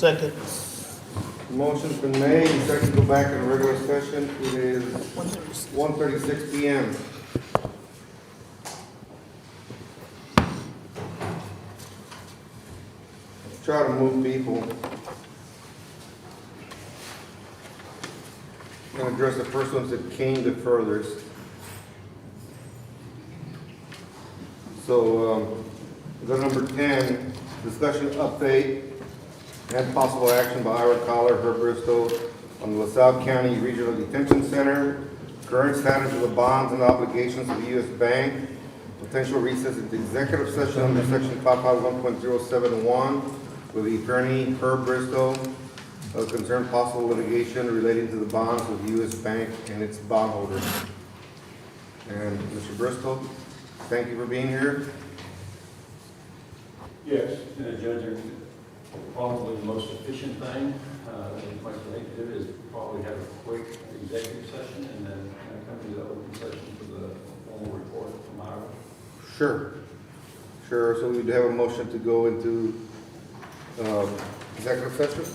Second. Motion's been made, and second to go back in regular session. It is 1:36 PM. Try to move people. I'm gonna address the first ones that came the furthest. So, go to number 10, discussion update and possible action by Ira Collar, Herb Bristow on the LaSalle County Regional Detention Center, current status of the bonds and obligations of the U.S. Bank, potential recess into executive session under section 551.071 with the attorney Herb Bristow concern possible litigation relating to the bonds of the U.S. Bank and its bondholders. And Mr. Bristow, thank you for being here. Yes, Judge, probably the most efficient thing that we might like to do is probably have a quick executive session and then come to the open session for the formal report from Ira. Sure. Sure, so we'd have a motion to go into executive session?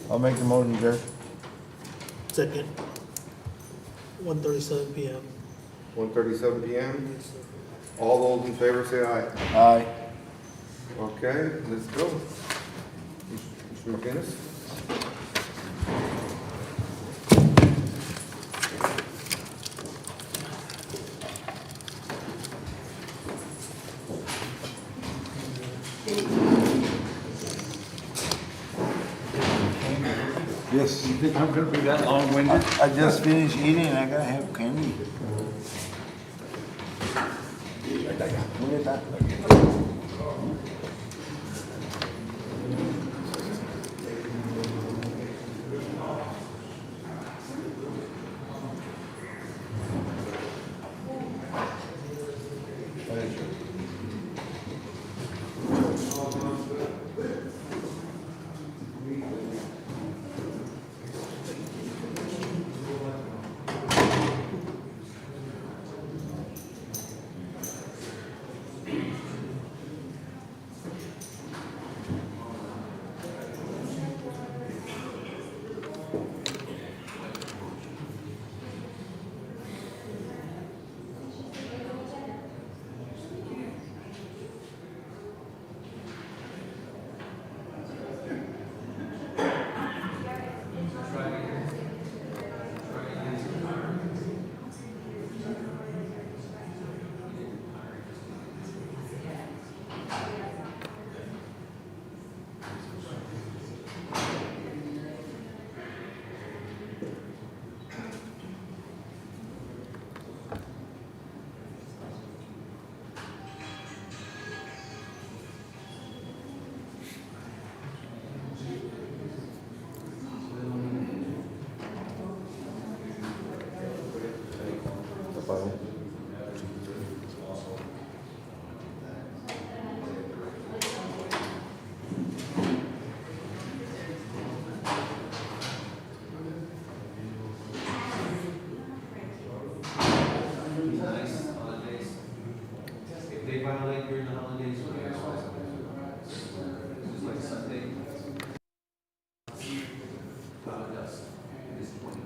I'll make the motion, Judge. Second. 1:37 PM. 1:37 PM. All those in favor say aye. Aye. Okay, let's go. Mr. McInnes? Yes. You think I'm gonna be that long-winded? I just finished eating and I gotta have candy. Look at that. They violate during the holidays, just like Sunday. Yes, it is 20.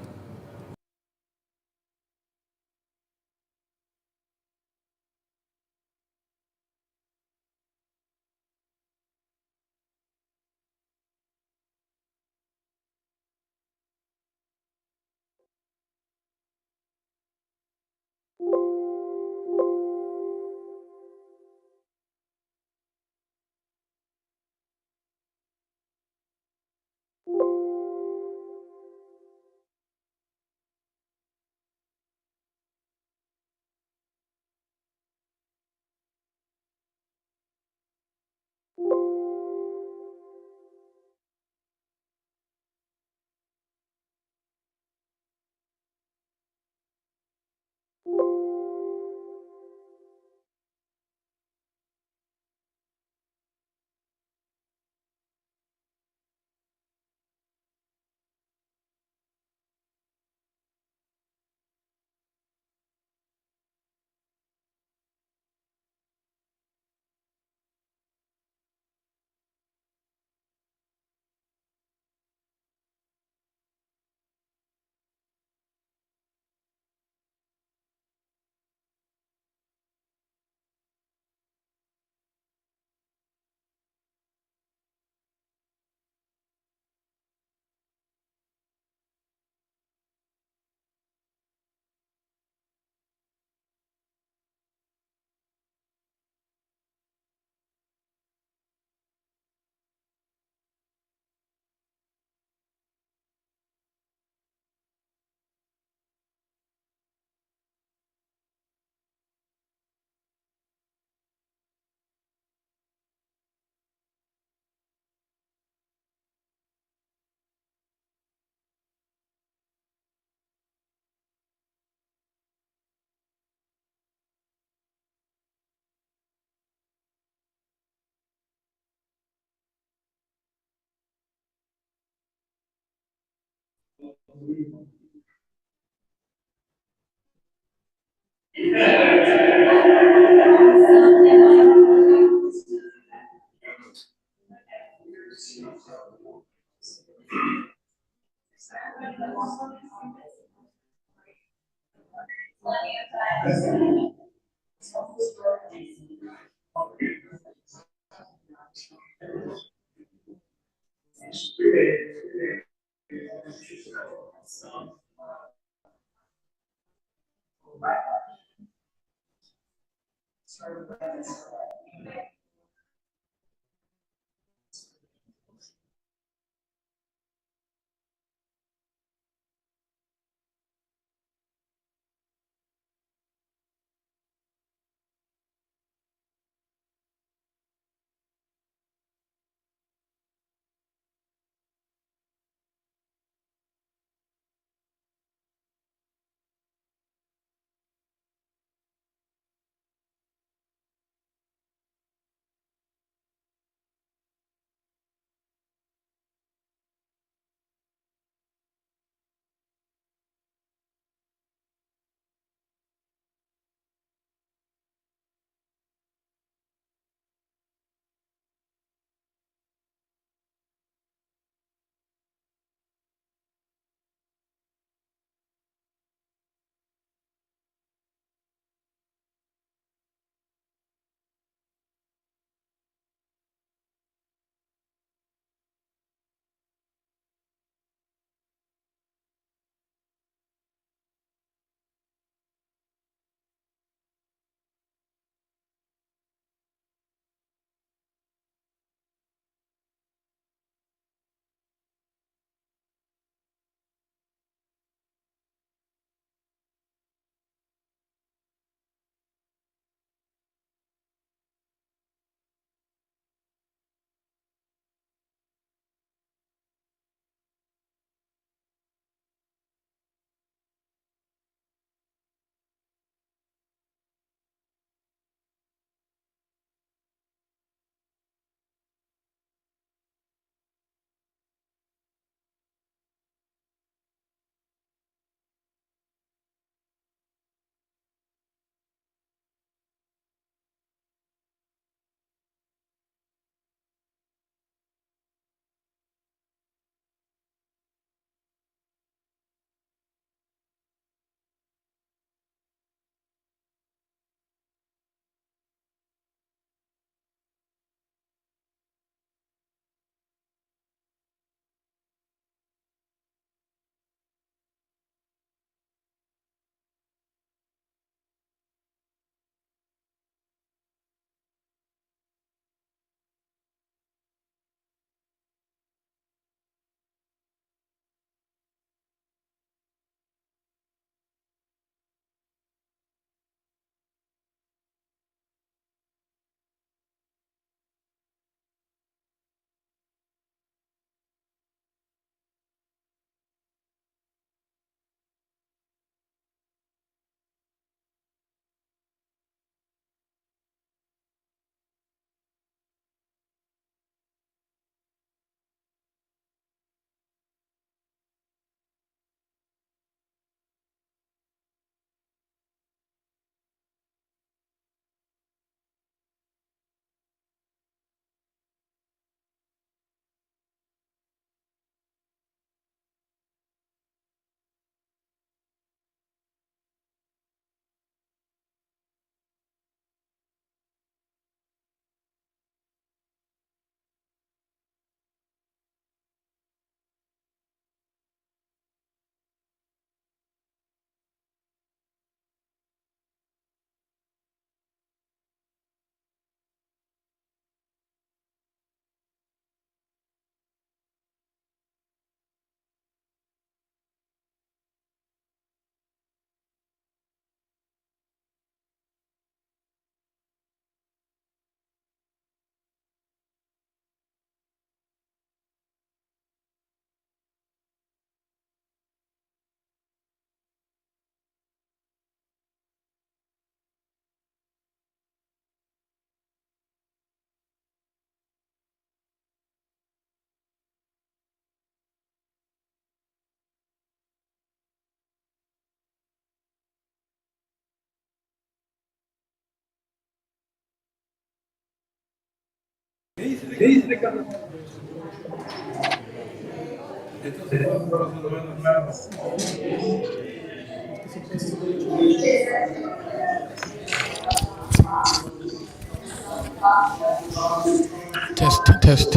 Test, test,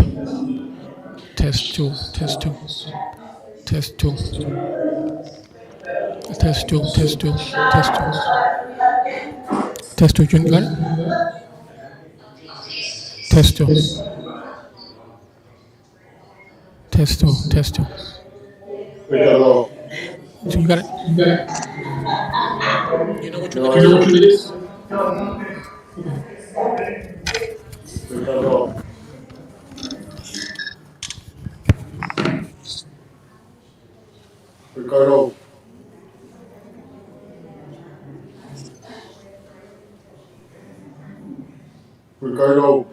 test two, test two, test two, test two, test two, test two, test two. You got it? Test two, test two, test two. Ricardo, So you got it? You know which one it you know is? what it is? Ricardo, Ricardo, Ricardo.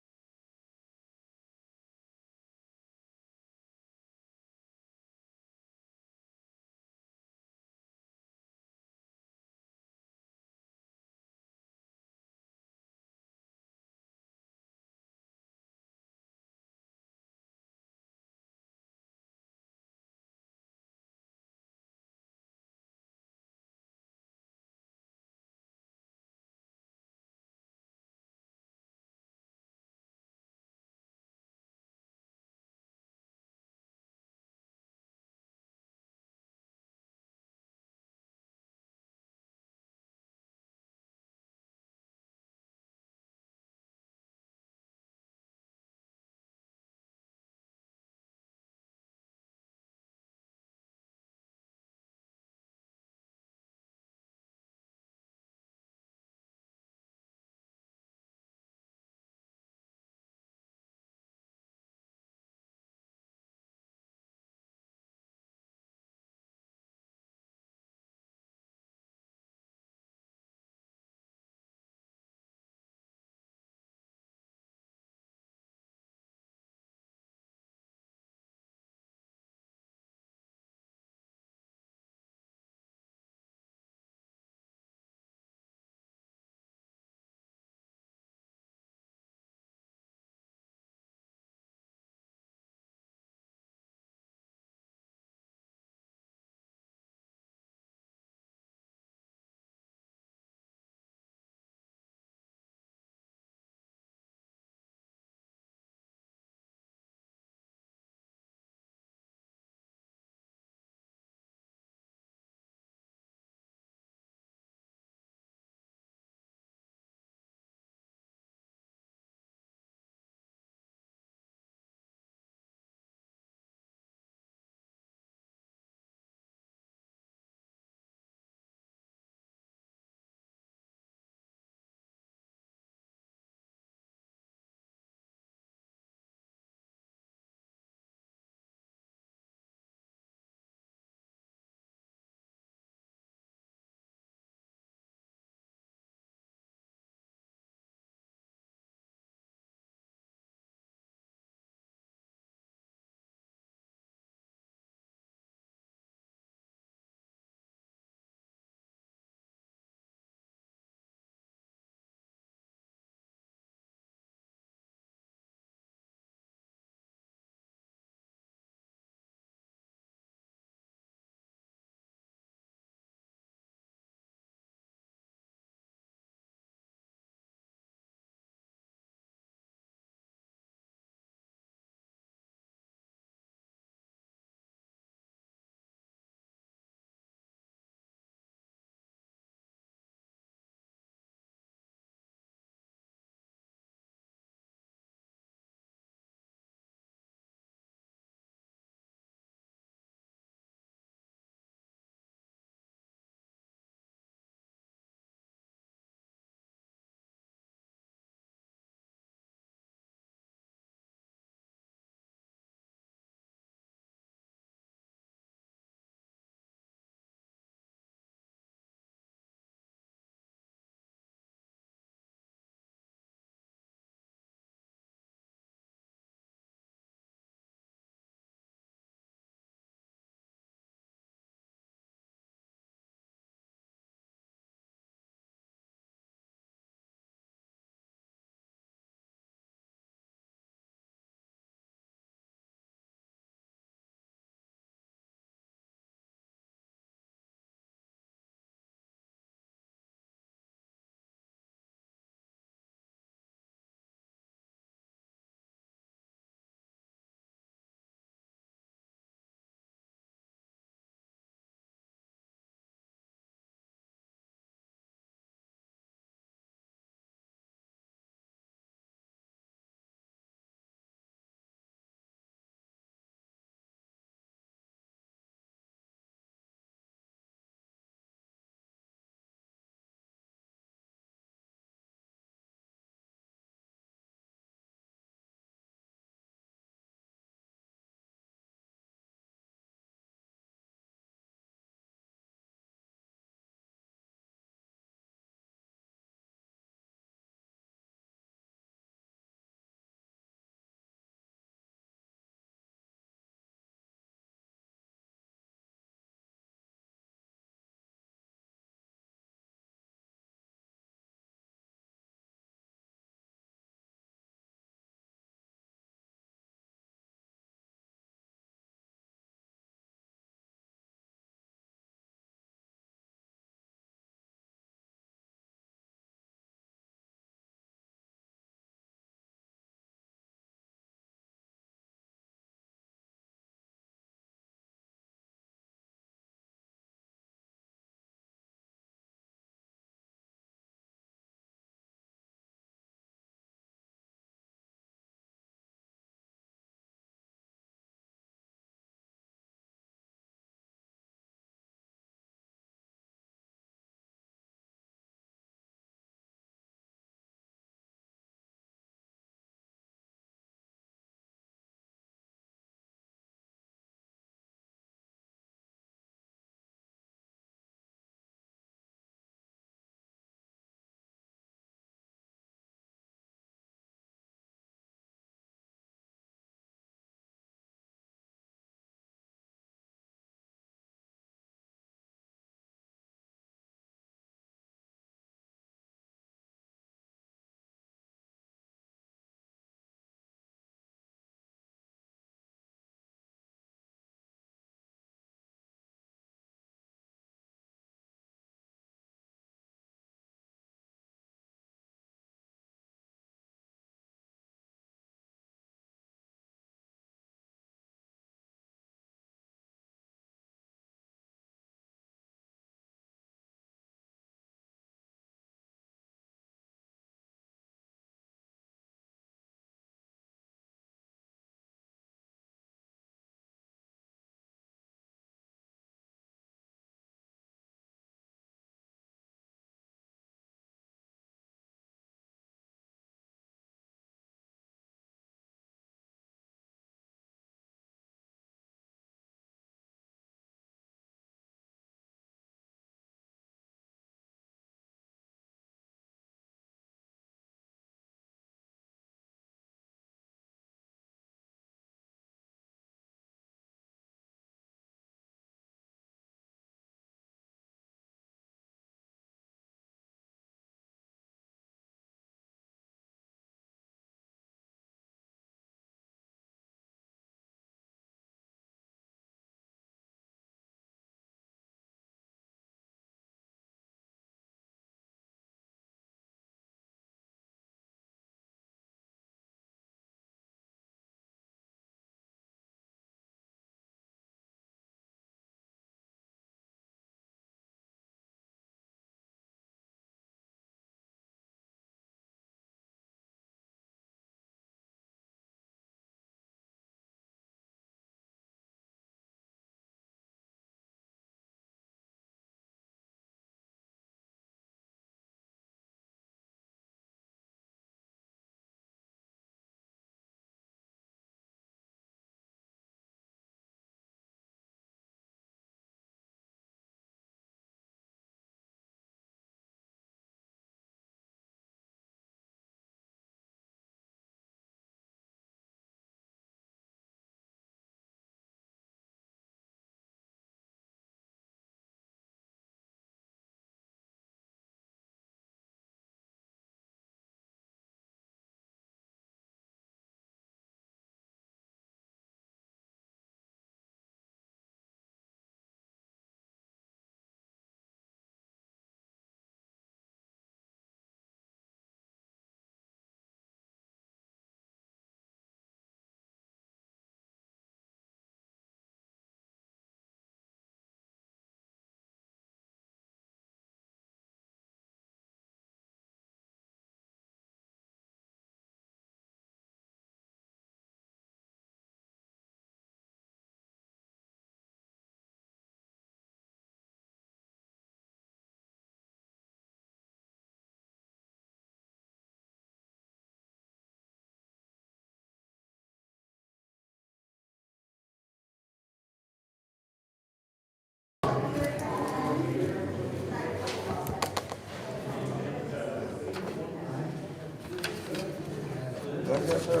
Yes, sir.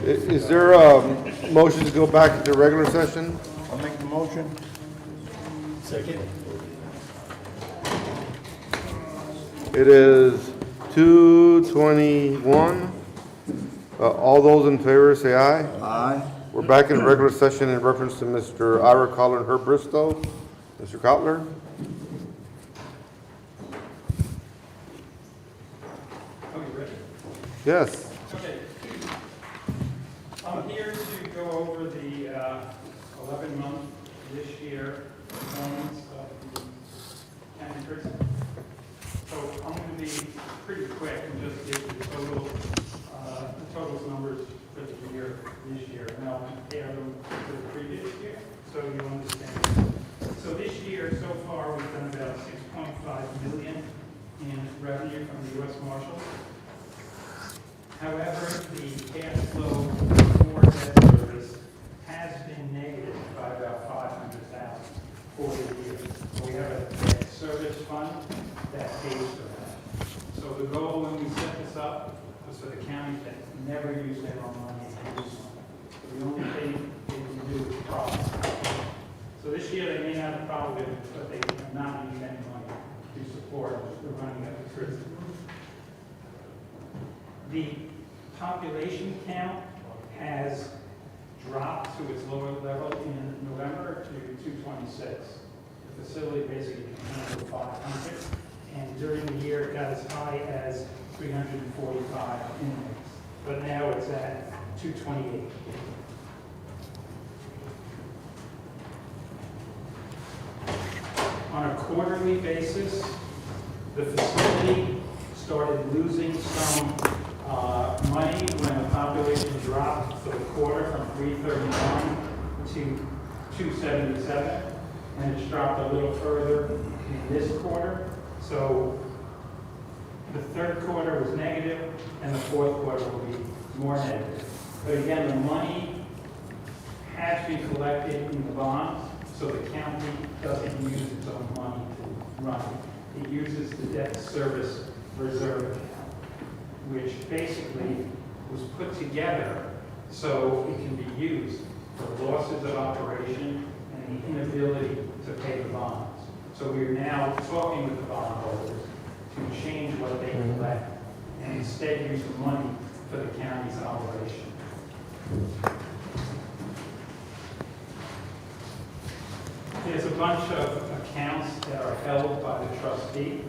Is there a motion to go back into regular session? I'll make the motion. Second. It is 2:21. All those in favor say aye. Aye. We're back in regular session in reference to Mr. Ira Collar and Herb Bristow. Mr. Cutler? Are you ready? Yes. Okay. I'm here to go over the 11-month this year performance of the county prison. So I'm going to be pretty quick and just give you the total numbers for the year this year, and I'll compare them to the previous year so you understand. So this year, so far, we've done about $6.5 million in revenue from the U.S. Marshals. However, the cash flow for debt service has been negative by about $500,000 for the year. So we have a debt service fund that pays for that. So the goal when we set this up was for the county to never use their own money and use money. So the only thing they can do is profit. So this year they may not have profit, but they cannot use any money to support the running of the prison. The population count has dropped to its lower level in November to 226. The facility basically can handle 500, and during the year it got as high as 345 inmates, but now it's at 228. On a quarterly basis, the facility started losing some money when the population dropped for the quarter from 331 to 277, and it's dropped a little further in this quarter. So the third quarter was negative, and the fourth quarter will be more negative. But again, the money has been collected in the bonds, so the county doesn't use its own money to run it. It uses the debt service reserve account, which basically was put together so it can be used for losses of operation and the inability to pay the bonds. So we're now talking with the bondholders to change what they collect and instead use the money for the county's operation. There's a bunch of accounts that are held by the trustee,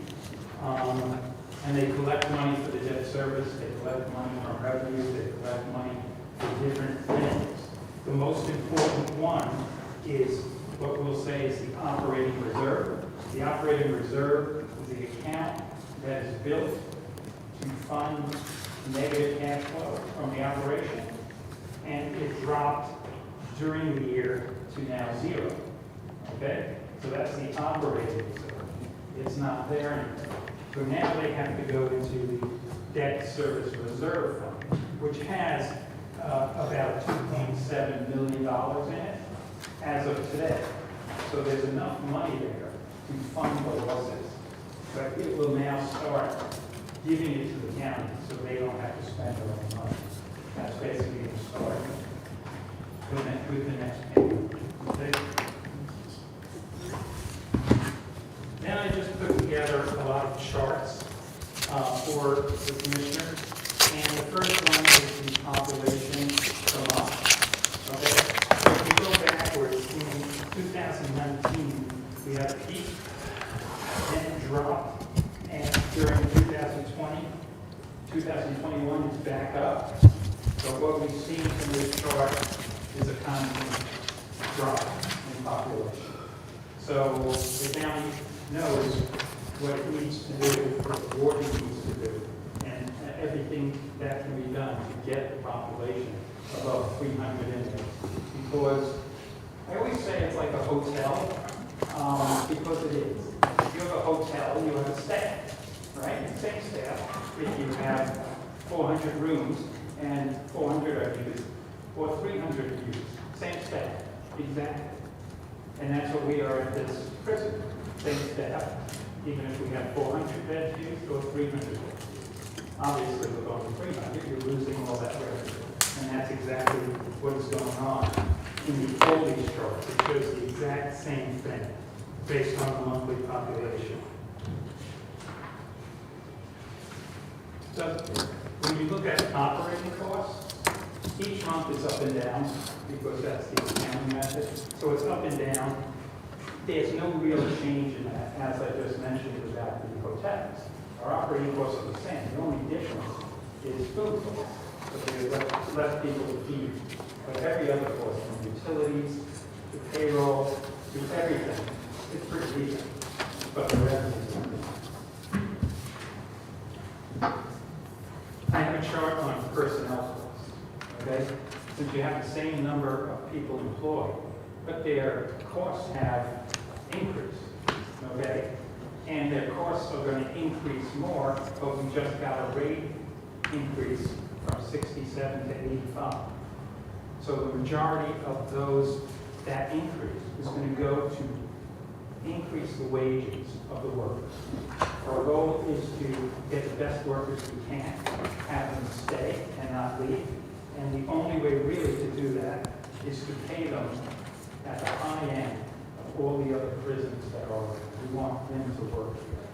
and they collect money for the debt service, they collect money from revenues, they collect money for different things. The most important one is what we'll say is the operating reserve. The operating reserve is the account that is built to fund negative cash flow from the operation, and it dropped during the year to now 0. Okay? So that's the operating reserve. It's not there anymore. So now they have to go into the debt service reserve fund, which has about $2.7 million in it as of today. So there's enough money there to fund the losses. But it will now start giving it to the county so they don't have to spend their own money. That's basically the start with the next payment. Okay? Then I just put together a lot of charts for the commissioners. And the first one is the population per month. Okay? So if we go backwards, in 2019, we had a peak, then it dropped, and during 2020, 2021, it's back up. So what we've seen from this chart is a constant drop in population. So the county knows what it needs to do, what the board needs to do, and everything that can be done to get the population above 300 inmates. Because I always say it's like a hotel, because it is. If you have a hotel, you have a staff, right? Same staff. If you have 400 rooms and 400 are used, or 300 are used, same staff. Exactly. And that's what we are at this prison, same staff, even if we have 400 beds used or 300 beds. Obviously, with only 300, you're losing all that revenue. And that's exactly what is going on in the Foley's chart. It shows the exact same thing based on the monthly population. So when you look at operating costs, each month is up and down because that's the accounting method. So it's up and down. There's no real change in that, as I just mentioned about the hotels. Our operating costs are the same. The only difference is food costs. But there's less people to feed. But every other cost, from utilities to payroll to everything, it's pretty decent. But the revenues are I have a chart on personnel costs, okay? Since you have the same number of people employed, but their costs have increased, okay? And their costs are going to increase more, but we just got a rate increase from 67 to 85. So the majority of that increase is going to go to increase the wages of the workers. Our goal is to get the best workers we can, have them stay and not leave. And the only way really to do that is to pay them at the high end of all the other prisons that are, we want them to work here.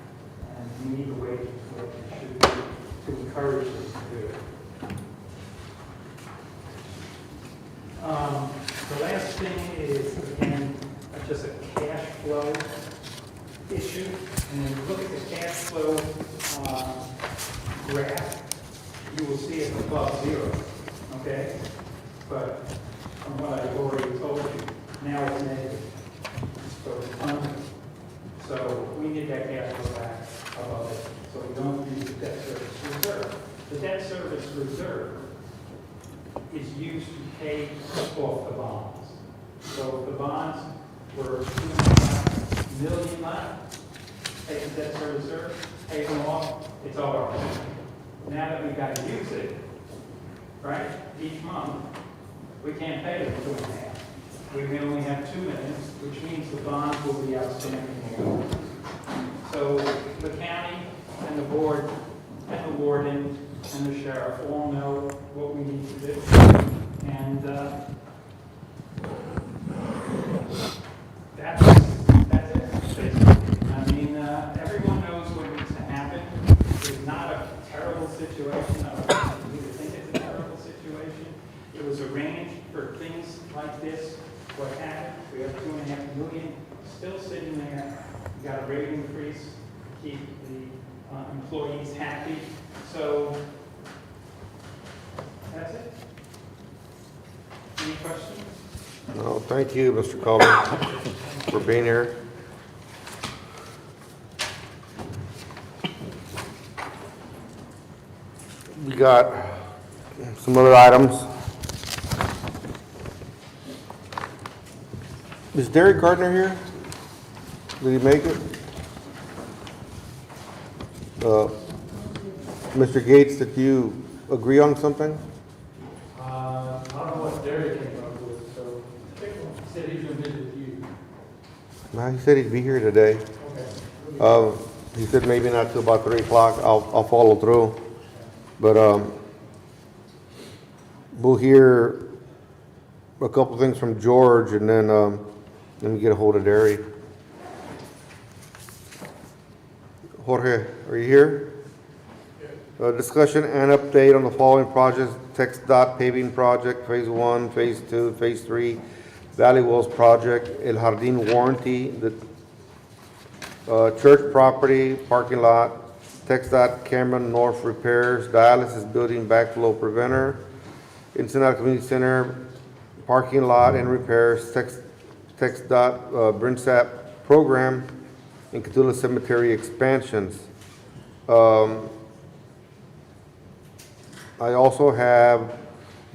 And we need the wages where they should be to encourage them to do it. The last thing is, again, just a cash flow issue. And when you look at the cash flow graph, you will see it's above zero, okay? But from what I've already told you, now it's negative. So it's under. So we need that cash flow back above it, so we don't use the debt service reserve. The debt service reserve is used to pay off the bonds. So if the bonds were $2.5 million left, take the debt service reserve, pay them off, it's all ours. Now that we've got to use it, right, each month, we can't pay them 2.5. We only have 2 million, which means the bonds will be outstanding. So the county and the board and the warden and the sheriff all know what we need to do. And that's it, basically. I mean, everyone knows what needs to happen. It's not a terrible situation. I don't think it's a terrible situation. It was arranged for things like this. What happened? We have 2.5 million still sitting there. We got a rate increase to keep the employees happy. So that's it. Any questions? No, thank you, Mr. Coleman, for being here. We got some other items. Is Derek Gardner here? Did he make it? Mr. Gates, did you agree on something? I don't know what Derek came up with, so he said he's going to visit with you. No, he said he'd be here today. Okay. He said maybe not till about 3 o'clock. I'll follow through. But we'll hear a couple things from George, and then let me get a hold of Derry. Jorge, are you here? Discussion and update on the following projects: Tex Dot paving project, Phase 1, Phase 2, Phase 3, Valley Wells project, El Jardín warranty, the church property, parking lot, Tex Dot Cameron North repairs, dialysis building backflow preventer, Ensenada Community Center parking lot and repairs, Tex Dot Brinsap program, and Catula Cemetery expansions. I also have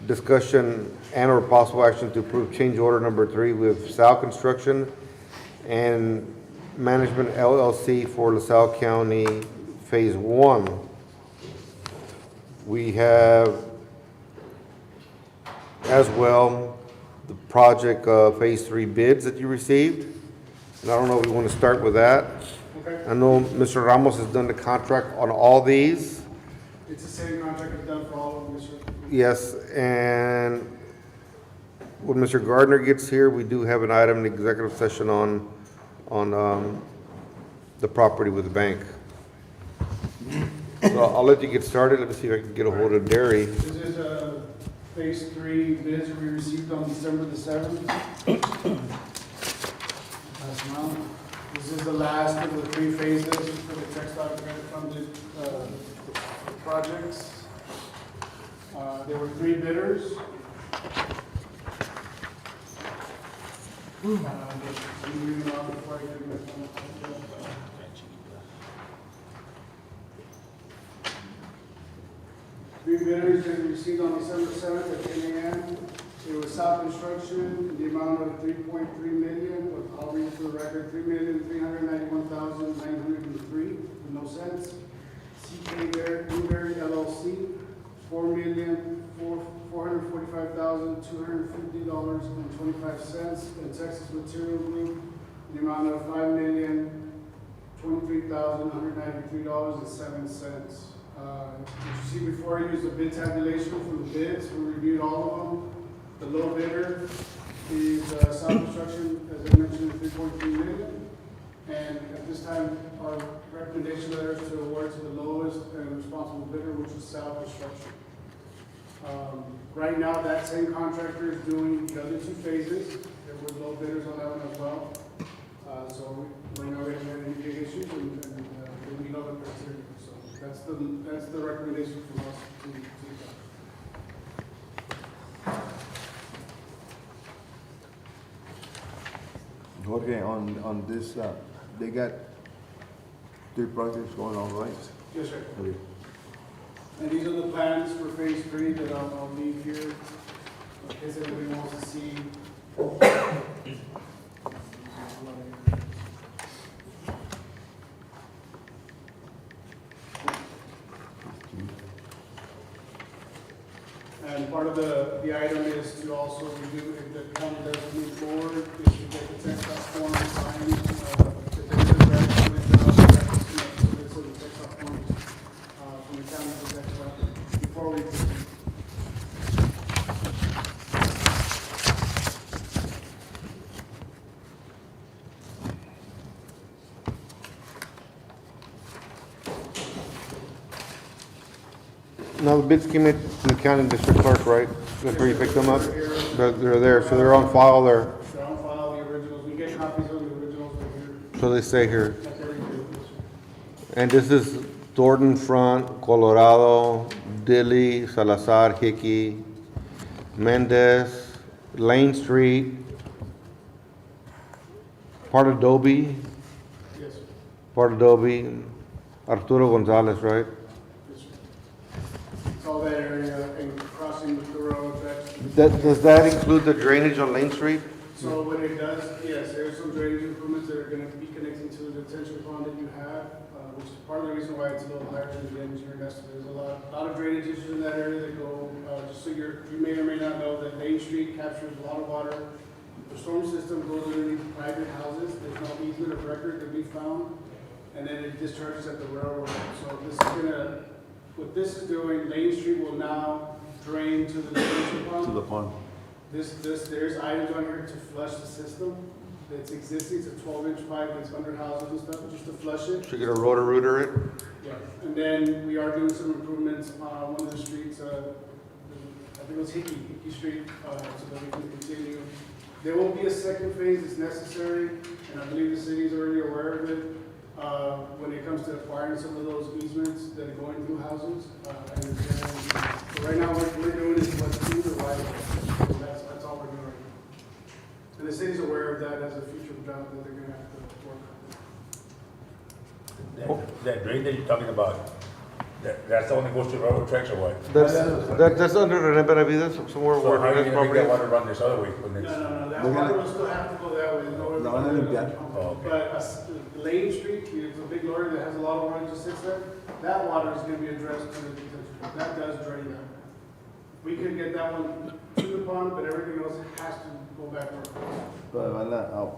discussion and or possible action to approve change order number 3 with Salle Construction and Management LLC for LaSalle County Phase 1. We have as well the project, Phase 3 bids that you received. And I don't know if we want to start with that. Okay, I know Mr. Ramos has done the contract on all these. it's the same contract I've done for all of them, sir. Yes, and when Mr. Gardner gets here, we do have an item in the executive session on the property with the bank. So I'll let you get started. Let me see if I can get a hold of Derry. This is phase 3 bids we received on December the 7th. Last month. This is the last of the 3 phases for the textile grant funded projects. There were 3 bidders. Just moving on before I give my final comment. 3 bidders that we received on December 7th at 10 a.m. It was Salle Construction, the amount of $3.3 million, I'll read it for the record, $3,391,903 with no cents. CK Newberry LLC, $4,445,250.25. And Texas Material Group, the amount of $5,023,193.07. You see before you is the bid tabulation for the bids. We reviewed all of them. The low bidder is Salle Construction, as I mentioned, $3.3 million. And at this time, our recommendation letter is to award to the lowest and responsible bidder, which is Salle Construction. Right now, that same contractor is doing the other 2 phases. There were low bidders on that one as well. So right now, we haven't had any big issues, and we meet all the criteria. So that's the recommendation from us to the Okay, on this, they got 3 projects going on, right? Yes, sir. Okay. And these are the plans for phase 3 that I'll leave here, in case anybody wants to see. And part of the item is to also review, if the county does move forward, is to get the textile form signed, the data so the textile forms from the county to textile before we proceed. Now, the bids came in from the county district clerk, right? That's where you picked them up? They're there, so they're on file there, They're on file, the originals, we get copies of the originals right here, so they stay here. like every year. And this is Thornton Front, Colorado, Dilly, Salazar, Hickey, Mendez, Lane Street, part of Dobie, Yes, sir. part of Dobie, Arturo Gonzalez, right? Yes, sir. It's all that area and crossing the road, that's. Does that include the drainage on Lane Street? So what it does, yes, there's some drainage improvements that are gonna be connecting to the detention pond that you have, which is part of the reason why it's a little higher than the engineering estimate. There's a lot of drainage issues in that area that go, just so you may or may not know that Main Street captures a lot of water. The storm system goes underneath private houses, there's no easement of record that we found, and then it discharges at the railroad. So this is gonna, what this is doing, Main Street will now drain to the detention pond. To the pond. There's items on here to flush the system. It's existing, it's a 12-inch pipe, it's under houses and stuff, just to flush it. Should get a rotor it? Yeah, and then we are doing some improvements on one of the streets, I think it was Hickey Street, so that we can continue. There will be a second phase that's necessary, and I believe the city is already aware of it, when it comes to acquiring some of those easements that are going through houses. And so right now, what we're doing is what's through the right of way. So that's all we're doing right now. And the city's aware of that as a future job that they're gonna have to work on. That drain that you're talking about, that's the one that goes to railroad tracks or what? That's under the Benavides, somewhere So where how are you that's gonna make that property. water run this other way when it's? No, that They're water gonna- will still have to go that way. No, no, yeah. Oh, okay. But Lane Street, it's a big lorry that has a lot of water that just sits there. That water is gonna be addressed to the detention. That does drain that. We can get that one to the upon, but everything else has to go back where it goes.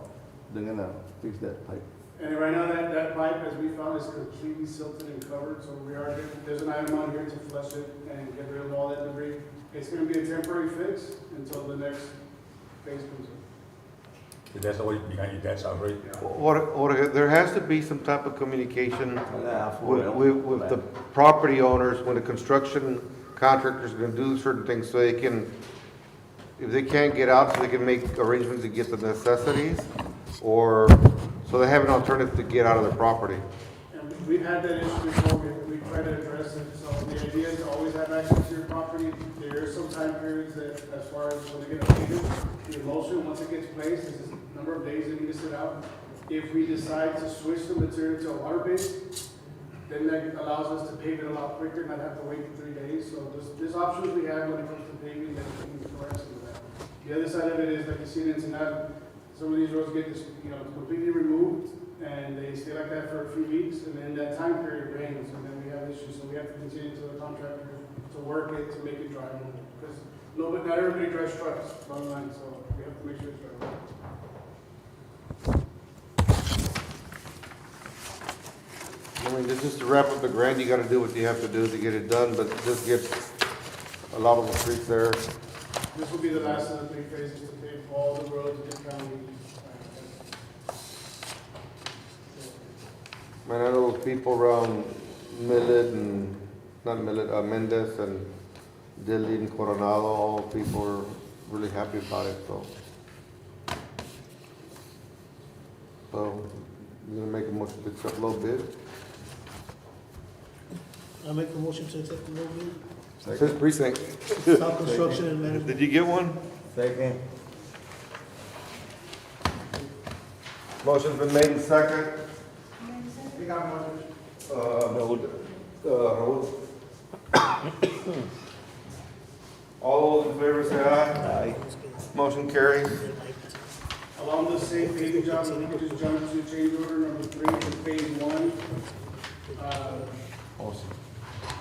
They're gonna fix that pipe. And right now, that pipe, as we found, is completely silted and covered, so there's an item on here to flush it and get rid of all that debris. It's gonna be a temporary fix until the next phase comes in. That's the way behind your dad's house, right? There has to be some type of communication with the property owners when the construction contractor's gonna do certain things, so they can, if they can't get out, so they can make arrangements to get the necessities, or, so they have an alternative to get out of the property. And we've had that issue before, we tried to address it, so the idea is to always have access to your property. There are some time periods that, as far as when they get updated, the emulsion, once it gets placed, there's a number of days that need to sit out. If we decide to switch the material to a water-based, then that allows us to pave it a lot quicker, not have to wait for 3 days. So there's options we have when it comes to paving that we can correct some of that. The other side of it is, like you see in Ensenada, some of these roads get completely removed, and they stay like that for a few weeks, and then that time period rains, and then we have issues, so we have to continue to the contractor to work it, to make it drivable. Because not everybody drives trucks, bottom line, so we have to make sure it's drivable. I mean, this is to wrap up the grant, you gotta do what you have to do to get it done, but just get a lot of the streets there. This will be the last of the 3 phases to pave all the roads in the county. Man, I know those people around Mendez and Dilly and Coronado, all people are really happy about it, so. So, you gonna make a motion to accept low bid? I make a motion to accept the low bid. It says precinct. South Construction and Management. Did you get one? Second. Motion's been made and second. We got one. Raul. All those in favor say aye. Aye. Motion carries. Along the same paving job, we could just jump to change order number 3 for phase 1. Awesome.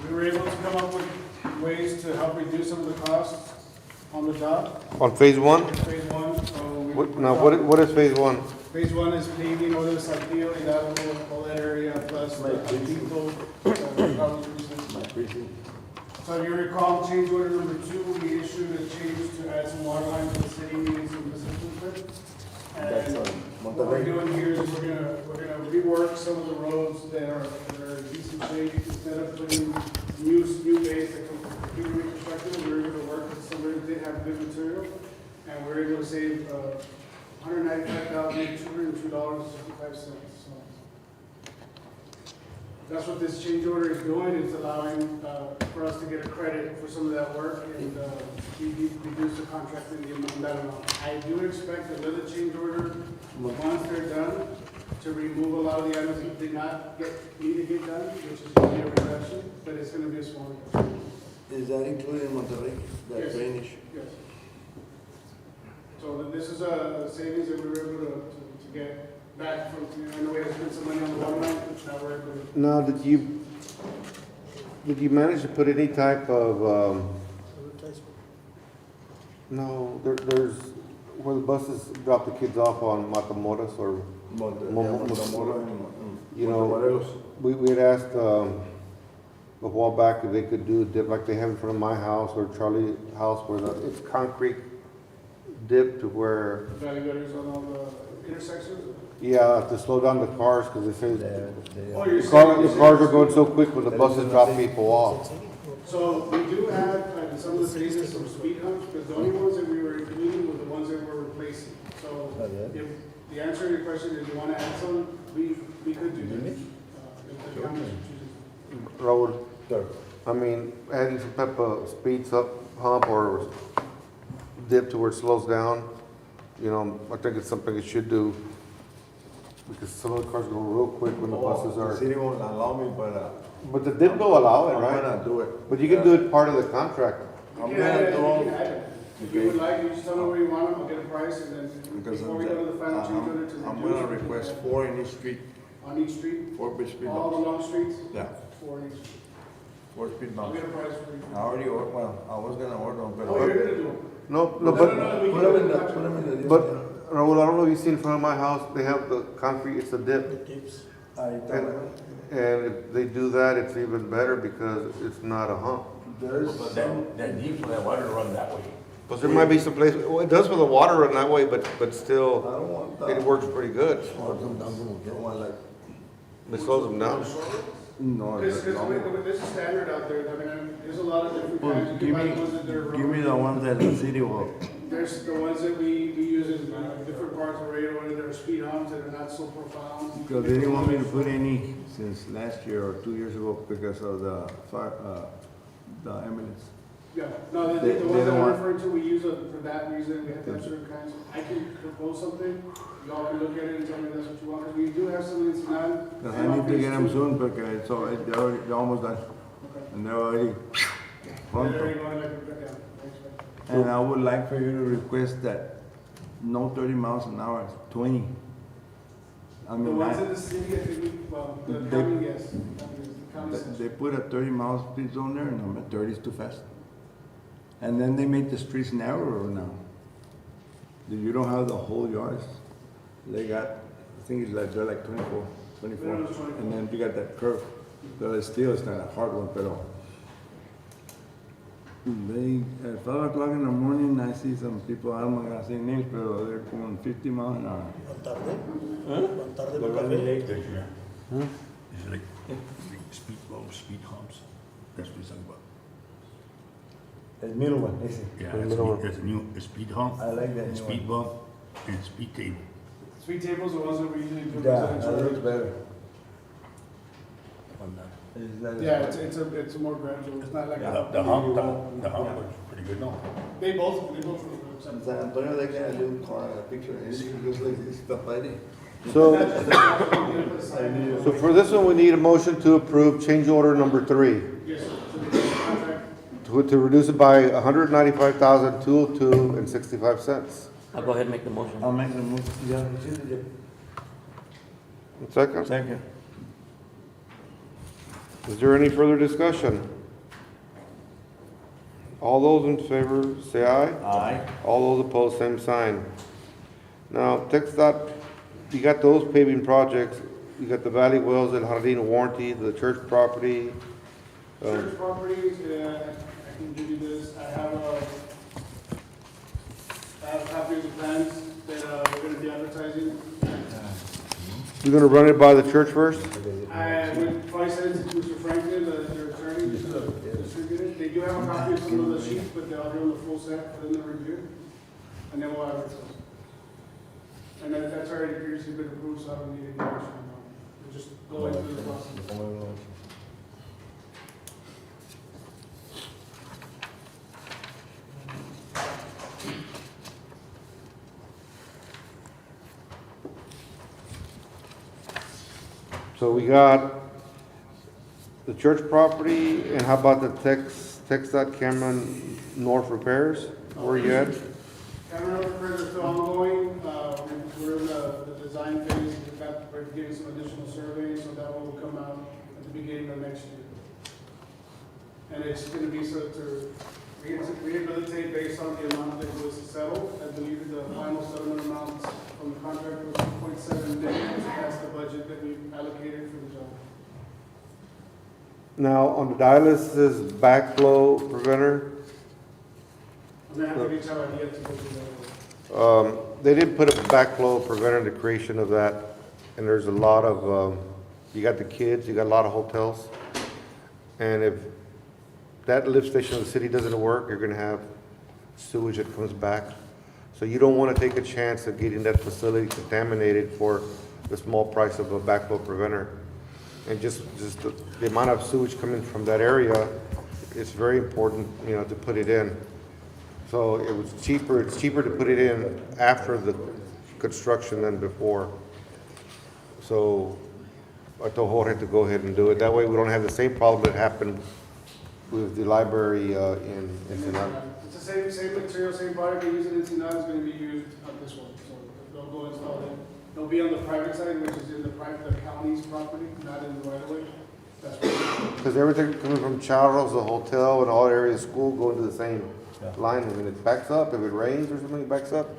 We were able to come up with ways to help reduce some of the costs on the job. On phase one? Phase 1, What is phase one? Phase 1 is paving over the Saltillo, Hidalgo, all that area, plus the Alpinto, So if you recall, change order number 2, we issued a change to add some water lines to the city, needing some assistance with. And what we're doing here is we're gonna rework some of the roads that are in decent shape. Instead of putting new base that can be reconstructed, we're able to work with somebody that did have good material, and we're able to save $195,202.65. So that's what this change order is doing. It's allowing for us to get a credit for some of that work and reduce the contract in the amount that amount. I do expect another change order once they're done to remove a lot of the items that did not need to get done, which is going to be a reduction, but it's going to be a small reduction. Is that included in Monterrey, that Yes. drainage? Yes. So this is a savings that we were able to get back from, I know we had to spend some money on the water line, which now we're able to. Now, did you manage to put any type of, no, there's, where the buses drop the kids off on Matamoros or, you know, we had asked, a while back if they could do a dip like they have in front of my house or Charlie's house where it's concrete dip to where, Valley gutters on all the intersections? yeah, to slow down the cars, because they say Oh, you're the saying- cars are going so quick when the buses drop people off. So we do have, in some of the phases, some speed humps, but the only ones that we were including were the ones that we're replacing. So if the answer to your question is you want to add some, we could do that. If the county chooses. Raul, I mean, adding some type of speeds up hump or dip to where it slows down, you know, I think it's something it should do. Because some of the cars go real quick when the buses The are, city won't allow me, but the dip will allow it, I'm right? gonna do it. But you can do it part of the contract. You I'm can add gonna it, do you can it. add it. If you would like, you just tell me where you want them, I'll get a price, and then Because before we go to the final change order to I'm reduce. gonna we can request add 4 in each street, on each street, 4 big speed all the bumps. long streets, Yeah. 4 in each street. 4-speed I'll bumps. get a price for you. I already ordered, well, I was gonna order them, Oh, you're but. gonna do them? No, No, but, we Put can them in do the, that. put them in the. but, Raul, I don't know if you've seen in front of my house, they have the concrete, it's a dip. The tips. And if they do that, it's even better because it's not a hump. There's But some, that deep for that water to run that way. But there might be some place, well, it does for the water run that way, but I still, don't want that. it works pretty good. Or some down como que one like, It slows them down. no, Because it's not. this is standard out there, I mean, there's a lot of different Well, kinds, you can buy the ones that they're. give me the ones that the city will. There's the ones that we use in different parts of the radio, that are speed humps that are not so profound. Because they didn't want me to put any since last year or 2 years ago because of the fire, the ambulance. Yeah, no, They- the they ones that don't I'm want- referring to, we use it for that reason, we have to have certain kinds. I can propose something, y'all can look at it and tell me that's what you want, 'cause we do have some in Salle. Because I need to get them soon because so they're almost done. Okay. And they're already They're pronto. already going like, yeah, thanks, man. And I would like for you to request that no 30 miles an hour, 20. I The mean, ones in the city, I think, well, the They- county, yes, the county says. they put a 30 miles speed zone there and I'm at 30 is too fast. And then they make the streets narrower now. You don't have the whole yards. They got, I think it's like, they're like 24. They're almost 24. And then you got that curve. So it's still, it's not a hard one, pero. They, at 5 o'clock in the morning, I see some people, I'm not gonna say names, pero they're going 50 miles an hour. Van tarde. Van tarde por café. It's like speed bumps, speed humps. That's what he's talking about. El middle one, ese. Yeah, The middle one. there's a new speed hump, I like that a new speed bump, and a speed table. Speed tables are the ones that we usually put. Yeah, that looks better. On that. It's like- Yeah, it's a more gradual, it's not like. The hump, the hump looks pretty good, no? They both look San Antonio, they got a little car, a picture, and it looks like this stuff like it. So, so for this one, we need a motion to approve change order number 3. Yes, sir. So the contract, To reduce it by $195,202.65. I'll go ahead and make the motion. I'll make the move. Yeah. Second, Second. is there any further discussion? All those in favor, say aye. Aye. All those opposed, same sign. Now, TxDOT, you got those paving projects, you got the Valley Wells and Jardín warranty, the church property. church properties, I can give you this, I have copies of plans that, we're gonna be advertising. You're gonna run it by the church first? I would probably send it to Mr. Franklin, their attorney, to distribute it. They do have a copy of some of the sheets, but they'll give them the full set for them to review. And then we'll advertise. And that's already previously been approved, so I don't need any action. We'll just go into the process. So we got the church property, and how about the TxDOT Cameron North repairs? Where you at? Camera repairs are still ongoing, we're in the design phase, we're getting some additional surveys, so that one will come out at the beginning of next year. And it's gonna be so to rehabilitate based on the amount that was settled. I believe the final settlement amount from the contract was 2.7 million, so that's the budget that we allocated for the job. Now, on the dialysis backflow preventer, I'm gonna have to reach out yet to go through that. they didn't put a backflow preventer in the creation of that, and there's a lot of, you got the kids, you got a lot of hotels, and if that lift station of the city doesn't work, you're gonna have sewage that comes back. So you don't wanna take a chance of getting that facility contaminated for the small price of a backflow preventer. And just the amount of sewage coming from that area, it's very important, to put it in. So it's cheaper to put it in after the construction than before. So I told Jorge to go ahead and do it. That way we don't have the same problem that happened with the library in Ensenada. It's the same material, same product we use in Ensenada is gonna be used on this one, so they'll go install it. They'll be on the private side, which is in the county's property, not in the right of way. That's what, Because everything coming from Charles, the hotel, and all areas of school go into the same Yeah. line. I mean, it backs up. If it rains or something, it backs up.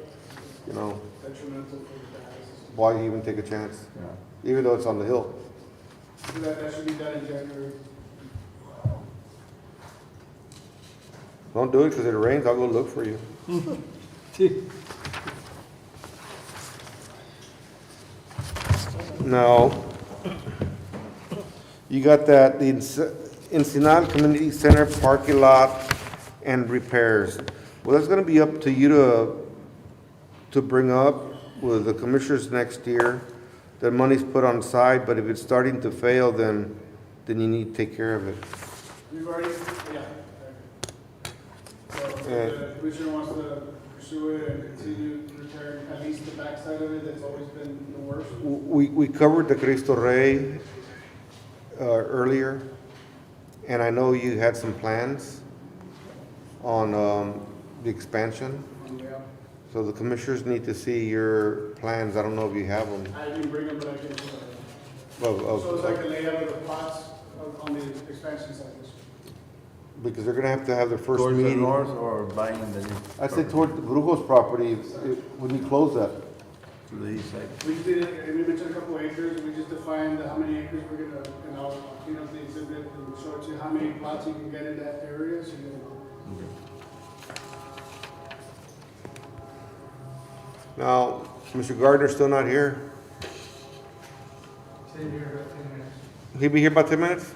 You know, detrimental for the guys. why even take a chance? Yeah. Even though it's on the hill. So that should be done in January. Don't do it because it rains. I'll go look for you. Now, you got that, the Ensenada Community Center parking lot and repairs. Well, that's gonna be up to you to bring up with the commissioners next year. The money's put on side, but if it's starting to fail, then you need to take care of it. We've already, yeah. So if the commissioner wants to pursue it and continue to repair at least the backside of it, that's always been the worst. We covered the Cristo Rey earlier, and I know you had some plans on the expansion. Yeah. So the commissioners need to see your plans. I don't know if you have them. I didn't bring them, but I can. So it's like the layout of the plots on the expansion side. Because they're gonna have to have their first Towards the meeting. north or buying the new? I'd say toward Brujo's property, when you close that. To the east side. We did it, and we mentioned a couple acres, we just defined how many acres we're gonna, and I'll clean up the exhibit and show it to you how many plots you can get in that area, so you Now, Mr. Gardner's still not here. Stay here about 10 minutes. He'll be here about 10 minutes?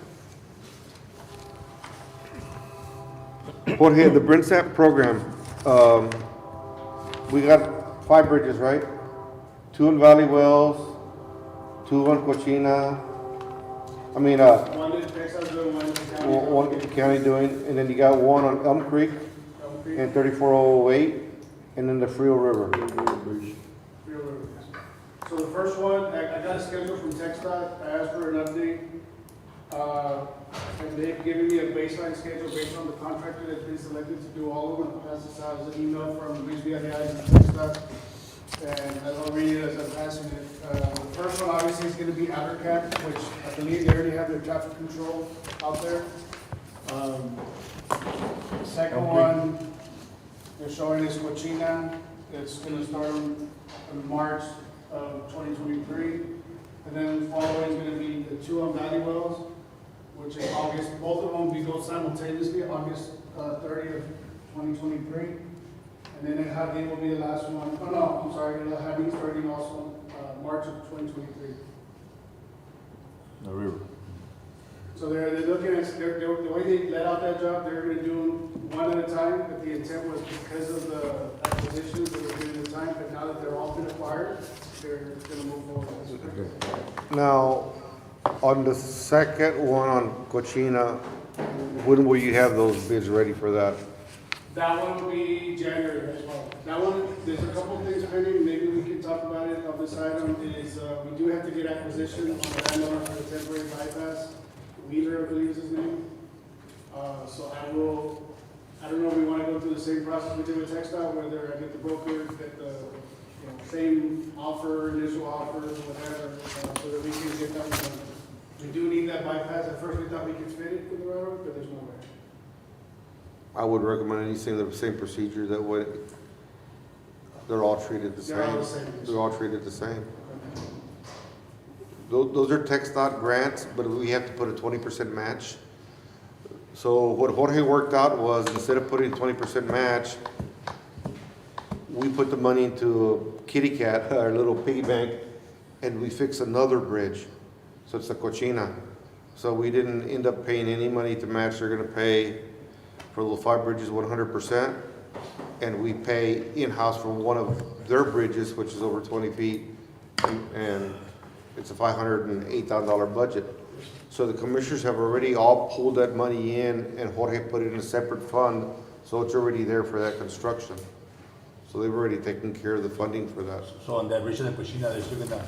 Jorge, the BRINSAP program, we got 5 bridges, right? 2 in Valley Wells, 2 on Cochina, one in Texas, one in the county. one in the county doing, and then you got 1 on Elm Creek Elm Creek, and 3408, and then the Frio River. Rio River. So the first one, I got a schedule from TxDOT, I asked for an update. And they've given me a baseline schedule based on the contractor that's been selected to do all of them. I'll pass this out as an email from Luis Villarreal and TxDOT. And I'll read it as I'm passing it. The first one obviously is gonna be Outer Cap, which I believe they already have their traffic control out there. The second one, they're showing is Cochina. It's gonna start in March of 2023. And then following is gonna be the 2 on Valley Wells, which is August, both of them will be go simultaneously, August 30th, 2023. And then El Jardín will be the last one. Oh, no, I'm sorry, El Jardín starting also March of 2023. The river. So they're looking at, the way they let out that job, they're gonna do them one at a time, but the intent was because of the acquisitions that were doing at the time, but now that they're all been acquired, they're gonna move forward. Now, on the second one on Cochina, when will you have those bids ready for that? That one will be January as well. That one, there's a couple of things pending, maybe we can talk about it on this item, is, we do have to get acquisition on the landowner for the temporary bypass. Wheeler, I believe is his name. So I don't know if we wanna go through the same process we did with TxDOT, whether I get the broker, get the, same offer, initial offer, whatever, so that we can get that one done. We do need that bypass. At first we thought we could fit it for the railroad, but there's no way. I would recommend anything, the same procedure, that way they're all treated the They're all the same. same. They're all treated the same. Those are TxDOT grants, but we have to put a 20% match. So what Jorge worked out was, instead of putting 20% match, we put the money into Kitty Cat, our little piggy bank, and we fixed another bridge. So it's the Cochina. So we didn't end up paying any money to match. They're gonna pay for the 5 bridges 100%, and we pay in-house for one of their bridges, which is over 20 feet, and it's a $508,000 budget. So the commissioners have already all pulled that money in, and Jorge put it in a separate fund, so it's already there for that construction. So they've already taken care of the funding for that. So on that bridge in Cochina, they're still gonna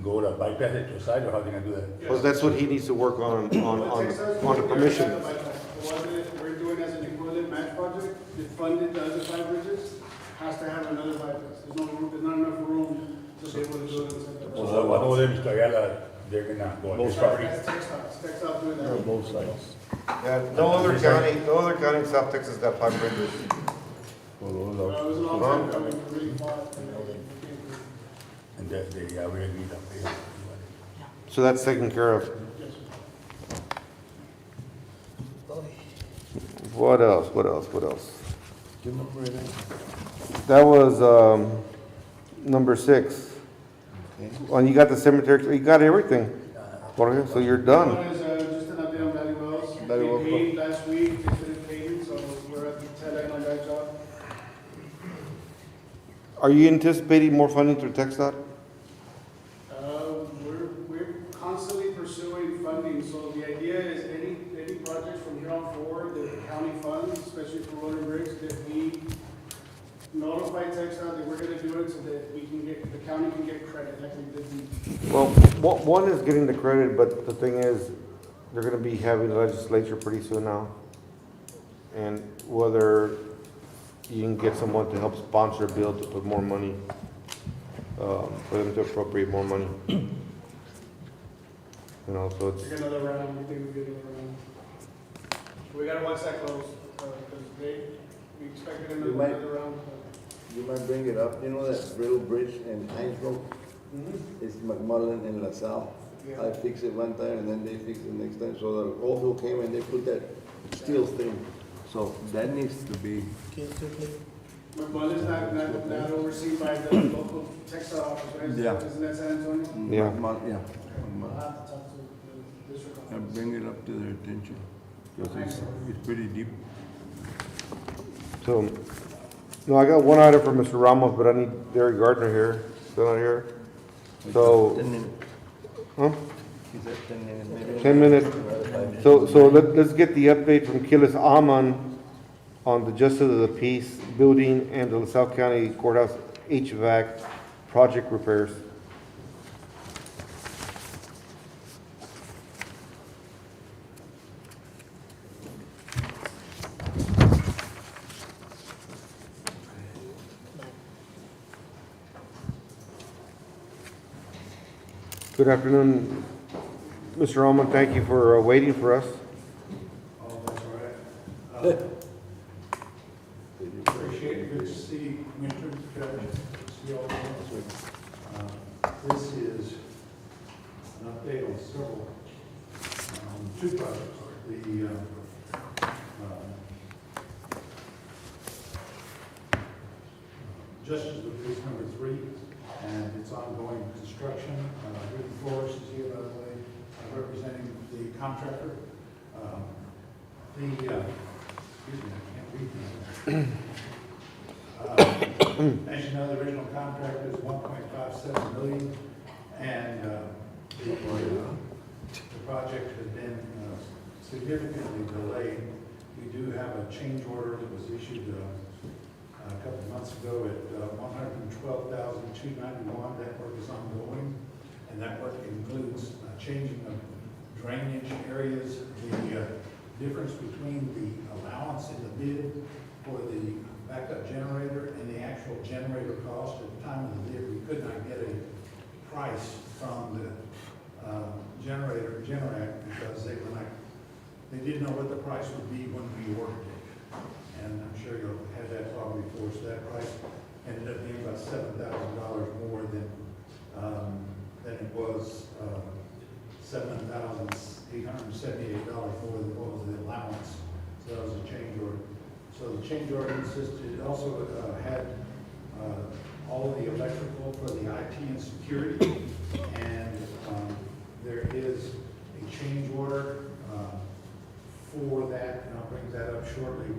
go to bypass it to the side, or how they gonna do that? Well, that's what he needs to work on the permission. The one that we're doing as an equivalent match project, that funded the other 5 bridges, has to have another bypass. There's no room, there's not enough room to be able to do it. So one of them, Mr. Ayala, they're gonna go on Both his property. That's TxDOT doing On that. both sides. Yeah, no other county in South Texas got pipe bridges. For those It of- was a long time coming, really fought. And that, they, yeah, we agreed on pay. So that's taken care of. What else? Do you remember that? That was, number 6. Okay. Well, you got the cemetery, you got everything. Jorge, so you're done. One is, just an update on Valley Wells. Valley Wells. They paid last week, they finished paying, so we're at the tail end on that job. Are you anticipating more funding through TxDOT? We're constantly pursuing funding, so the idea is any projects from here on forward that the county funds, especially for road and bridge, that we notify TxDOT that we're gonna do it so that we can get, the county can get credit like we did. Well, one is getting the credit, but the thing is, they're gonna be having legislature pretty soon now. And whether you can get someone to help sponsor a bill to put more money, for them to appropriate more money. You know, so it's, Get another round, we think we get another round. We gotta watch that close, because we expected You might- another round. You might bring it up, you know that Brittle Bridge in Hines Road? It's McMullen and LaSalle. Yeah. I fixed it one time and then they fixed it next time, so the also came and they put that steel thing. So that needs to be, McMullen's not overseen by the local textile office, right? Yeah. Isn't that San Antonio? Yeah. Yeah. I'll have to talk to the district I office. bring it up to their attention, because it's pretty deep. so, no, I got one item for Mr. Ramos, but I need Derek Gardner here, still not here. So, 10 minutes. huh? He said 10 minutes, maybe. 10 minutes. So let's get the update from Kilis Aman on the Justice of the Peace building and the LaSalle County Courthouse HVAC project repairs. Good afternoon, Mr. Ullman. Thank you for waiting for us. Oh, that's all right. Appreciate it. Good to see Commissioner, see all of you. This is an update on several, 2 projects. The Justice of the Peace #3, and it's ongoing construction. Rudy Flores is here, by the way, representing the contractor. Excuse me, I can't read these. As you know, the original contract is $1.57 million, and the project has been significantly delayed. We do have a change order that was issued a couple of months ago at $112,291. That work is ongoing, and that work includes changing of drainage areas. The difference between the allowance in the bid for the backup generator and the actual generator cost at the time of the bid, we could not get a price from the generator, Generac, because they were not, they didn't know what the price would be when we ordered it. And I'm sure you'll have that problem before, so that price ended up being about $7,000 more than it was, $7,878 more than what was the allowance. So that was a change order. So the change order consisted, also had all of the electrical for the IT and security, and there is a change order for that, and I'll bring that up shortly,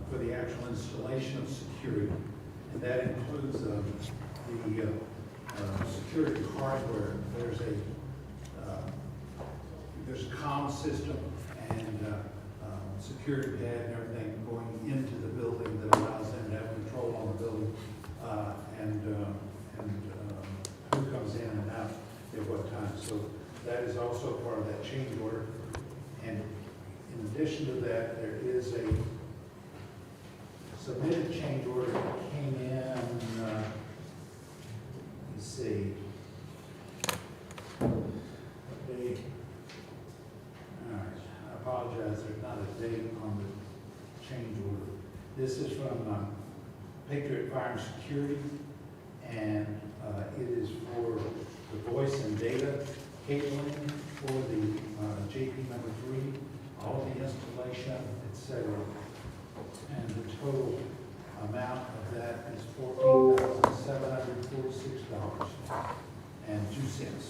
for the actual installation of security. And that includes the security hardware. There's a comm system and security pad and everything going into the building that allows them to have control on the building and who comes in and out at what time. So that is also part of that change order. And in addition to that, there is a submitted change order that came in, let's see, This is from Patriot Fire and Security, and it is for the voice and data cabling for the JP number 3, all the installation, etc. And the total amount of that is $14,746.02.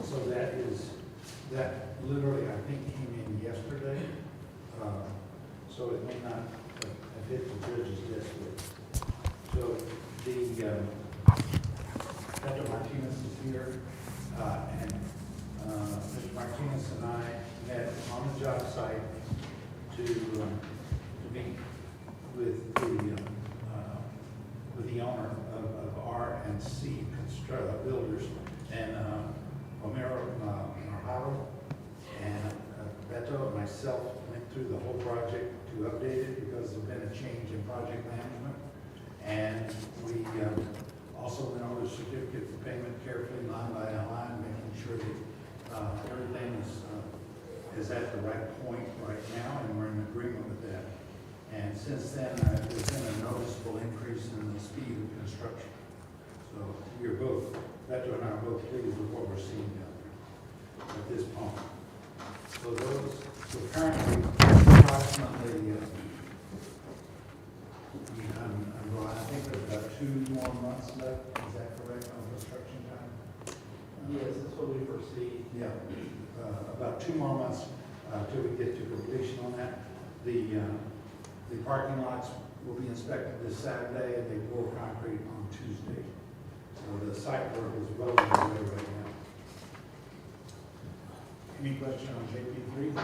So that literally, I think, came in yesterday. So it may not have hit the judge's desk yet. So the, Dr. Martinez is here, and Mr. Martinez and I met on the job site to meet with the owner of R&C Builders, and Romero Marjaro, and Beto and myself went through the whole project to update it because there's been a change in project management. And we also went over the certificate for payment carefully, line by line, making sure that everything is at the right point right now, and we're in agreement with that. And since then, there's been a noticeable increase in the speed of construction. So we're both, Beto and I are both pleased with what we're seeing down there at this point. So so currently, approximately, I think there's about 2 more months left. Is that correct on construction time? Yes, that's what we foresee. Yeah, about 2 more months till we get to completion on that. The parking lots will be inspected this Saturday, and they pour concrete on Tuesday. So the site work is well underway right now. Any question on JP3? I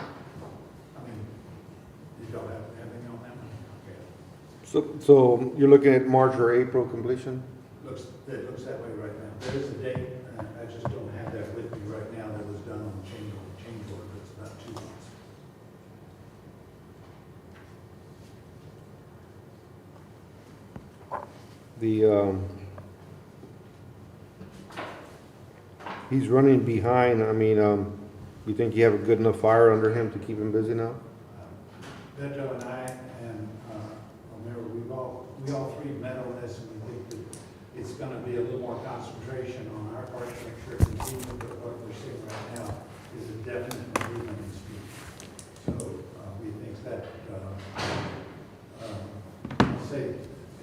mean, you don't have anything on that one? Okay. So you're looking at March or April completion? It looks that way right now. There is a date, I just don't have that with me right now, that was done on the change order, it's about 2 months. He's running behind. I mean, you think you have a good enough fire under him to keep him busy now? Beto and I and Romero, we all three met on this, and we think that it's going to be a little more concentration on our part to make sure it continues, but what we're seeing right now is a definite improvement in speed. So we think that, I'll say,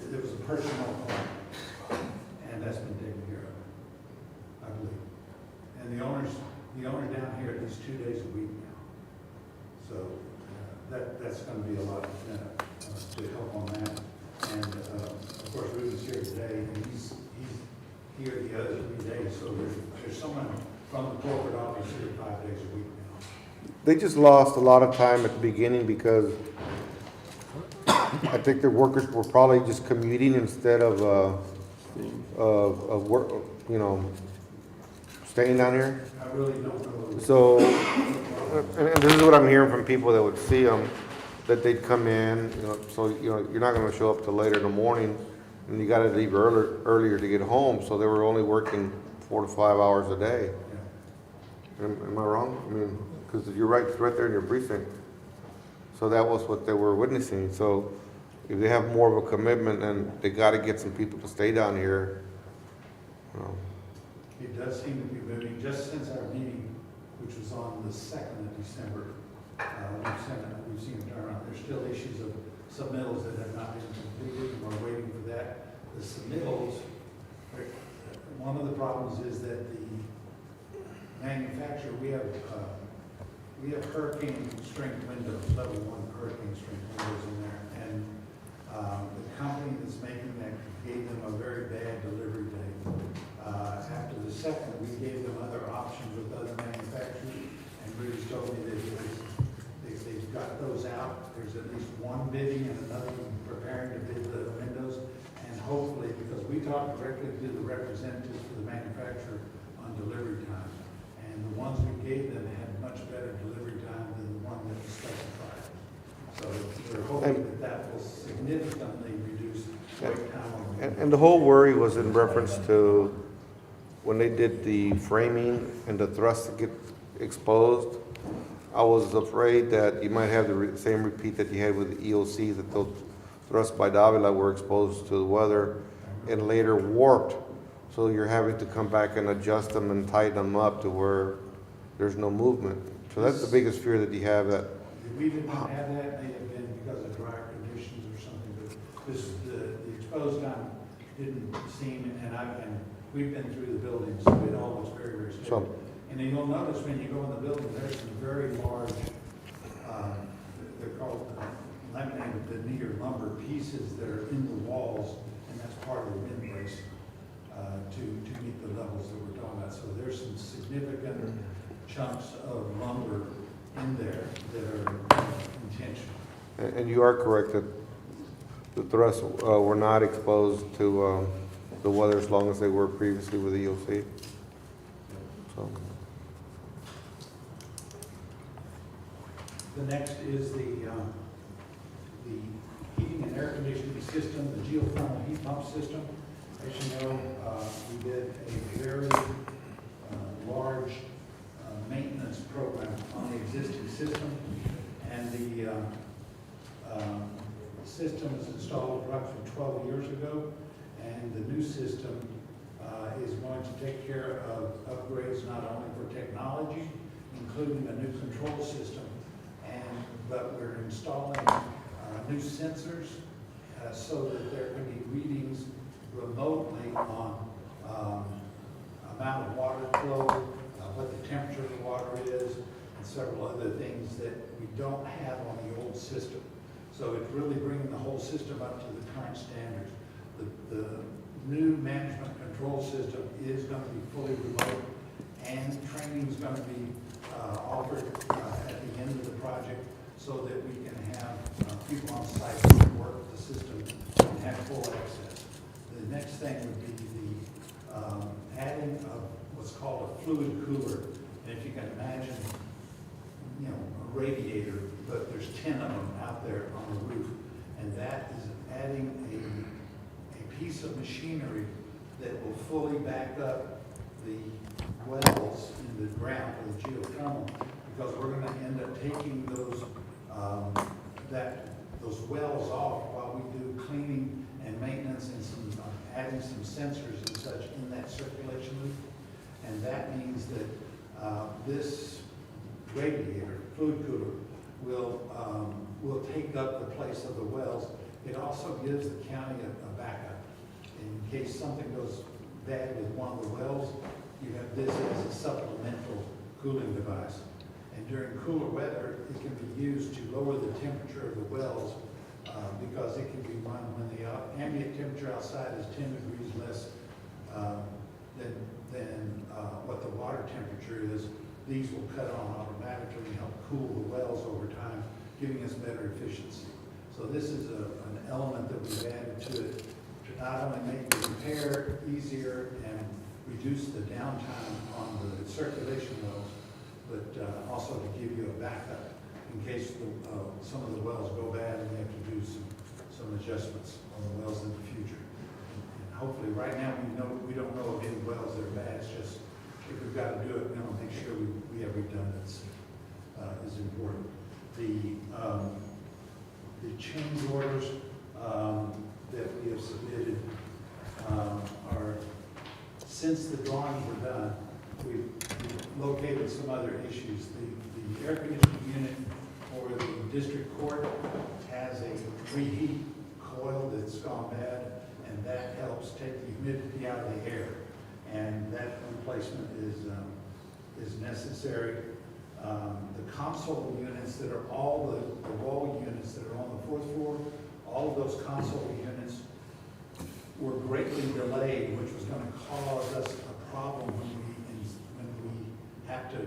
there was a personnel problem, and that's been taken care of, I believe. And the owner down here at least 2 days a week now. So that's going to be a lot to help on that. And of course, Ruben's here today, and he's here the other 3 days. So there's someone from the corporate office here 5 days a week now. They just lost a lot of time at the beginning because I think their workers were probably just commuting instead of work, staying down here. I really don't know. So, and this is what I'm hearing from people that would see them, that they'd come in, so, you're not gonna show up till later in the morning, and you gotta leave earlier to get home, so they were only working 4 to 5 hours a day. Am I wrong? I mean, because you're right, it's right there in your precinct. So that was what they were witnessing. So if they have more of a commitment, then they gotta get some people to stay down here. It does seem to be moving. Just since our meeting, which was on the 2nd of December, we've seen a turnaround. There's still issues of submittals that have not been completed, and we're waiting for that. The submittals, one of the problems is that the manufacturer, we have hurricane strength windows, level 1 hurricane strength windows in there, and the company that's making that gave them a very bad delivery date. After the 2nd, we gave them other options with other manufacturers, and Bruce told me that they've got those out. There's at least one bidding and another one preparing to bid the windows, and hopefully, because we talked directly to the representatives for the manufacturer on delivery time, and the ones we gave them had much better delivery time than the one that was specified. So we're hoping that will significantly reduce wait time. And the whole worry was in reference to when they did the framing and the thrust to get exposed. I was afraid that you might have the same repeat that you had with the EOC, that those thrust by Davila were exposed to the weather and later warped. So you're having to come back and adjust them and tighten them up to where there's no movement. So that's the biggest fear that you have, that We did not have that, may have been because of drier conditions or something, but this, the exposed time didn't seem, and we've been through the building, so it all looks very, very stable. So- And then you'll notice when you go in the building, there's some very large, they're called laminated veneer lumber pieces that are in the walls, and that's part of the wind brace to meet the levels that we're talking about. So there's some significant chunks of lumber in there that are intentional. And you are correct that the thrusts were not exposed to the weather as long as they were previously with EOC. So, The next is the heating and air conditioning system, the geothermal heat pump system. As you know, we did a very large maintenance program on the existing system, and the system was installed approximately 12 years ago, and the new system is going to take care of upgrades not only for technology, including a new control system, but we're installing new sensors so that there can be readings remotely on amount of water flow, what the temperature of the water is, and several other things that we don't have on the old system. So it's really bringing the whole system up to the current standards. The new management control system is going to be fully remote, and training is going to be offered at the end of the project so that we can have people on site who can work with the system and have full access. The next thing would be the adding of what's called a fluid cooler. And if you can imagine, you know, a radiator, but there's 10 of them out there on the roof. And that is adding a piece of machinery that will fully back up the wells in the ground for the geothermal, because we're going to end up taking those wells off while we do cleaning and maintenance and some adding some sensors and such in that circulation loop. And that means that this radiator, fluid cooler, will take up the place of the wells. It also gives the county a backup. In case something goes bad with one of the wells, you have this as a supplemental cooling device. And during cooler weather, it can be used to lower the temperature of the wells because it can be run when the ambient temperature outside is 10 degrees less than what the water temperature is. These will cut on automatically and help cool the wells over time, giving us better efficiency. So this is an element that we've added to it to not only make the repair easier and reduce the downtime on the circulation wells, but also to give you a backup in case some of the wells go bad and we have to do some adjustments on the wells in the future. And hopefully, right now we don't know of any wells that are bad. It's just if we've got to do it, we want to make sure we have redundancy is important. The change orders that we have submitted are, since the drawings were done, we've located some other issues. The air conditioning unit for the district court has a reheat coil that's gone bad, and that helps take the humidity out of the air. And that replacement is necessary. The console units that are all the wall units that are on the fourth floor, all of those console units were greatly delayed, which was going to cause us a problem when we have to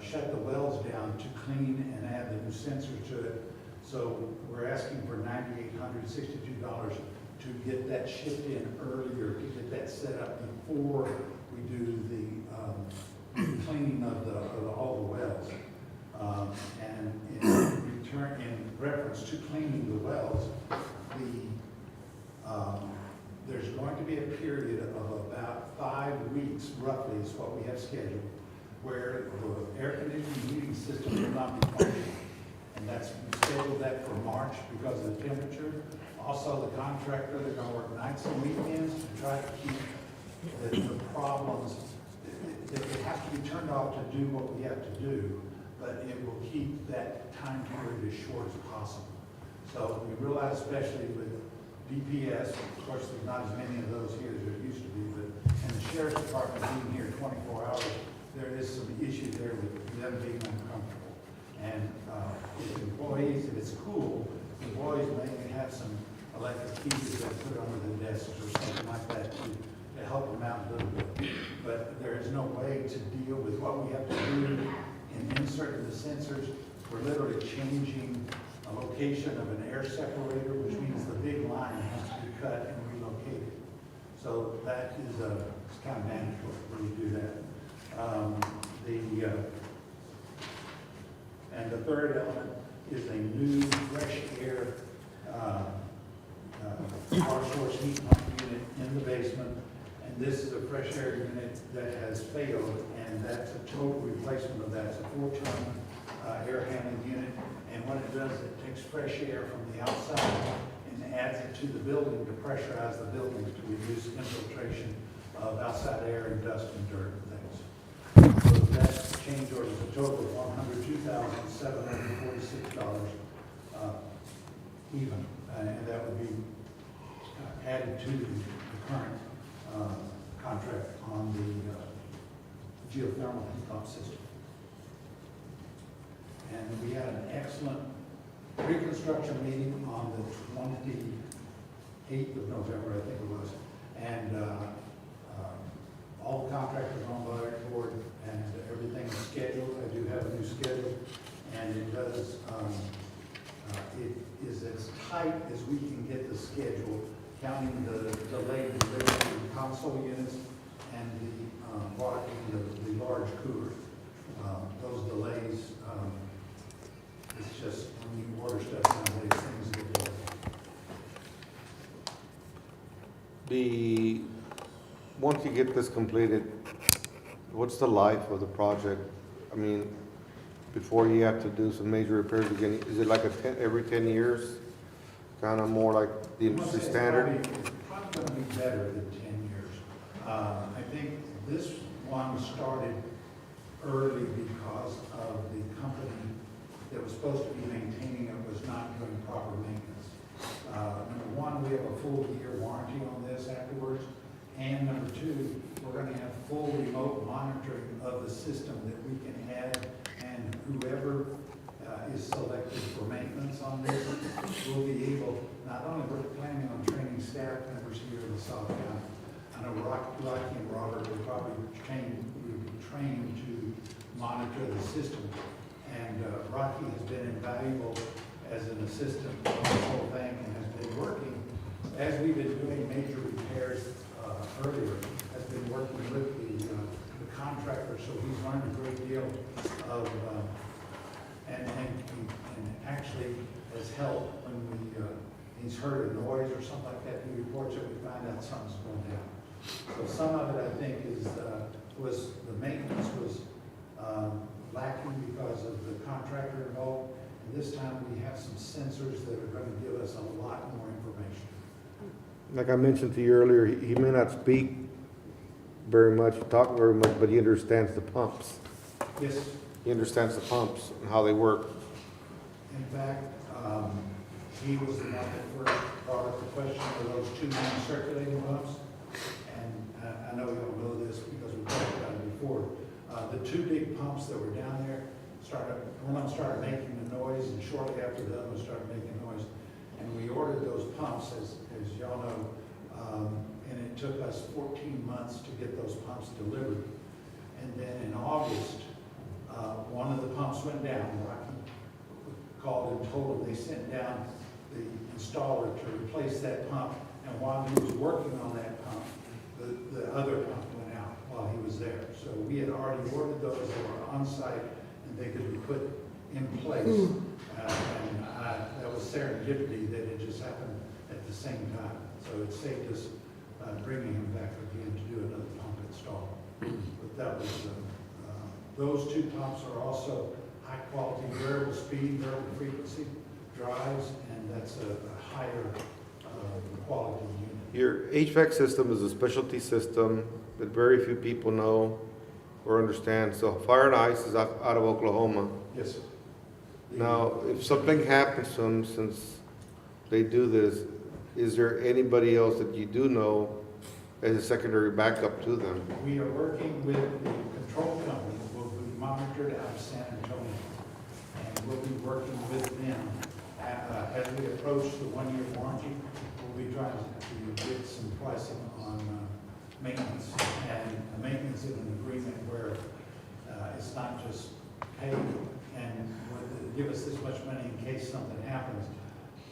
shut the wells down to clean and add the new sensor to it. So we're asking for $9,862 to get that shipped in earlier, to get that set up before we do the cleaning of all the wells. And in reference to cleaning the wells, there's going to be a period of about 5 weeks, roughly, is what we have scheduled, where the air conditioning heating system will not be functioning. And we scheduled that for March because of the temperature. Also, the contractor, they're gonna work nights and weekends to try to keep the problems. It has to be turned off to do what we have to do, but it will keep that time period as short as possible. So we realize, especially with DPS, of course, there's not as many of those here as there used to be, but and the sheriff's department being here 24 hours, there is some issue there with them being uncomfortable. And if it's cool, employees may have some electric heaters that put under the desks or something like that to help them out a little bit. But there is no way to deal with what we have to do in inserting the sensors. We're literally changing a location of an air separator, which means the big line has to be cut and relocated. So that is it's kind of mandatory when you do that. And the third element is a new fresh air power source heat pump unit in the basement. And this is a fresh air unit that has failed, and that's a total replacement of that. It's a 4-ton air handling unit. And what it does, it takes fresh air from the outside and adds it to the building to pressurize the buildings to reduce infiltration of outside air and dust and dirt and things. So that change order is a total of $102,746 even, and that would be added to the current contract on the geothermal heat pump system. And we had an excellent pre-construction meeting on the 28th of November, I think it was. And all the contractors on board and everything is scheduled. I do have a new schedule, and it does, it is as tight as we can get the schedule, counting the delayed delivery of the console units and the the large cooler. Those delays, it's just when you order stuff nowadays, things get delayed. Once you get this completed, what's the life of the project? I mean, before you have to do some major repairs again, is it like every 10 years? Kind of more like the industry standard? It's probably going to be better than 10 years. I think this one started early because of the company that was supposed to be maintaining it was not doing proper maintenance. Number one, we have a full year warranty on this afterwards. And number two, we're going to have full remote monitoring of the system that we can add, and whoever is selected for maintenance on this will be able, not only we're planning on training staff members here in the Salle County. I know Rocky and Robert will probably be trained to monitor the system. And Rocky has been invaluable as an assistant on this whole thing and has been working, as we've been doing major repairs earlier, has been working with the contractor, so he's learned a great deal of, and actually has helped when he's heard a noise or something like that, he reports it, we find out something's going down. So some of it, I think, was the maintenance was lacking because of the contractor involved, and this time we have some sensors that are going to give us a lot more information. Like I mentioned to you earlier, he may not speak very much, talk very much, but he understands the pumps. Yes. He understands the pumps and how they work. In fact, he was the one that first brought up the question of those 2 main circulating pumps. And I know you don't know this because we talked about it before. The 2 big pumps that were down there one of them started making the noise, and shortly after the other one started making noise. And we ordered those pumps, as y'all know, and it took us 14 months to get those pumps delivered. And then in August, one of the pumps went down. Rocky called and told them they sent down the installer to replace that pump. And while he was working on that pump, the other pump went out while he was there. So we had already ordered those that were on site and they could be put in place. And that was serendipity that it just happened at the same time. So it saved us bringing him back again to do another pump install. But that was Those two pumps are also high-quality variable speed, variable frequency drives, and that's a higher quality unit. Your HVAC system is a specialty system that very few people know or understand. So Fire and Ice is out of Oklahoma. Yes, sir. Now, if something happens to them since they do this, is there anybody else that you do know as a secondary backup to them? We are working with the control company, will be monitored out of San Antonio. And we'll be working with them as we approach the one-year warranty. We'll be trying to get some pricing on maintenance, and maintenance in an agreement where it's not just pay and give us this much money in case something happens.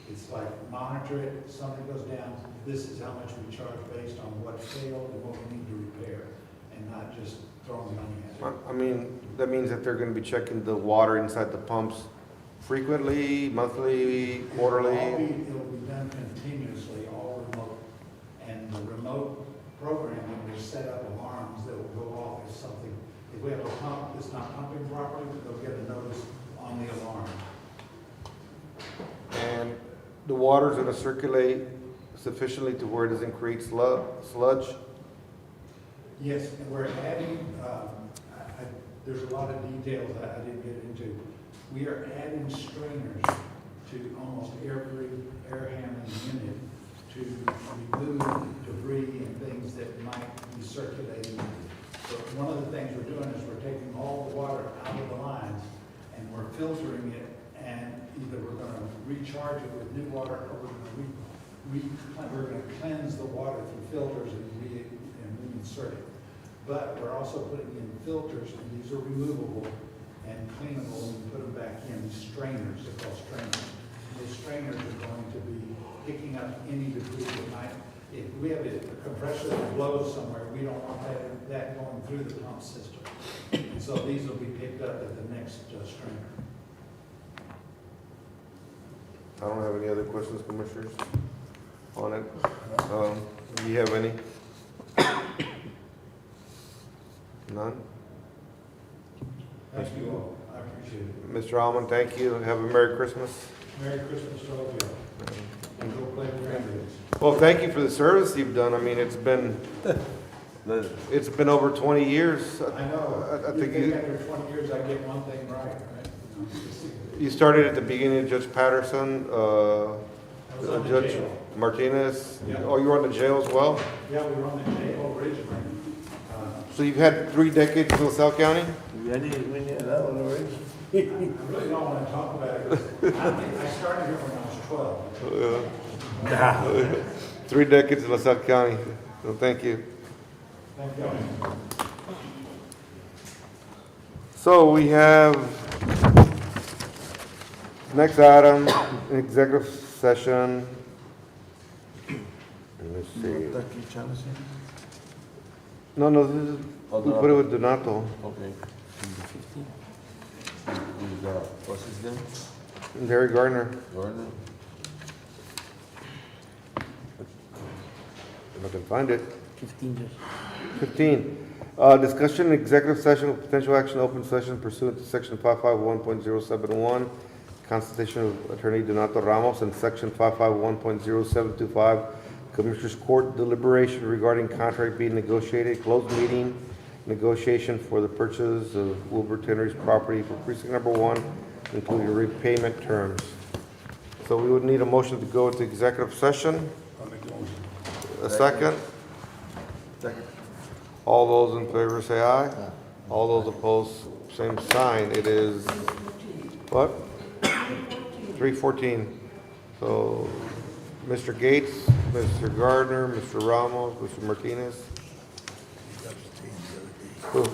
It's like monitor it, something goes down, this is how much we charge based on what failed and what we need to repair, and not just throwing money at it. I mean, that means that they're gonna be checking the water inside the pumps frequently, monthly, quarterly? It'll be done continuously, all remote. And the remote programming will set up alarms that will go off if something, if we have a pump that's not pumping properly, they'll get a notice on the alarm. And the water's gonna circulate sufficiently to where it doesn't create sludge? Yes, and we're adding, there's a lot of details that I didn't get into. We are adding strainers to almost every air handling unit to remove debris and things that might be circulating. So one of the things we're doing is we're taking all the water out of the lines and we're filtering it, and either we're going to recharge it with new water or we're going to cleanse the water through filters and reinsert it. But we're also putting in filters, and these are removable and cleanable, and we put them back in, these strainers, they're called strainers. Those strainers are going to be picking up any debris that might, if we have a compressor that blows somewhere, we don't want that going through the pump system. And so these will be picked up at the next strainer. I don't have any other questions, Commissioners, on it. Do you have any? None? Thank you all, I appreciate it. Mr. Alman, thank you. Have a Merry Christmas. Merry Christmas to all of you. And go play with grandkids. Well, thank you for the service you've done. I mean, it's been over 20 years. I know, I think you think after 20 years, I get one thing right? you started at the beginning of Judge Patterson, I was on the Judge jail. Martinez. Yeah. Oh, you were on the jail as well? Yeah, we were on the jail originally. So you've had 3 decades in LaSalle County? We need that one already. I really don't want to talk about it, 'cause I started here when I was 12. 3 decades in LaSalle County. So thank you. Thank you. So we have next item, executive session. Let me see. No, this is, we put it with Donato. Okay. What's his name? Larry Gardner. Gardner? If I can find it. 15 days. 15, discussion executive session with potential action, open session pursuant to section 551.071, Constitution of Attorney Donato Ramos, and section 551.0725, Commissioners Court deliberation regarding contract being negotiated, closed meeting, negotiation for the purchase of Wilbur Henry's property for precinct number 1, including repayment terms. So we would need a motion to go into executive session. A second? Second. All those in favor say aye. All those opposed, same sign. It is, what? 3:14. So, Mr. Gates, Mr. Gardner, Mr. Ramos, Mr. Martinez. Who?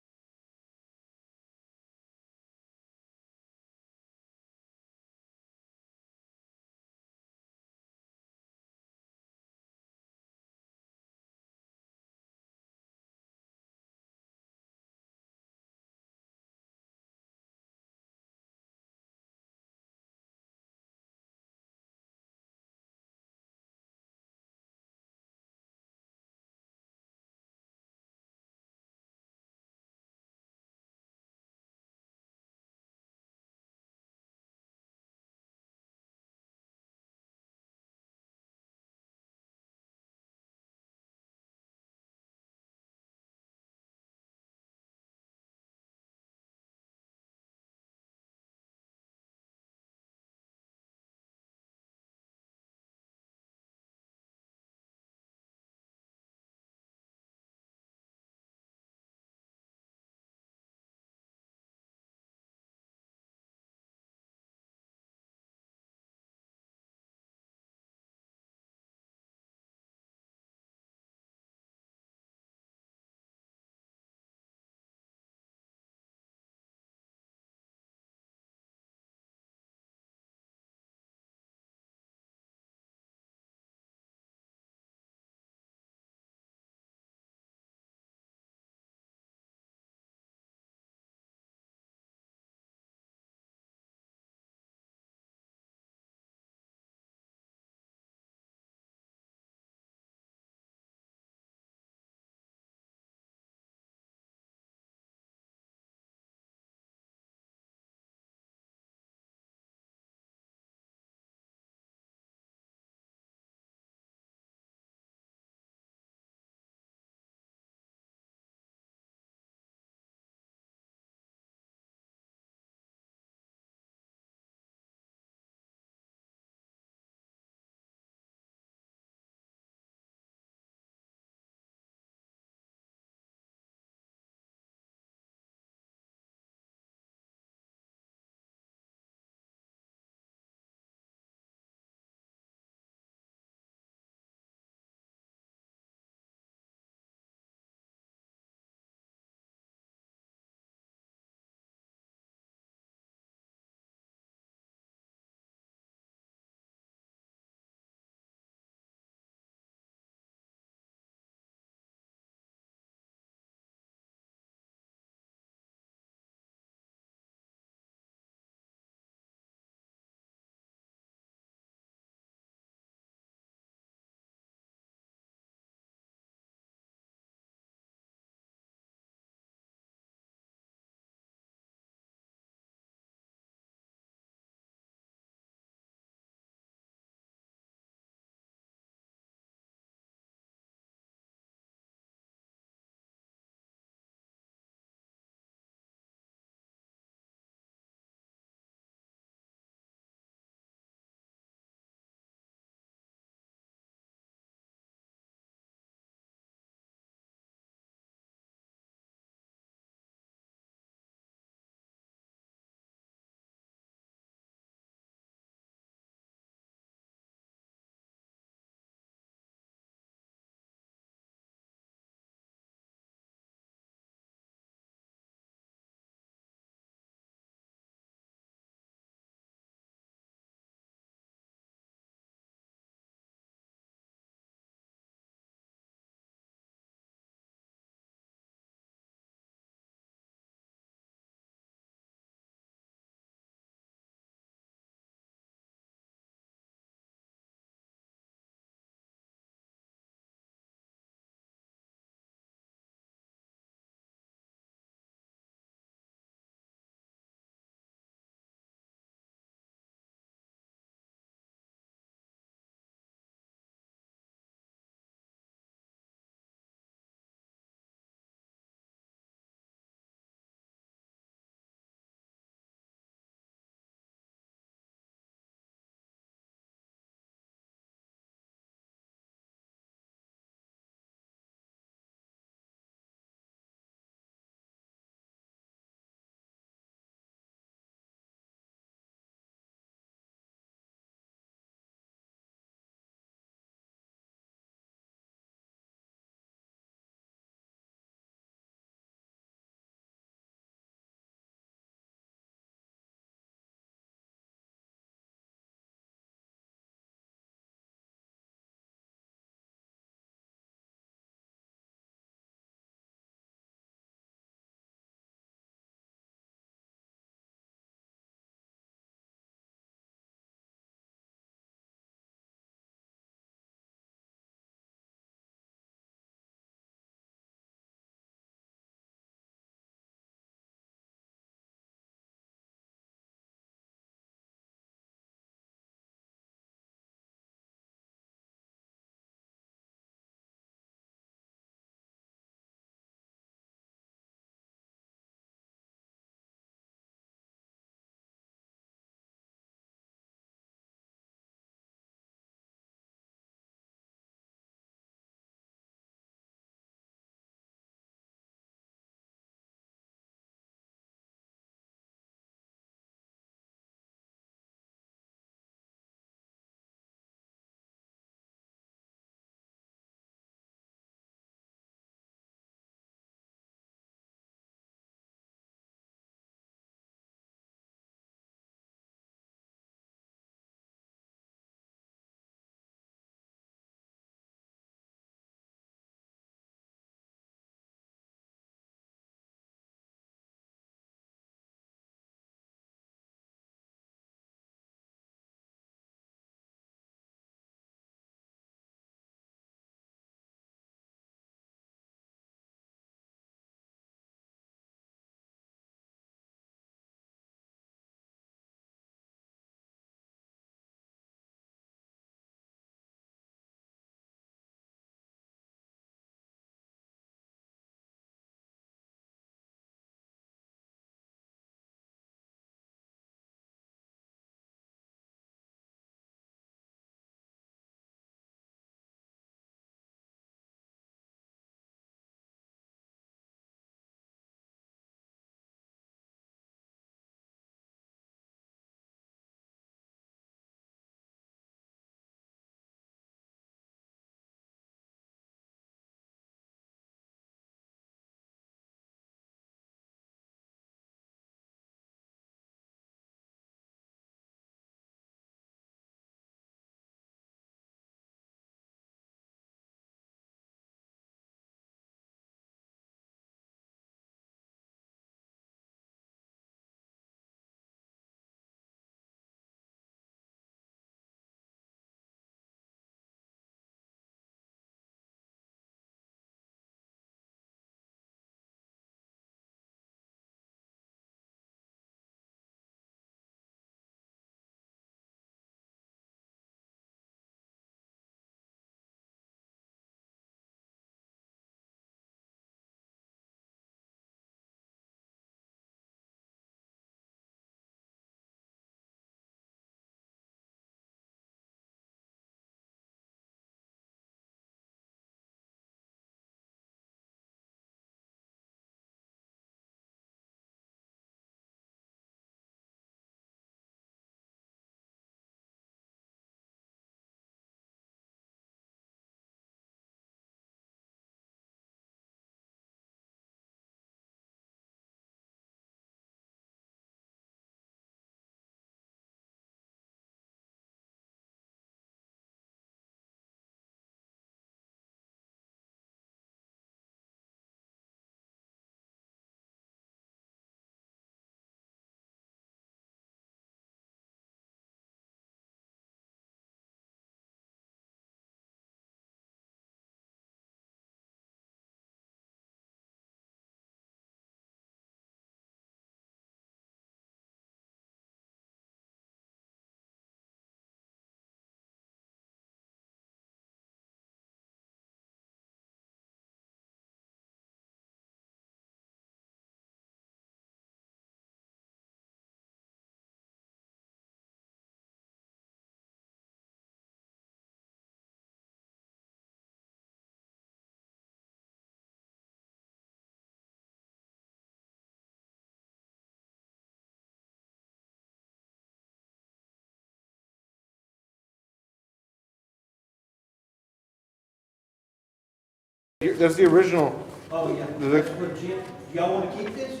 That's the original. Oh, yeah. Does it- That's what Jim, y'all wanna keep this?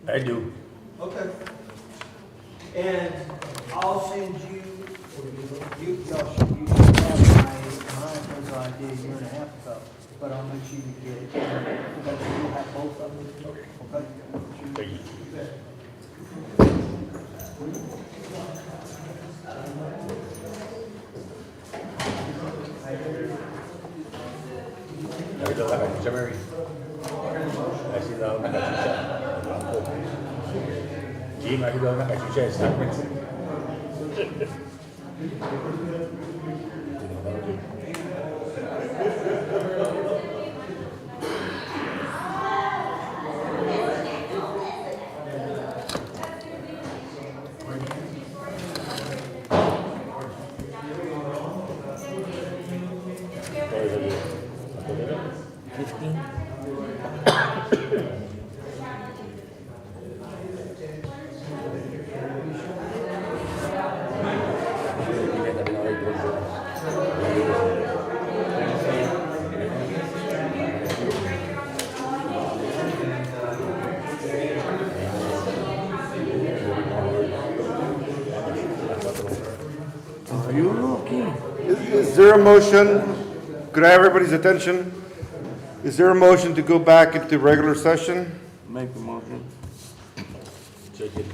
I do. Okay. And I'll send you, y'all should, you should have my appraisal I did a year and a half ago, but I'll make sure you get it. Because you'll have both of them. Okay? Thank you. Nakita ko lang siya, Mary. Kasi daw nakita siya. Jim, nakita ko nakita siya. Statement. Are you okay? Is there a motion? Could I have everybody's attention? Is there a motion to go back into regular session? Make the motion. Check it.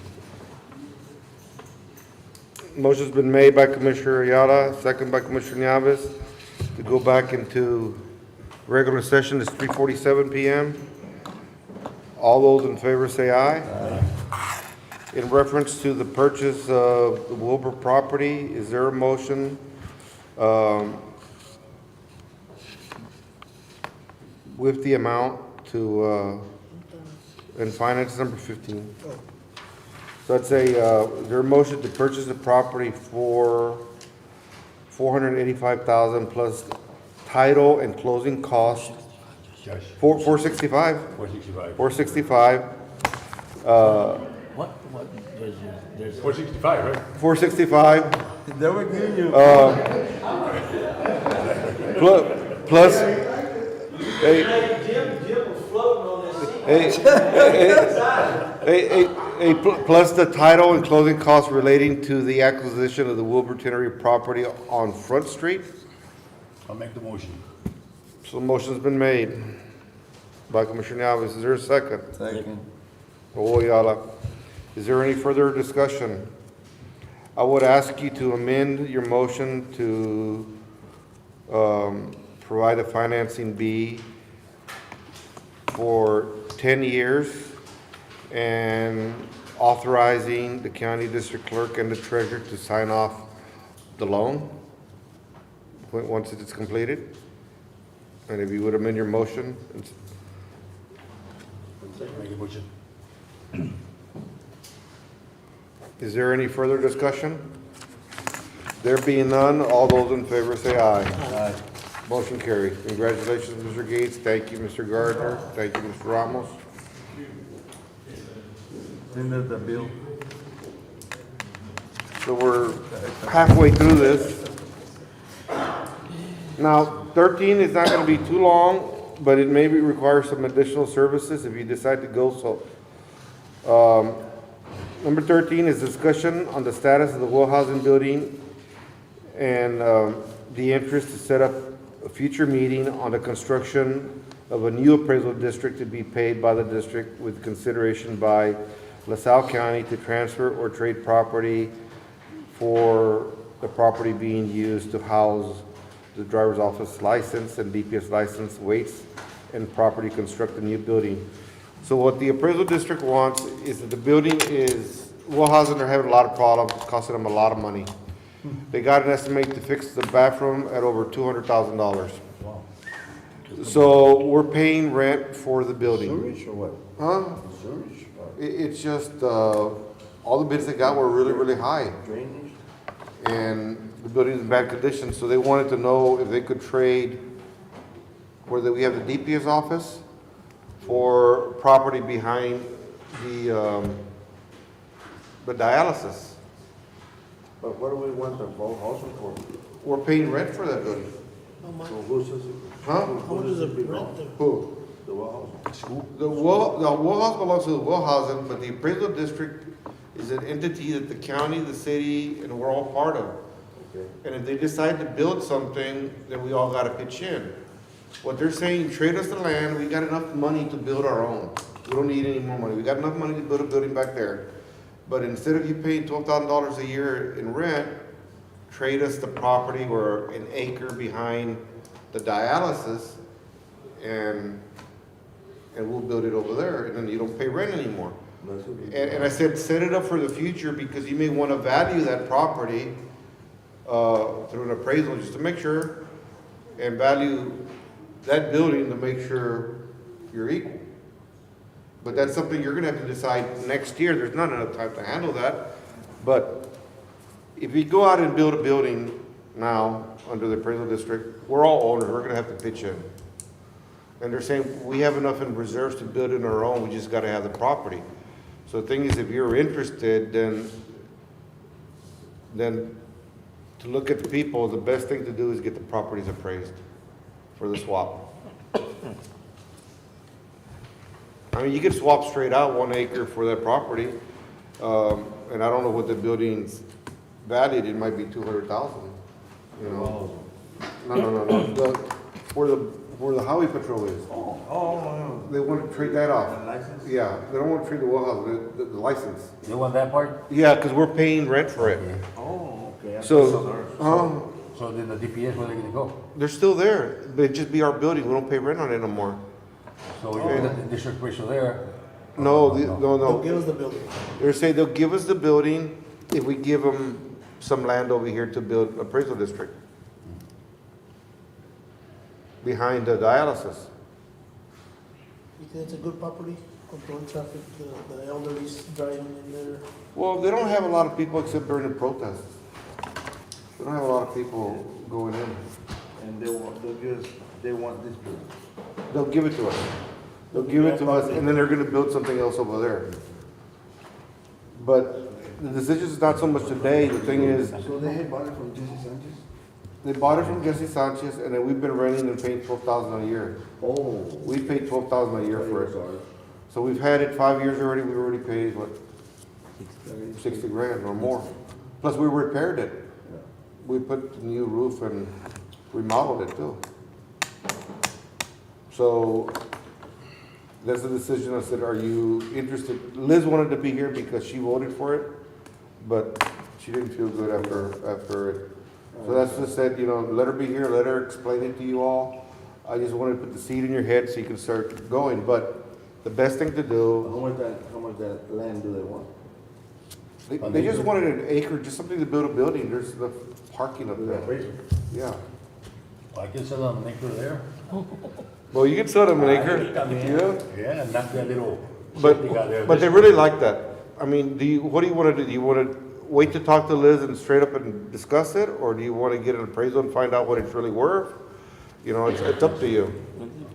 Motion's been made by Commissioner Ayala, second by Commissioner Nieves, to go back into regular session. It's 3:47 PM. All those in favor say aye. In reference to the purchase of the Wilbur property, is there a motion with the amount to, and finance number 15? So I'd say, is there a motion to purchase the property for $485,000 plus title and closing costs? Josh, 465? 465. 465. What, there's 465, right? 465. They were giving you. Plus, hey, Jim was floating on this seat. plus the title and closing costs relating to the acquisition of the Wilbur Tannery property on Front Street. I'll make the motion. So the motion's been made by Commissioner Nieves. Is there a second? Second. Oyala. Is there any further discussion? I would ask you to amend your motion to provide a financing B for 10 years and authorizing the county district clerk and the treasurer to sign off the loan once it's completed. And if you would amend your motion, Make a motion. is there any further discussion? There being none, all those in favor say aye. Aye. Motion carried. Congratulations, Mr. Gates. Thank you, Mr. Gardner. Thank you, Mr. Ramos. Send us the bill. So we're halfway through this. Now, 13 is not gonna be too long, but it maybe requires some additional services if you decide to go so. Number 13 is discussion on the status of the Will Housing Building and the interest to set up a future meeting on the construction of a new appraisal district to be paid by the district with consideration by LaSalle County to transfer or trade property for the property being used to house the driver's office license and DPS license weights and property construct a new building. So what the appraisal district wants is that the building is, Will Housing, they're having a lot of problems, it's costing them a lot of money. They got an estimate to fix the bathroom at over $200,000. So we're paying rent for the building. Sewage or what? Huh? Sewage or It's just, all the bids they got were really, really high. drainage? And the building's in bad condition, so they wanted to know if they could trade where we have the DPS office for property behind the dialysis. But what do we want the whole housing for? We're paying rent for that building. So who's this? Huh? How much does it rent there? Who? The well house? School? The well house belongs to the well housing, but the appraisal district is an entity that the county, the city, and we're all part of. Okay. And if they decide to build something, then we all gotta pitch in. What they're saying, trade us the land, we got enough money to build our own. We don't need any more money. We got enough money to build a building back there. But instead of you paying $12,000 a year in rent, trade us the property or an acre behind the dialysis and we'll build it over there, and then you don't pay rent anymore. And I said, set it up for the future because you may want to value that property through an appraisal just to make sure, and value that building to make sure you're equal. But that's something you're gonna have to decide next year. There's not enough time to handle that. But if you go out and build a building now under the appraisal district, we're all owners, we're gonna have to pitch in. And they're saying, we have enough in reserves to build in our own, we just gotta have the property. So the thing is, if you're interested, then to look at the people, the best thing to do is get the properties appraised for the swap. I mean, you could swap straight out 1 acre for that property, and I don't know what the building's valued, it might be 200,000, you know? No, where the highway patrol is. Oh, They want to trade that off. the license? Yeah, they don't want to trade the well house, the license. You want that part? Yeah, because we're paying rent for it. Oh, okay. So, So then the DPS, where they gonna go? they're still there, but it'd just be our building, we don't pay rent on it no more. So we got the district ratio there. No, They'll no. give us the building. They're saying they'll give us the building if we give them some land over here to build appraisal district. Behind the dialysis. You think it's a good property, controlling traffic, the elderly's driving in there? Well, they don't have a lot of people except during the protests. They don't have a lot of people going in. And they want this building. They'll give it to us. They'll give it to us, and then they're gonna build something else over there. But the decision is not so much today, the thing is, So they had bought it from Jesse Sanchez? they bought it from Jesse Sanchez, and then we've been renting and paying $12,000 a year. Oh. We paid $12,000 a year for it. So we've had it 5 years already, we've already paid, what, 60 grand or more. Plus, we repaired it. We put the new roof and remodeled it too. So that's the decision. I said, are you interested? Liz wanted to be here because she voted for it, but she didn't feel good after it. So that's just said, you know, let her be here, let her explain it to you all. I just wanted to put the seed in your head so you can start going, but the best thing to do, How much that land do they want? they just wanted an acre, just something to build a building. There's the parking up The there. appraisal. Yeah. I can sell them an acre there. Well, you can sell them an acre. I mean, Yeah. Yeah, not that little. safety guy there. But they really like that. I mean, what do you want to do? Do you want to wait to talk to Liz and straight up and discuss it? Or do you want to get an appraisal and find out what it's really worth? You know, it's up to you.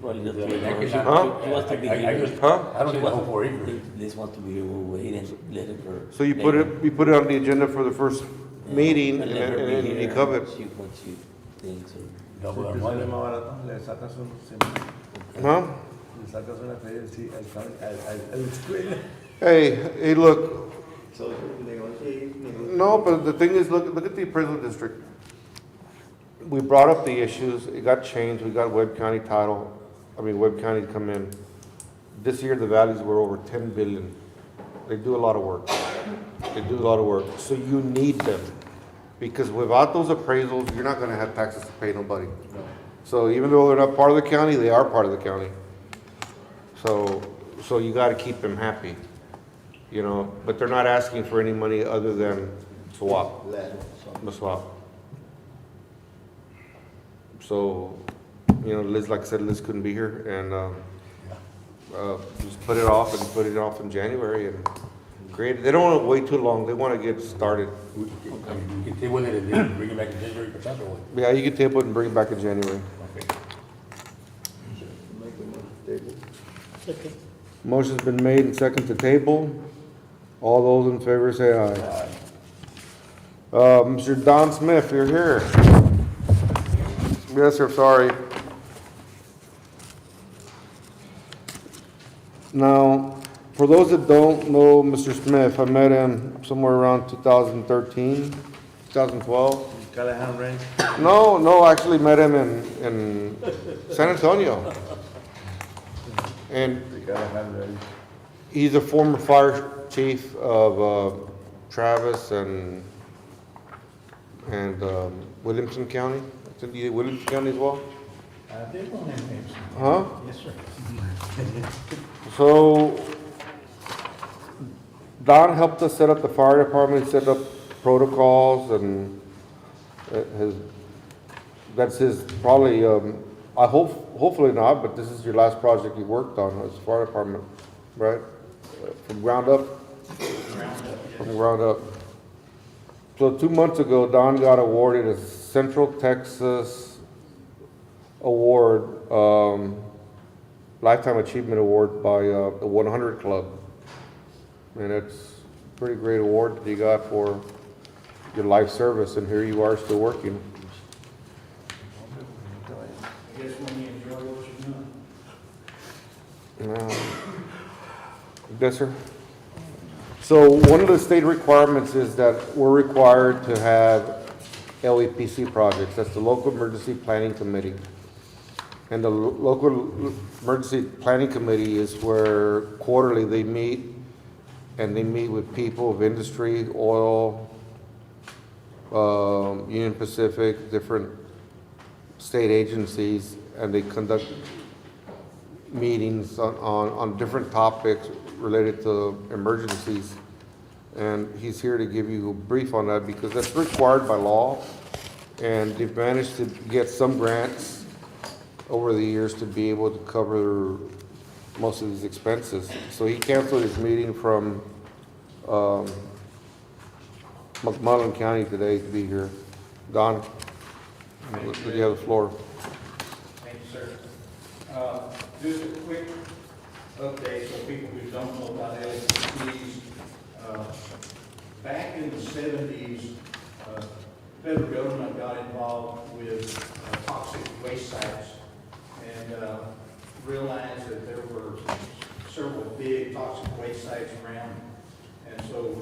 Probably just Yeah, wait. I guess Huh? He wants to be I here. just, Huh? I don't need a whole 4 acres. This wants to be here, we'll wait and let it for. So you put it on the agenda for the first meeting and let her be then you here cover and it. see what she thinks or. Double our Si te sale money. más barato, le sacas un semana, Huh? le sacas una feria sí, al escuela. Hey, look, So, no, but the thing is, look at the appraisal district. We brought up the issues, it got changed, we got Webb County Webb County to come in. This year, the values were over 10 billion. They do a lot of work. So you need them. Because without those appraisals, you're not gonna have taxes to pay nobody. So even though they're not part of the county, they are part of the county. So you gotta keep them happy, you know, but they're not asking for any money other than swap, the swap. So, you know, Liz, like I said, Liz couldn't be here and, just put it off in January and create it. They don't wanna wait too long, they wanna get started. We can table it and then bring it back in January, perhaps, or what? Yeah, you can table it and bring it back in January. Okay. Second. Motion's been made and second to table. All those in favor say aye. Mr. Don Smith, you're here. We Yes, sir, sorry. Now, for those that don't know Mr. Smith, I met him somewhere around 2013, 2012. Callahan Ranch? No, I actually met him in San Antonio. And Callahan Ranch. he's a former fire chief of Travis and Williamson County. Is it Williamson County as well? They're going in names. Huh? Yes, sir. So Don helped us set up the fire department, set up protocols, and that's his probably, I hopefully not, but this is your last project you worked on as fire department, right? From ground up? From ground up. So 2 months ago, Don got awarded a Central Texas Award, Lifetime Achievement Award by the 100 Club. And it's a pretty great award that you got for your life service, and here you are still working. I guess when you enjoy what you're doing. Yes, sir. So one of the state requirements is that we're required to have LEPC projects. That's the Local Emergency Planning Committee. And the Local Emergency Planning Committee is where quarterly they meet, and they meet with people of industry, oil, Union Pacific, different state agencies, and they conduct meetings on different topics related to emergencies. And he's here to give you a brief on that because that's required by law. And they've managed to get some grants over the years to be able to cover most of these expenses. So he canceled his meeting from McMullen County today to be here. Don, you have the floor. Thank you, sir. Just a quick update for people who don't know about LEPCs. Back in the 70s, federal government got involved with toxic waste sites and realized that there were several big toxic waste sites around. And so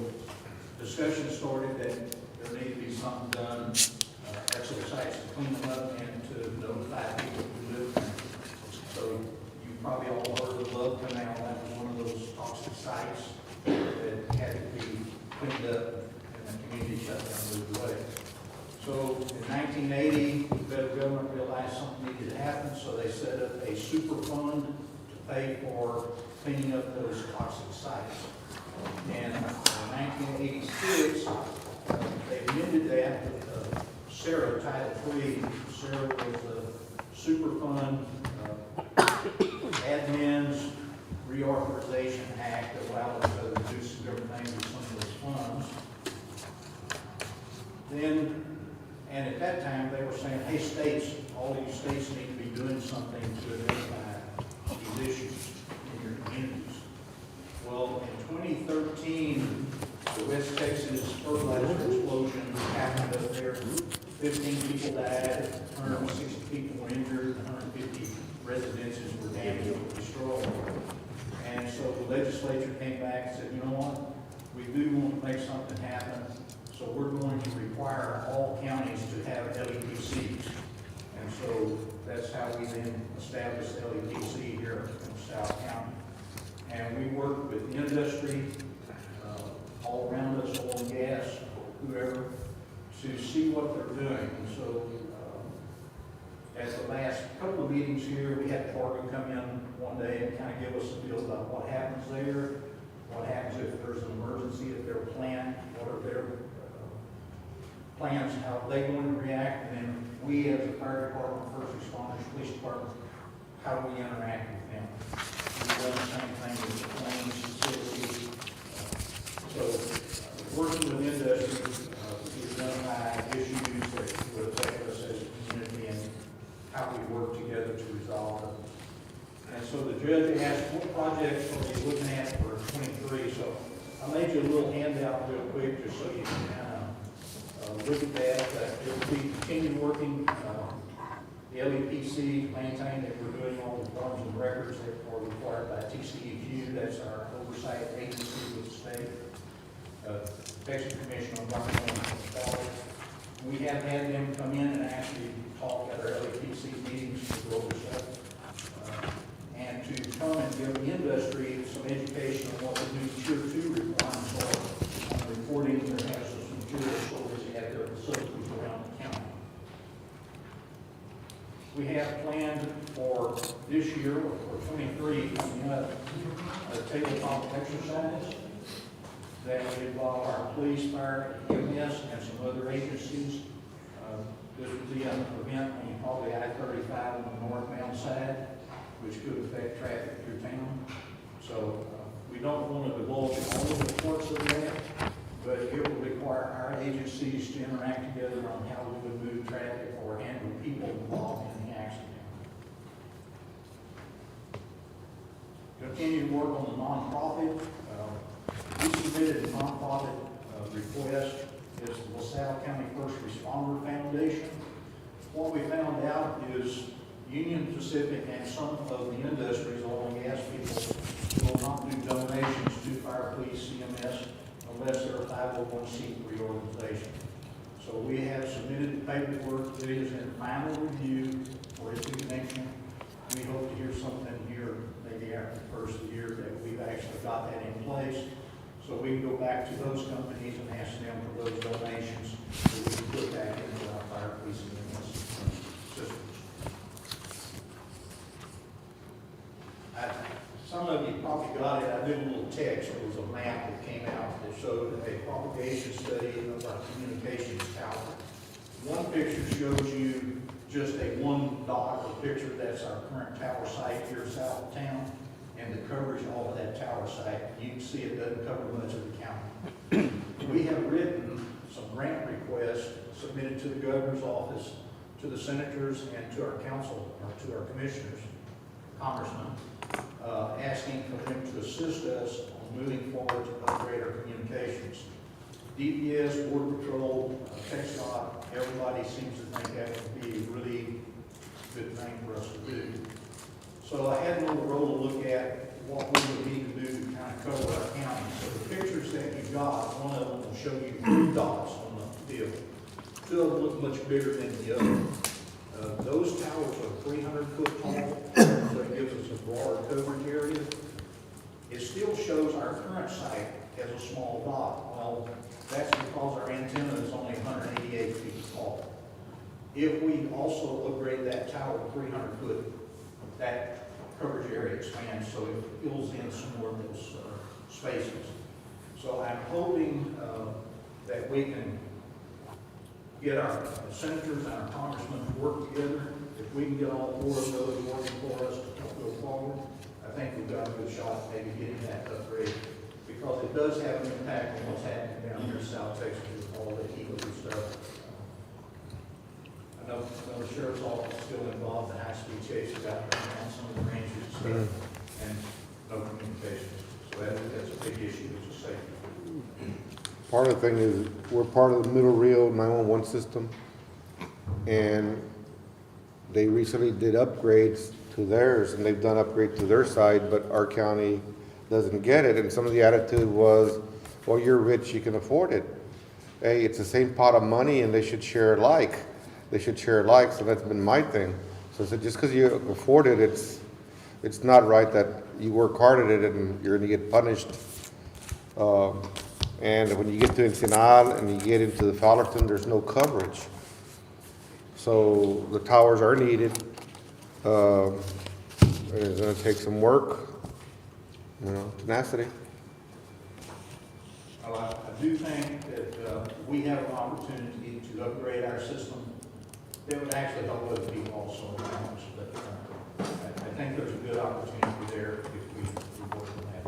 discussion started that there needed to be something done at those sites to clean them up and to notify people who live there. So you probably all heard of Love Canal. That was one of those toxic sites that had to be cleaned up and the community shut down and moved away. So in 1980, the federal government realized something needed to happen, so they set up a super fund to pay for cleaning up those toxic sites. And in 1986, they amended that with SARA Title III. SARA was the super fund admins reauthorization act that allowed us to do some different things with some of those funds. Then, and at that time, they were saying, hey, states, all these states need to be doing something to identify these issues in your communities. Well, in 2013, the West Texas fertilizer explosion happened up there. 15 people died, 160 people were injured, 150 residences were damaged or destroyed. And so the legislature came back and said, you know what, we do want to make something happen, so we're going to require all counties to have LEPCs. And so that's how we then established LEPC here in Salle County. And we work with industry, all around us, oil and gas, whoever, to see what they're doing. And so at the last couple of meetings here, we had Fargo come in one day and kind of give us a feel about what happens there, what happens if there's an emergency at their plant, what are their plans, how they're going to react, and then we as a fire department, first responders, police department, how do we interact with them? We've done the same thing with the claims facilities. So working with industry to identify issues that would affect us as a community and how we work together to resolve them. And so the judge asked, what projects are we looking at for 23? So I made you a little handout real quick just so you can kind of look at that. It will be continued working The LEPC maintain that we're doing all the forms and records that are required by TCEQ, that's our oversight agency with the state. Protection Commission on Environmental Quality. We have had them come in and actually talk at our LEPC meetings to go over stuff. And to come and give the industry some education on what the new Tier 2 requirements are on reporting their hazardous material storage at their facilities around the county. We have planned for this year, or for 23, coming up, a tabletop exercise that would involve our police, fire, EMS, and some other agencies. This would be an event on probably I-35 on the northbound side, which could affect traffic through town. So we don't want to divulge all of the parts of that, but it will require our agencies to interact together on how we would move traffic or handle people involved in the accident. Continue to work on the nonprofit. We submitted a nonprofit request. Is the LaSalle County First Responder Foundation. What we found out is Union Pacific and some of the industries, oil and gas people, will not do donations to fire, police, CMS unless they're a 501c3 organization. So we have submitted the paperwork. It is in final review for its exemption. We hope to hear something here maybe after the first of the year that we've actually got that in place. So we can go back to those companies and ask them for those donations that we can put back into our fire, police, and EMS systems. Some of you probably got it. I did a little text. There was a map that came out that showed a propagation study of our communications tower. One picture shows you just a one dot of picture. That's our current tower site here south of town. And the coverage of all of that tower site, you can see it doesn't cover much of the county. We have written some grant requests submitted to the governor's office, to the senators, and to our council, or to our commissioners, congressmen, asking for them to assist us on moving forward to upgrade our communications. DPS, Border Patrol, TxDOT, everybody seems to think that would be a really good thing for us to do. So I had a little roll to look at what we would need to do to kind of cover our county. So the pictures that you got, one of them will show you 3 dots on the field. 2 of them look much bigger than the other. Those towers are 300 foot tall, so it gives us a broader coverage area. It still shows our current site as a small dot. Well, that's because our antenna is only 188 feet tall. If we also upgrade that tower to 300 foot, that coverage area expands, so it fills in some more of those spaces. So I'm hoping that we can get our senators and our congressmen to work together. If we can get all 4 of those working for us to go forward, I think we've got a good shot at maybe getting that upgrade, because it does have an impact on what's happening down here in South Texas with all the heat and stuff. I know the sheriff's office is still involved in high-speed chases out there on some of the ranges and stuff, and no communications. So that's a big issue, it's just safety. Part of the thing is, we're part of the Middle Rio 911 system, and they recently did upgrades to theirs, and they've done upgrades to their side, but our county doesn't get it, and some of the attitude was, well, you're rich, you can afford it. Hey, it's the same pot of money, and they should share alike. They should share alike, so that's been my thing. So I said, just because you afford it, it's not right that you work hard at it and you're gonna get punished. And when you get to Ensenada and you get into the Fowlerton, there's no coverage. So the towers are needed. It's gonna take some work, tenacity. Well, I do think that we have an opportunity to upgrade our system. It would actually help us be also balanced, but I think there's a good opportunity there if we work on that.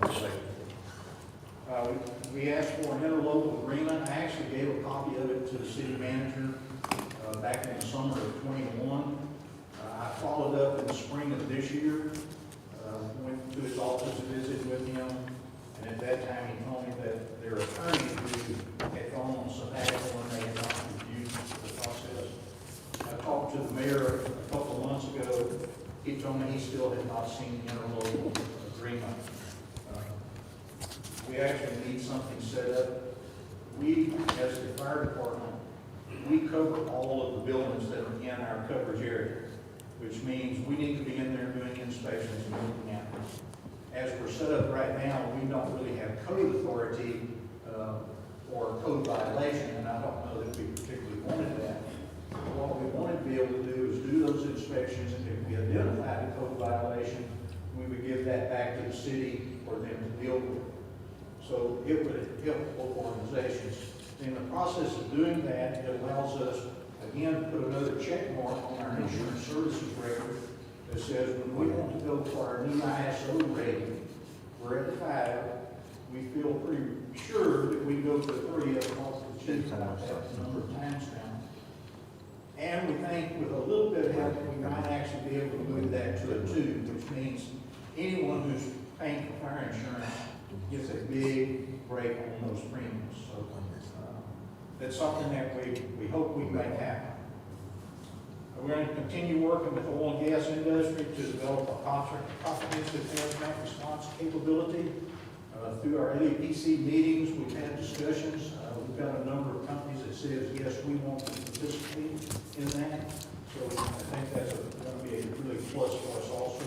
We asked for an interlocal agreement. I actually gave a copy of it to the city manager back in the summer of 21. I followed up in the spring of this year, went to his office to visit with him, and at that time he told me that their attorney who had gone on sabbatical and they had not reviewed the process. I talked to the mayor a couple of he told me he still had not seen the interlocal agreement. We actually need something set up. We, as the fire department, we cover all of the buildings that are in our coverage area, which means we need to be in there doing inspections and looking at them. As we're set up right now, we don't really have code authority for code violation, and I don't know that we particularly wanted that. What we wanted to be able to do is do those inspections, and if we identified a code violation, we would give that back to the city for them to deal with. So it would help both organizations. In the process of doing that, it allows us, again, to put another check mark on our insurance services record that says when we want to go for our new ISO rating, we're at 5. We feel pretty sure that we can go to 3 as opposed to 2 about that number of times now. And we think with a little bit of help, we might actually be able to move that to a 2, which means anyone who's paying for fire insurance gets a big break on those premiums. So that's something that we hope we can make happen. We're going to continue working with the oil and gas industry to develop a comprehensive hazmat response capability. Through our LEPC meetings, we've had discussions. We've got a number of companies that says, yes, we want to participate in that. So I think that's going to be a really plus for us also.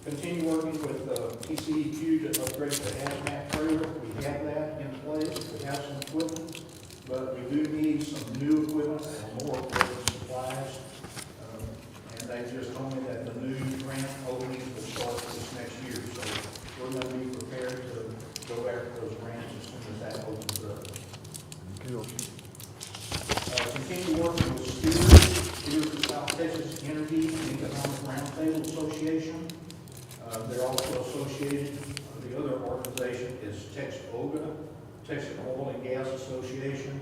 Continue working with PCEQ to upgrade the hazmat trailer. We have that in place. We have some equipment, but we do need some new equipment and more equipment supplies. And they just told me that the new grant openings will start this next year. So we're going to be prepared to go after those grants as soon as that opens up. Continue working with Stewart, South Texas Energy and Economic Roundtable Association. They're also associated, the other organization is TexOGA, Texas Oil and Gas Association.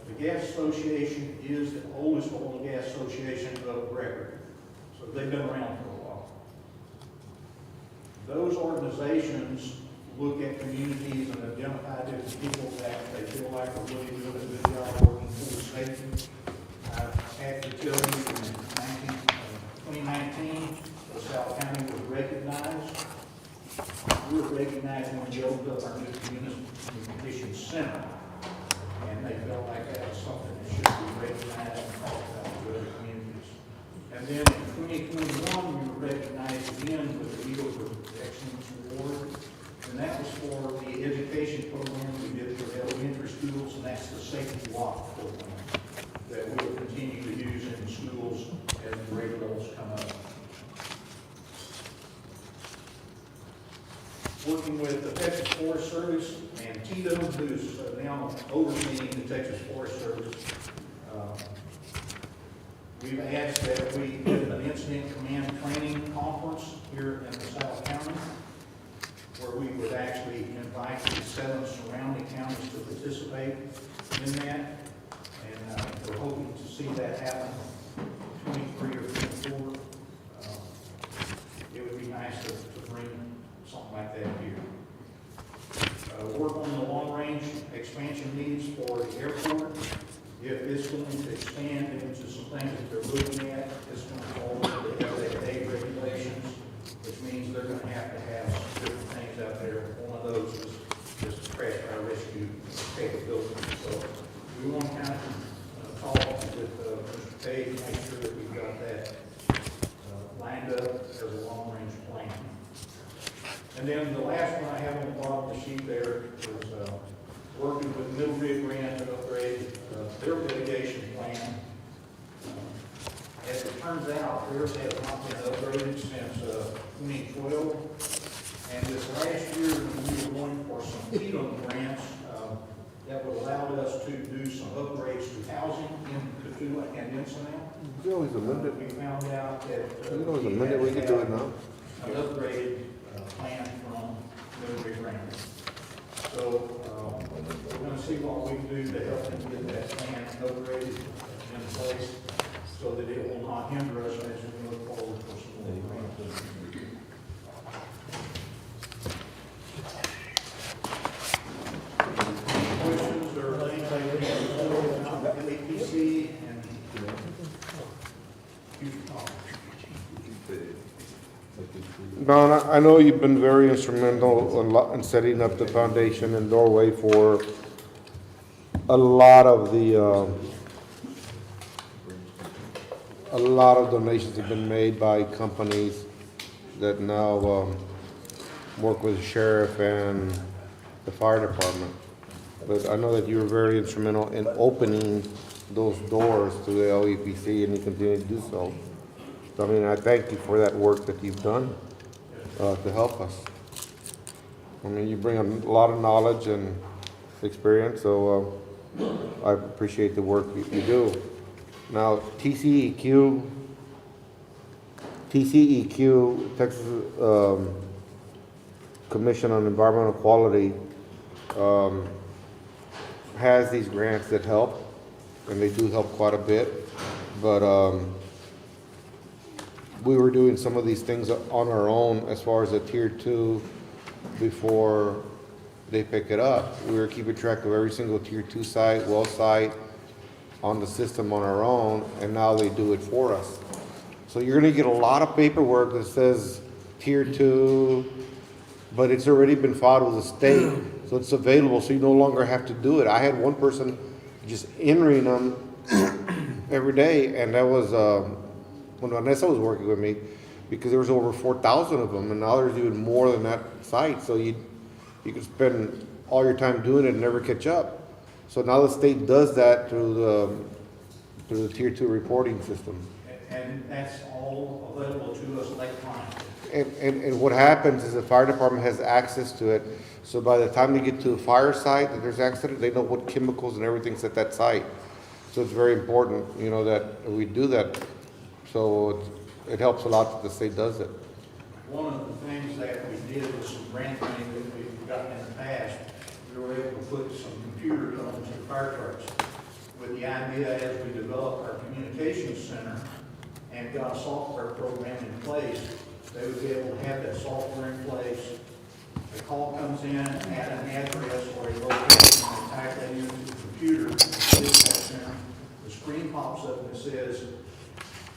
The Gas Association is the oldest oil and gas association of record. So they've been around for a while. Those organizations look at communities and identify different people that they feel like are really doing a good job working for safety. I have to tell you, in 2019, Salle County was recognized. We were recognized when we opened up our new communication center. And they felt like that was something that should be recognized and talked about to other communities. And then in 2021, we were recognized again with the Eagle for Excellence Award. And that was for the education program we did for elementary schools, and that's the safety lock program that we will continue to use in the schools as the regulations come up. Working with the Texas Forest Service and Tito, who's now overseeing the Texas Forest Service. We've asked that we get an incident command training conference here in Salle County, where we would actually invite the 7 surrounding counties to participate in that. And we're hoping to see that happen 23 or 24. It would be nice to bring something like that here. Work on the long-range expansion needs for the airport. If it's going to expand into some things that they're looking at, it's going to fall under the FAA regulations, which means they're going to have some different things out there. One of those is crash fire rescue capability. So we want to kind of talk with Mr. Page, make sure that we've got that lined up as a long-range plan. And then the last one I have on the bottom of the sheet there is working with Middle Rio Grande to upgrade their mitigation plan. As it turns out, theirs has not been upgraded since 2012. And this last year, we were going for some FEDM grants that would allow us to do some upgrades to housing in Cotulla and Ensenada. You always amend it. We found out that You always amend it, we can do it now. an upgraded plan from Middle Rio Grande. So we're going to see what we can do to help them get that plan upgraded in place so that it will not hinder us as we move forward for some more grants. Questions or anything about LEPC and future comments? Don, I know you've been very instrumental in setting up the foundation and doorway for a lot of donations have been made by companies that now work with the sheriff and the fire department. But I know that you were very instrumental in opening those doors to the LEPC, and you continue to do so. So, I mean, I thank you for that work that you've done to help us. I mean, you bring a lot of knowledge and experience, so I appreciate the work you do. Now, TCEQ, Texas Commission on Environmental Quality, has these grants that help, and they do help quite a bit, but we were doing some of these things on our own as far as a tier 2 before they pick it up. We were keeping track of every single tier 2 site, well site on the system on our own, and now they do it for us. So you're gonna get a lot of paperwork that says tier 2, but it's already been filed with the state, so it's available, so you no longer have to do it. I had one person just entering them every day, and that was when Vanessa was working with me, because there was over 4,000 of them, and now there's even more than that site, so you could spend all your time doing it and never catch up. So now the state does that through the tier 2 reporting system. And that's all available to us electronically. And what happens is the fire department has access to it, so by the time they get to a fire site that there's accident, they know what chemicals and everything's at that site. So it's very important, you know, that we do that. So it helps a lot that the state does it. One of the things that we did with some grant money that we've gotten in the past, we were able to put some computers on some fire trucks with the idea as we developed our communications center and got a software program in place, they would be able to have that software in place. The call comes in, add an address or a location, and type that into the computer, dispatch center. The screen pops up and it says,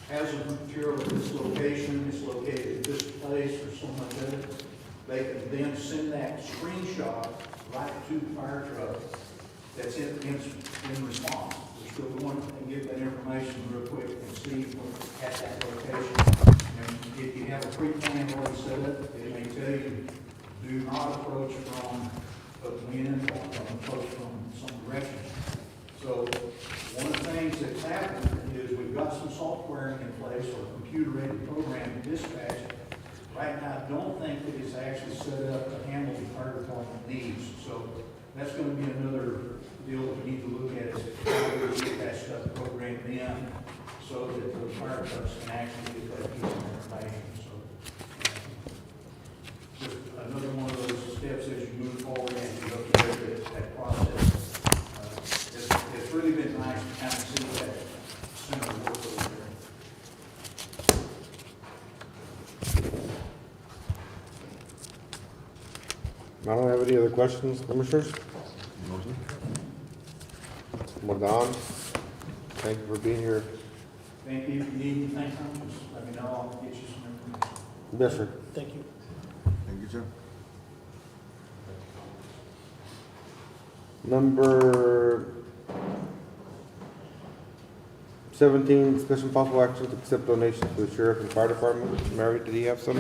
hazardous material at this location, it's located at this place, or something like that. They can then send that screenshot right to the fire truck that's in response. Just go on and get that information real quick and see what's at that location. And if you have a pre-plan already set up, it may tell you, do not approach from a wind or approach from some direction. So one of the things that's happened is we've got some software in place or computer-ready program to dispatch. Right now, I don't think that it's actually set up to handle the fire department needs. So that's going to be another deal that we need to look at is how do we get that stuff programmed in so that the fire trucks can actually get that piece of information. So just another one of those steps as you move forward and you go through that process. It's really been nice to kind of see that center work over there. I don't have any other questions, commissioners? Don, thank you for being here. Thank you. If you need anything, just let me know. I'll get you some information. Yes, sir. Thank you. Thank you, sir. Number 17, discussion possible action to accept donations to the sheriff and fire department. Mary, did he have some?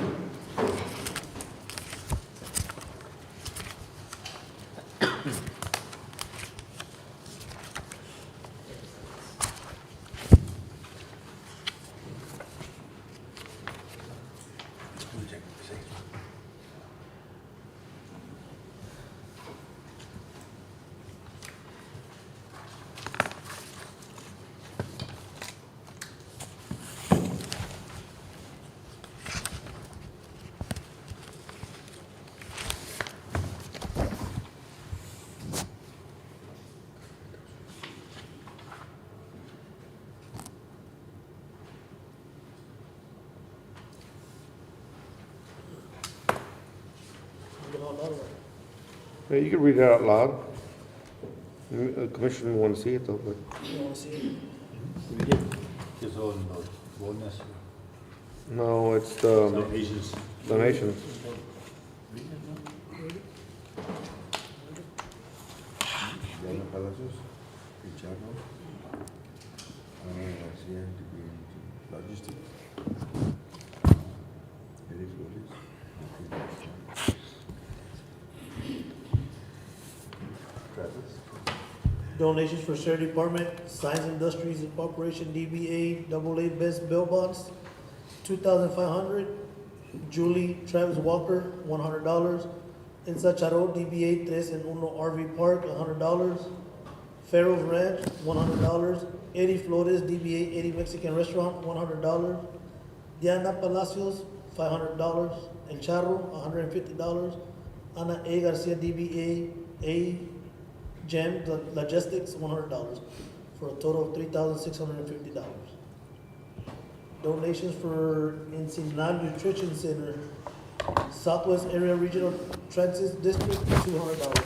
Yeah, you can read it out loud. The commissioner won't see it though, but. You want to see it? Que son los bonas. No, it's the Donations. donations. Donations for Sheriff Department, Science Industries Incorporation, DBA, AA Best Bill Bonds, 2,500. Julie Travis Walker, $100. Elsa Charo, DBA Tres en Uno RV Park, $100. Pharaoh's Ranch, $100. Eddie Flores, DBA Eddie Mexican Restaurant, $100. Diana Palacios, $500. El Charro, $150. Ana A. Garcia, DBA A. Gem Logistics, $100, for a total of $3,650. Donations for Ensenada Nutrition Center, Southwest Area Regional Transit District, $200.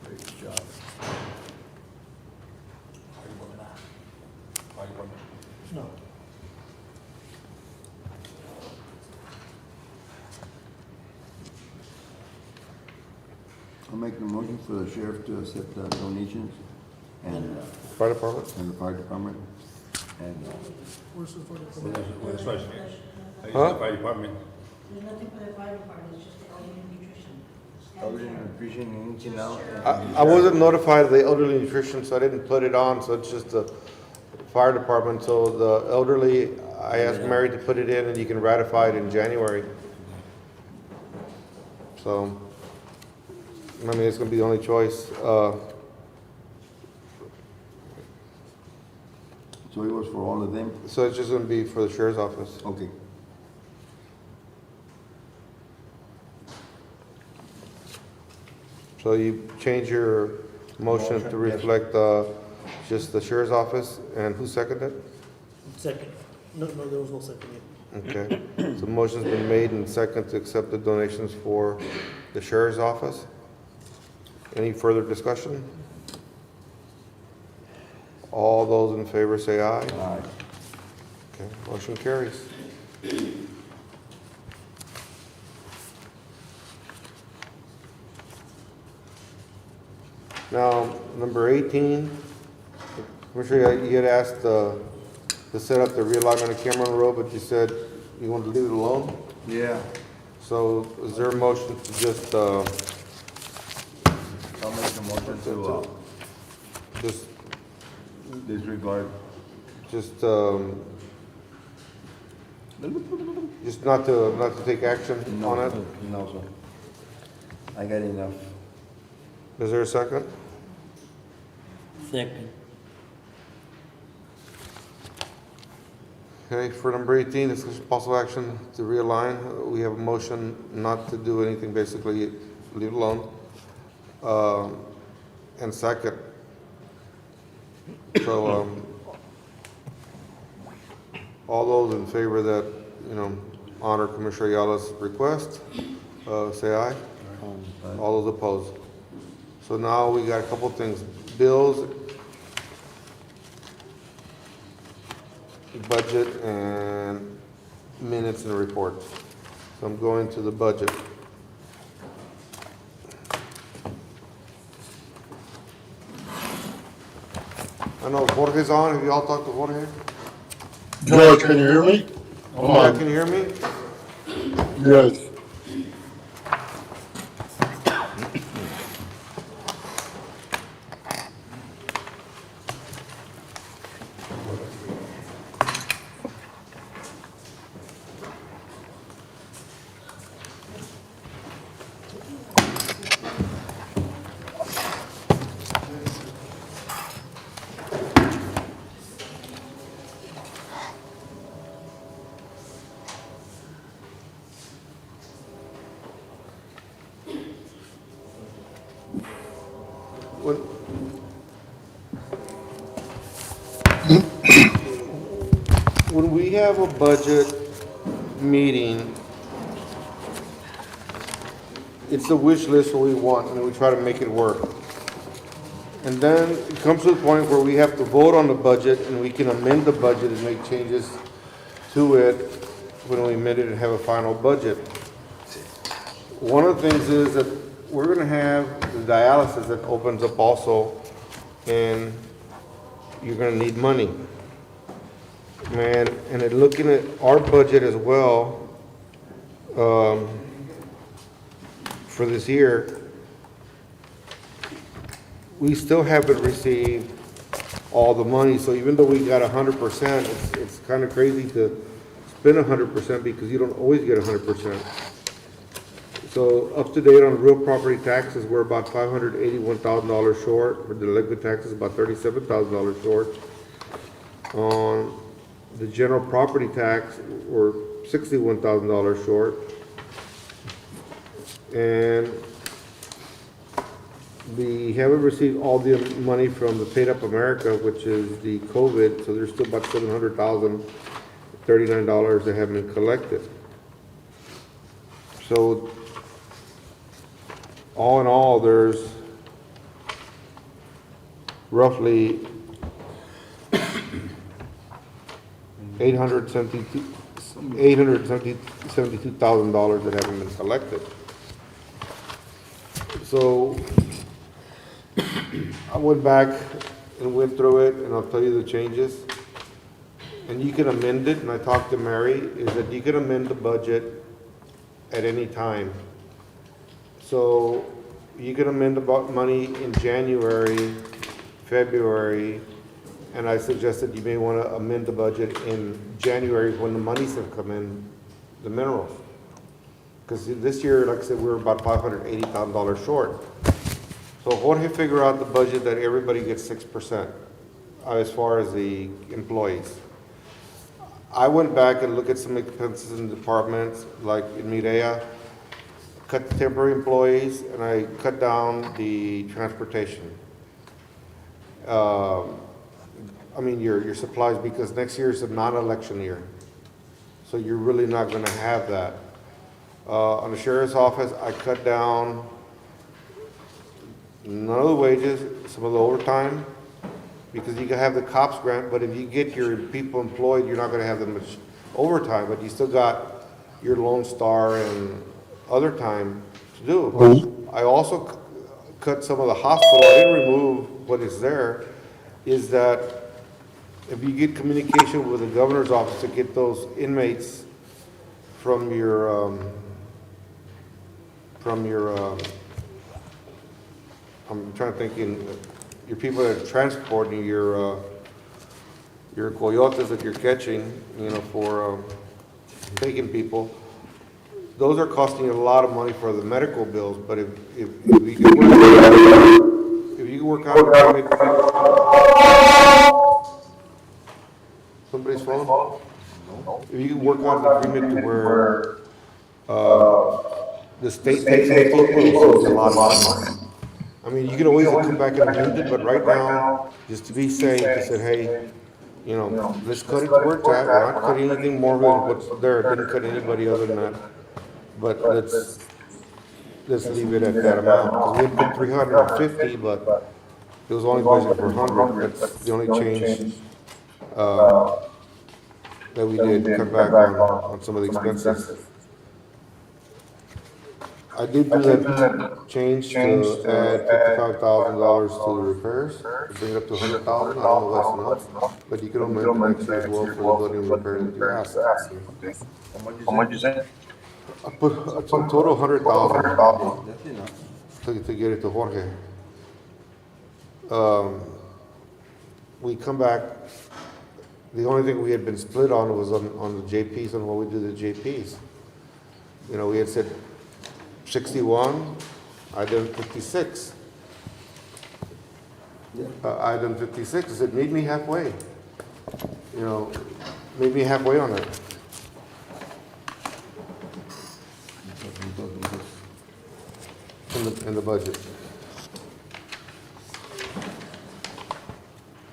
Great job. No. I'll make the motion for the sheriff to accept the donations and Fire department? the fire department. And Where's the fire Well, department? that's right. Huh? The fire department. There's nothing for the fire department, it's just the elderly nutrition. elderly nutrition in Chinao. I wasn't notified of the elderly nutrition, so I didn't put it on, so it's just the fire department. So the elderly, I asked Mary to put it in and you can ratify it in January. So, I mean, it's gonna be the only choice. So it was for all of them? So it's just gonna be for the sheriff's office. Okay. So you change your motion to Motion, yes. reflect, just the sheriff's office, and who seconded? Second. No, there was no second yet. Okay, so motion's been made and second to accept the donations for the sheriff's office. Any further discussion? All those in favor say aye. Aye. Okay, motion carries. Now, number 18, Commissioner, you had asked to set up the realignment of Cameron Road, but you said you wanted to leave it alone? Yeah, So is there a motion to just, I'll make the motion to just, disregard. just, just not to take action on it? No, sir. I got enough. Is there a second? Second. Okay, for number 18, discussion possible action to realign. We have a motion not to do anything, basically, leave it alone. And second. So, all those in favor that, honor Commissioner Ayala's request, say aye. All those opposed. So now we got a couple of things. Bills, budget, and minutes and reports. So I'm going to the budget. I know Jorge's on. Have you all talked to Jorge? George, can you hear me? Come Yeah, on. can you hear me? Yes. When we have a budget meeting, it's a wish list what we want, and we try to make it work. And then it comes to the point where we have to vote on the budget and we can amend the budget and make changes to it when we amend it and have a final budget. One of the things is that we're gonna have the dialysis that opens up also, and you're gonna need money. Man, and in looking at our budget as well, for this year, we still haven't received all the money, so even though we got 100%, it's kind of crazy to spend 100% because you don't always get 100%. So up to date on real property taxes, we're about $581,000 short. For delinquent taxes, about $37,000 short. On the general property tax, we're $61,000 short. And we haven't received all the money from the Paid Up America, which is the COVID, so there's still about $700,039 that haven't been collected. So all in all, there's roughly $872,000 that haven't been collected. So I went back and went through it, and I'll tell you the changes. And you can amend it, and I talked to Mary, is that you can amend the budget at any time. So you can amend about money in January, February, and I suggested you may want to amend the budget in January when the monies have come in, the minerals. Because this year, like I said, we were about $580,000 short. So Jorge figured out the budget that everybody gets 6% as far as the employees. I went back and looked at some expenses in departments, like in Mireya, cut the temporary employees, and I cut down the transportation. I mean, your supplies, because next year is a non-election year. So you're really not gonna have that. On the sheriff's office, I cut down none of the wages, some of the overtime, because you can have the cops grant, but if you get your people employed, you're not gonna have that much overtime, but you still got your Lone Star and other time to do. I also cut some of the hospital. I didn't remove what is there, is that if you get communication with the governor's office to get those inmates from your I'm trying to think your people that are transporting your coyotes that you're catching, you know, for taking people. Those are costing you a lot of money for the medical bills, but if you can work out an agreement, somebody's phone? If you can work out an agreement to where the state takes the people, it's a lot of money. I mean, you can always come back and amend it, but right now, just to be safe, I said, hey, you know, let's cut it to where it's at. We're not cutting anything more than what's there. Didn't cut anybody other than that. But let's leave it at that amount. Because we had put 350, but it was only budgeted for 100. That's the only change that we did, cut back on some of the expenses. I did do that change to add $55,000 to the repairs, to bring it up to $100,000. I don't know if that's enough, but you can amend the next year as well for the building repairs that you're asking. How much you say? I put a total $100,000 to get it to Jorge. We come back, the only thing we had been split on was on the JPs, on what we do the JPs. You know, we had said 61, I done 56. I done 56, I said, meet me halfway. You know, meet me halfway on that. In the budget.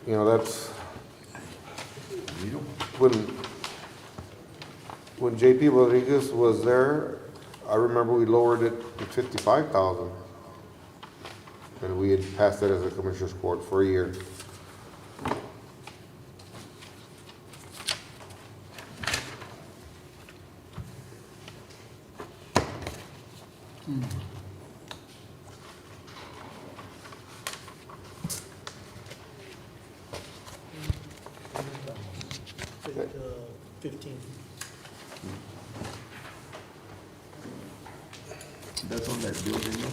You know, that's, when JP Rodriguez was there, I remember we lowered it to 55,000. And we had passed that as a Commissioners Court for a year. Page, 15. That's on that building, no?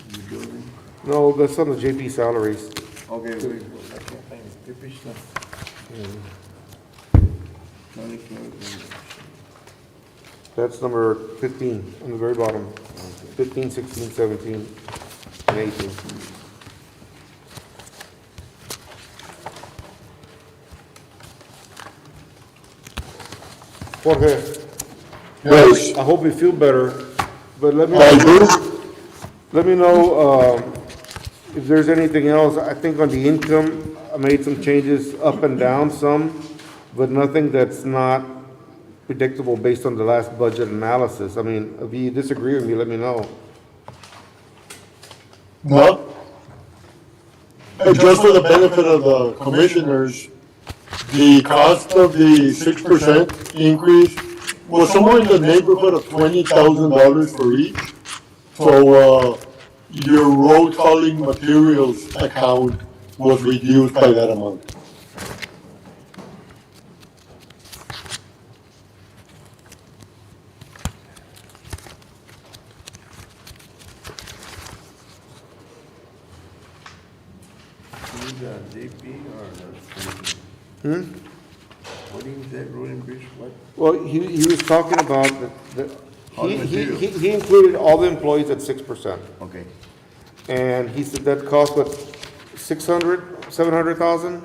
The building? No, that's on the JP salaries. Okay, wait, I can't find it. Give me stuff. County clerk. That's number 15 on the very bottom. 15, 16, 17, and 18. Jorge, Yes, I hope you feel better, but let me I do. know if there's anything else. I think on the income, I made some changes up and down some, but nothing that's not predictable based on the last budget analysis. I mean, if you disagree with me, let me know. No. And just for the benefit of the commissioners, the cost of the 6% increase was somewhere in the neighborhood of $20,000 for each. So, your road hauling materials account was reduced by that amount. Who's that, JP or the? What is that, road and bridge, what? Well, he was talking about All the materials. he included all the employees at 6%. Okay. And he said that cost what, 700,000?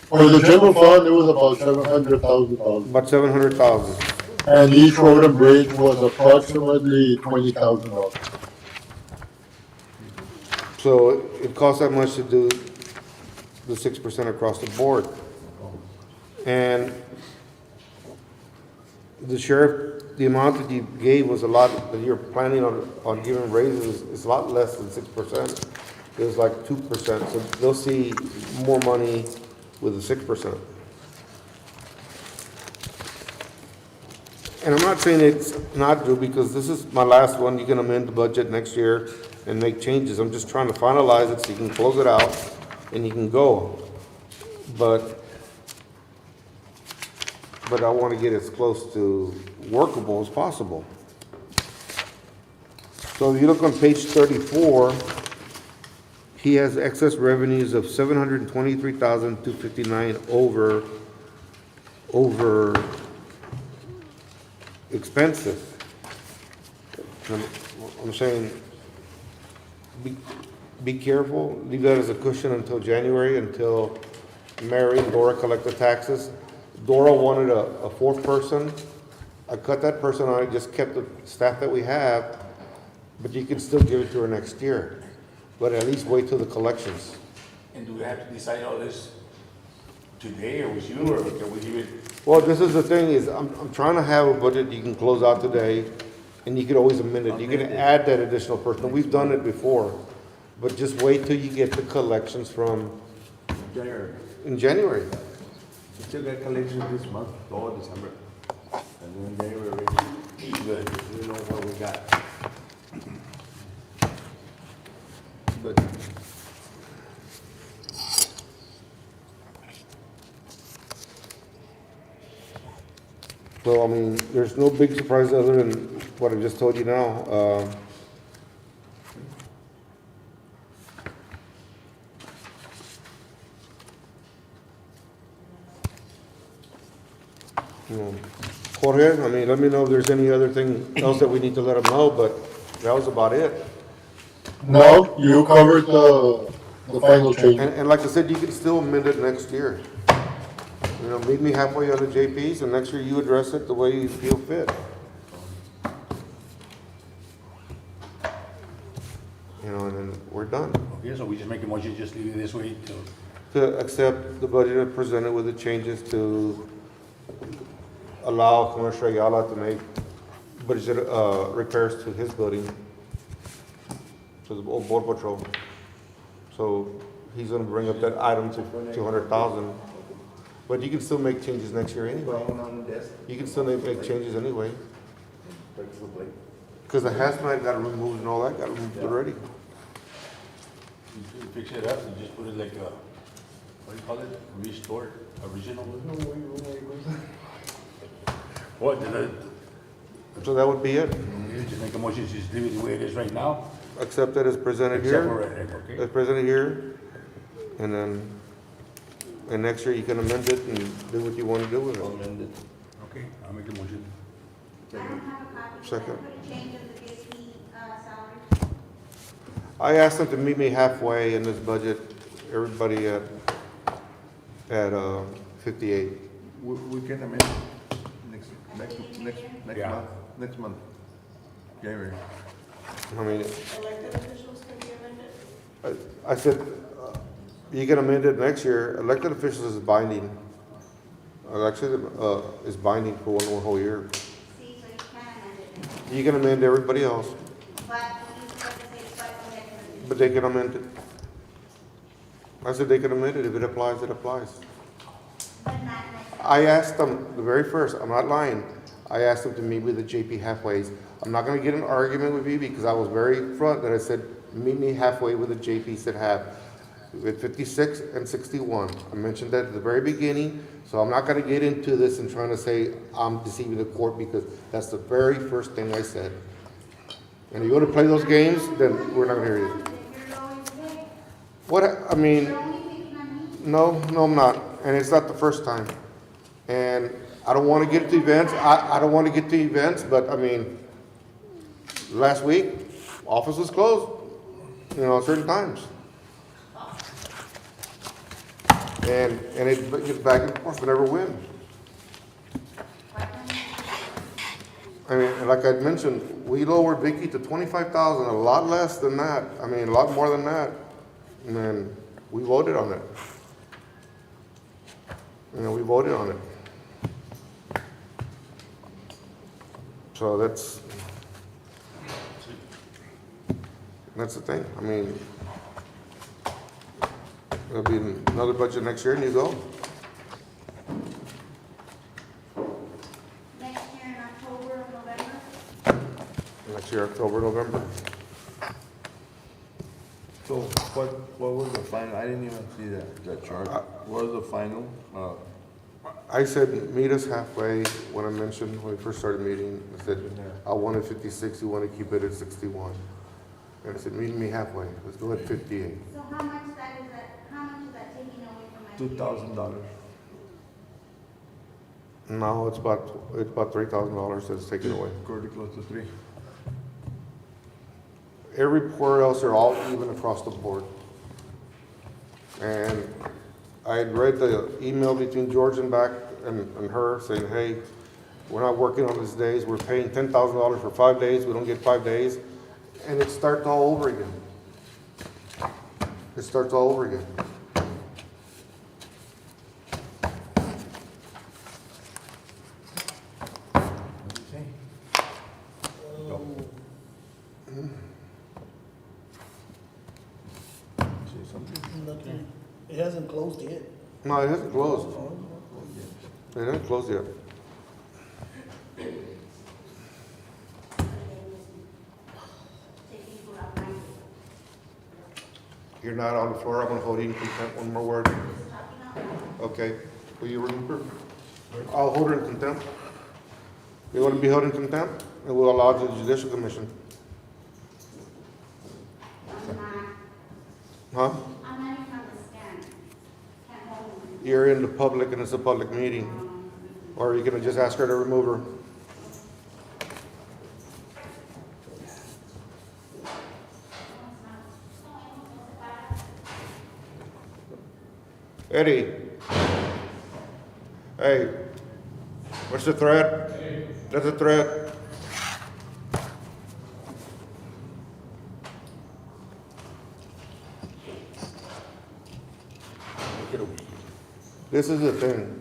For the general fund, it was about $700,000. About 700,000. And each road and bridge was approximately $20,000. So it costs that much to do the 6% across the board. And the sheriff, the amount that you gave was a lot, that you're planning on giving raises is a lot less than 6%. It was like 2%, so they'll see more money with the 6%. And I'm not saying it's not due, because this is my last one. You can amend the budget next year and make changes. I'm just trying to finalize it so you can close it out and you can go. But I want to get as close to workable as possible. So if you look on page 34, he has excess revenues of 723,259 over expenses. I'm saying, be careful, leave that as a cushion until January, until Mary and Dora collect the taxes. Dora wanted a fourth person. I cut that person out, I just kept the staff that we have, but you can still give it to her next year. But at least wait till the collections. And do we have to decide all this today, or with you, or can we leave it? Well, this is the thing, is I'm trying to have a budget you can close out today, and you could always amend it. You can add that additional person. We've done it before. But just wait till you get the collections from, January. in January. We still got collections this month, all December. And then January, good, we know what we got. But So, I mean, there's no big surprise other than what I just told you now. Jorge, I mean, let me know if there's any other thing else that we need to let them know, but that was about it. No, you covered the final change. And like I said, you can still amend it next year. You know, meet me halfway on the JPs, and next year you address it the way you feel fit. You know, and then we're done. Okay, so we just make a motion, just leave it this way till. To accept the budget presented with the changes to allow Commissioner Ayala to make budget, repairs to his building. to the Border Patrol. So he's gonna bring up that item to 200,000. But you can still make changes next year anyway. You can still make changes anyway. Because the hazmat got removed and all that got removed already. You fix it up and just put it like a, what do you call it? Restored, original? What, So that would be it. you just make a motion, just leave it the way it is right now? Accept that as presented Except here. for it, okay? As presented here. And then, and next year you can amend it and do what you want to do with it. Amend it. Okay, I'll make the motion. I don't have a copy. Second. Can I put a change of the VP salary? I asked them to meet me halfway in this budget, everybody at 58. We can amend Yeah. next month, January. I mean, Elected officials can be amended? I said, you can amend it next year. Elected officials is binding. Election is binding for one whole year. See, so you can amend it. You can amend everybody else, But you have to say it's by elected officials. but they can amend it. I said they can amend it. If it applies, it applies. But not next. I asked them, the very first, I'm not lying, I asked them to meet with the JP halfways. I'm not gonna get in an argument with you because I was very front that I said, meet me halfway with the JP said half. With 56 and 61. I mentioned that at the very beginning, so I'm not gonna get into this and trying to say I'm deceiving the court because that's the very first thing I said. And if you wanna play those games, then we're not gonna hear you. You're lowering the pay. What, I mean, You're only picking on me. no, I'm not, and it's not the first time. And I don't wanna get to events, I don't wanna get to events, but I mean, last week, office was closed, at certain times. And it gets back and forth, we never win. I mean, like I mentioned, we lowered Vicky to 25,000, a lot less than that, a lot more than that. And then we voted on it. We voted on it. So that's the thing. There'll be another budget next year and you go. Next year in October or November? Next year, October, November. So what was the final? I didn't even see that chart. What was the final? I said, meet us halfway when I mentioned, when we first started meeting, I said, I wanted 56, you want to keep it at 61. And I said, meet me halfway, let's go at 58. So how much is that taking away from my? $2,000. No, it's about $3,000 that's taken away. Pretty close to 3. Everywhere else are all even across the board. And I had read the email between George and back and her saying, hey, we're not working on these days, we're paying $10,000 for 5 days, we don't get 5 days. And it starts all over again. It starts all over again. Nothing. It hasn't closed yet. No, it hasn't closed. It hasn't closed yet. You're not on the floor, I'm gonna hold you in contempt, one more word. Okay, will you remember? I'll hold her in contempt. You wanna be held in contempt? And we'll allow the judicial commission. Huh? I'm not even on the stand. Can't hold me. You're in the public and it's a public meeting. Or are you gonna just ask her to remove her? Eddie. Hey, what's the threat? That's a threat. This is the thing.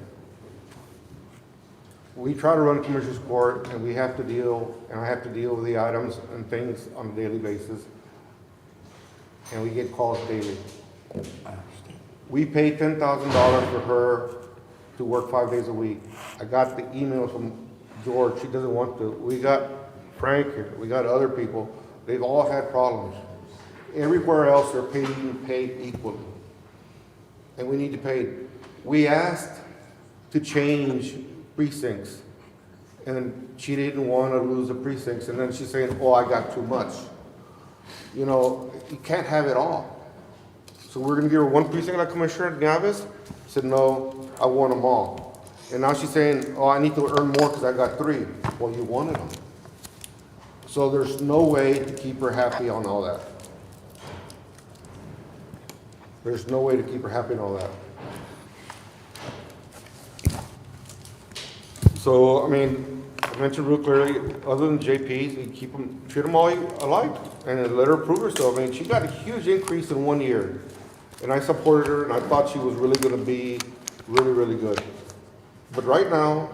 We try to run Commissioner's Court and we have to deal, and I have to deal with the items and things on a daily basis. and we get calls daily. We paid $10,000 for her to work 5 days a week. I got the email from George, she doesn't want to. We got Frank here, we got other people, they've all had problems. Everywhere else, they're being paid equally. And we need to pay. We asked to change precincts, and she didn't want to lose the precincts, and then she's saying, oh, I got too much. You know, you can't have it all. So we're gonna give her one precinct like Commissioner Navis? Said, no, I want them all. And now she's saying, oh, I need to earn more because I got 3. Well, you wanted them. So there's no way to keep her happy on all that. There's no way to keep her happy on all that. So, I mean, I mentioned real clearly, other than JPs, we keep them, treat them all alike, and let her prove herself. I mean, she got a huge increase in 1 year, and I supported her, and I thought she was really gonna be really, really good. But right now,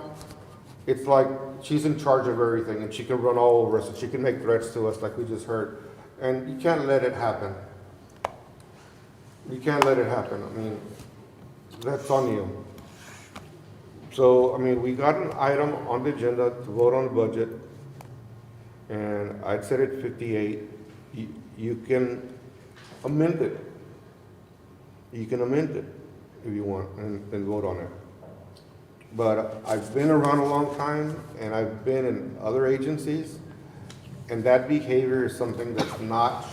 it's like she's in charge of everything, and she can run all over us, and she can make threats to us like we just heard. And you can't let it happen. You can't let it happen. I mean, that's on you. So, I mean, we got an item on the agenda to vote on the budget, and I'd set it 58. You can amend it. You can amend it if you want and vote on it. But I've been around a long time, and I've been in other agencies, and that behavior is something that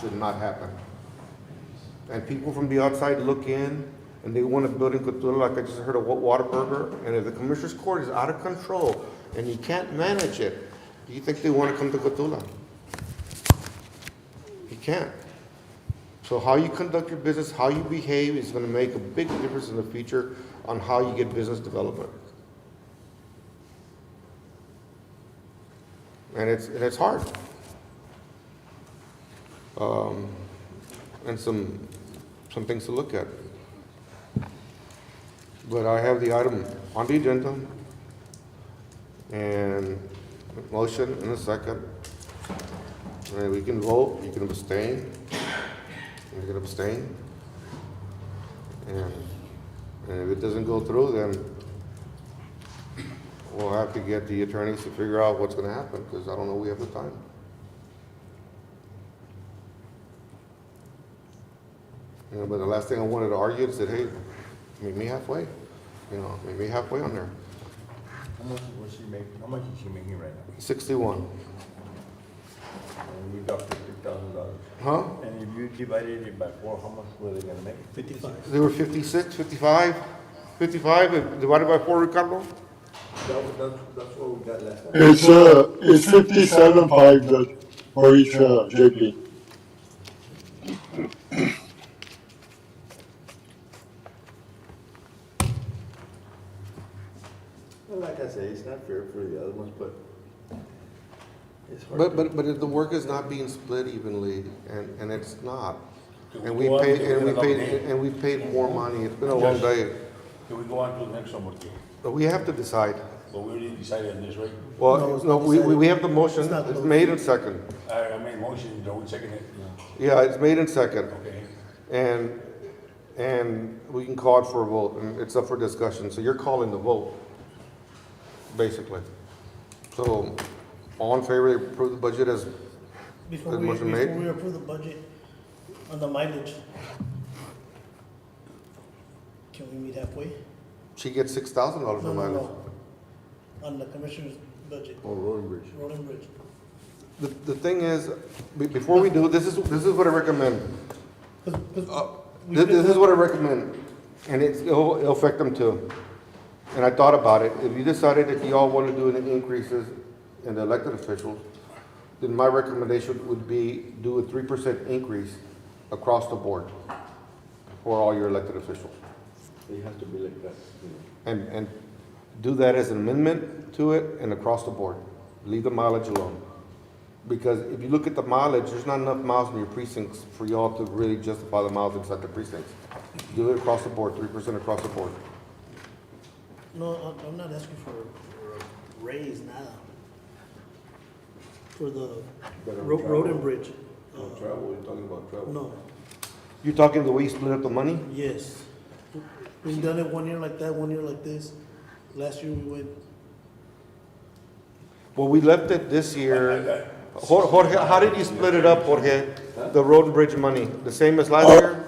should not happen. And people from the outside look in, and they want to build in Cthulhu, like I just heard of Whataburger, and if the Commissioner's Court is out of control and you can't manage it, do you think they want to come to Cthulhu? You can't. So how you conduct your business, how you behave is going to make a big difference in the future on how you get business development. And it's hard. And some things to look at. But I have the item on the agenda, and a motion and a second. And we can vote, you can abstain. You can abstain. And if it doesn't go through, then we'll have to get the attorneys to figure out what's gonna happen, because I don't know we have the time. You know, but the last thing I wanted to argue is that, hey, meet me halfway. You know, meet me halfway on there. How much was she making? How much is she making right now? 61. And we got $50,000. Huh? And if you divided it by 4, how much were they gonna make? 55. They were 56, 55, 55 divided by 4, Ricardo? That's what we got last time. It's 57.5 Judge, for each JP. Well, like I say, it's not fair for the other ones, but it's hard. But if the work is not being split evenly, and it's not, and we go on paid, to and we another paid, day? and we paid more money, it's been a long day. Can we go on to the next one, Marquis? But we have to decide. But we already decided on this, right? No, Well, it's no, not we decided. have the motion, It's not it's closed. made in second. I made motion, don't second it. Yeah, it's made in second. Okay. And we can call it for a vote, and it's up for discussion, so you're calling the vote, basically. So, all in favor, to approve the budget as, Before Good we, motion before made. we approve the budget on the mileage, can we meet halfway? she gets $6,000 No, for no, mileage. no. On the commissioner's budget, Oh, road and bridge. road and bridge. The thing is, before we do, this is what I recommend. 'Cause we This could've is done- what I recommend, and it'll affect them too. And I thought about it, if you decided that you all want to do any increases in the elected officials, then my recommendation would be do a 3% increase across the board for all your elected officials. It has to be like that. And do that as an amendment to it and across the board. Leave the mileage alone. Because if you look at the mileage, there's not enough miles in your precincts for y'all to really justify the miles inside the precincts. Do it across the board, 3% across the board. No, I'm not asking for a raise now. For the road and bridge. Travel, you're talking about travel. No, You're talking the way you split up the money? Yes. We've done it 1 year like that, 1 year like this. Last year we went, Well, we left it this year. Jorge, how did you split it up, Jorge? The road and bridge money, the same as last year?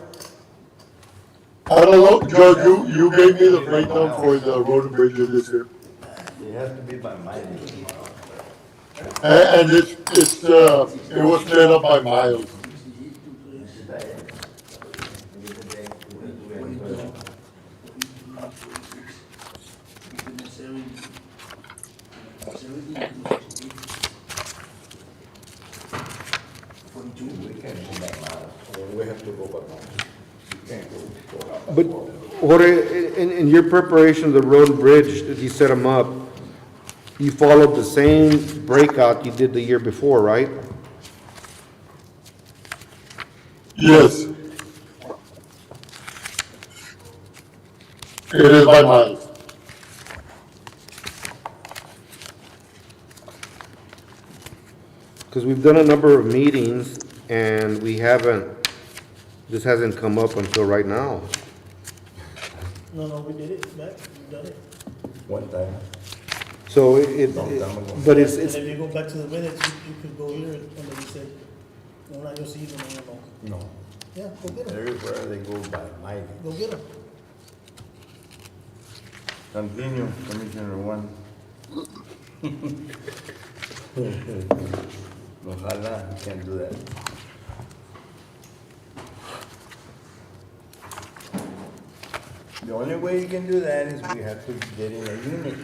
I don't know, Judge, you gave me the breakdown for the road and bridges this year. It has to be by mileage. And it was split up by miles. We have to go by miles. You can't go. But Jorge, in your preparation of the road and bridge, that you set them up, you followed the same breakout you did the year before, right? Yes. It is by miles. Because we've done a number of meetings and we haven't, this hasn't come up until right now. no, we did it, back, we've done it. One time. So but And it's, if you go back to the minutes, you could go here and then you said, no, I just see them, no. No. Yeah, go get them, Everywhere they go by mileage. go get them. Continue, Commissioner Juan. Ojalá, you can't do that. The only way you can do that is we have to get in a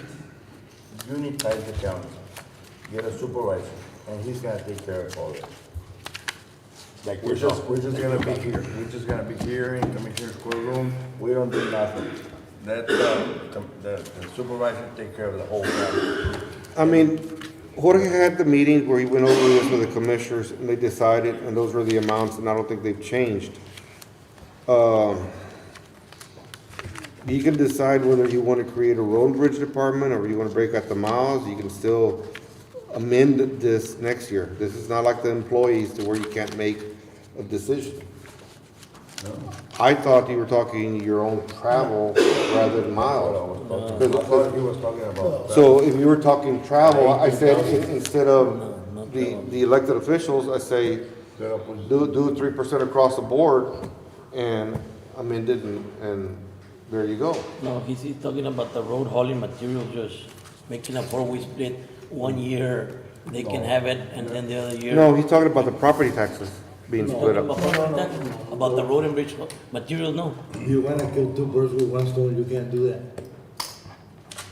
unitize the county, get a supervisor, and he's gonna take care of all that. Like We're just gonna be here, in Commissioner's courtroom, we don't do nothing. Let the supervisor take care of the whole county. I mean, Jorge had the meeting where he went over this with the commissioners and they decided, and those were the amounts, and I don't think they've changed. You can decide whether you want to create a road and bridge department or you want to break out the miles. You can still amend this next year. This is not like the employees to where you can't make a decision. I thought you were talking your own travel rather than miles. I thought he was talking about. So if you were talking travel, I said instead of the elected officials, I say do 3% across the board and amend it and there you go. No, he's talking about the road hauling material, just making a four-way split. 1 year, they can have it, and then the other year. No, he's talking about the property taxes being split up. About the road and bridge material, no. You wanna kill two birds with one stone, you can't do that.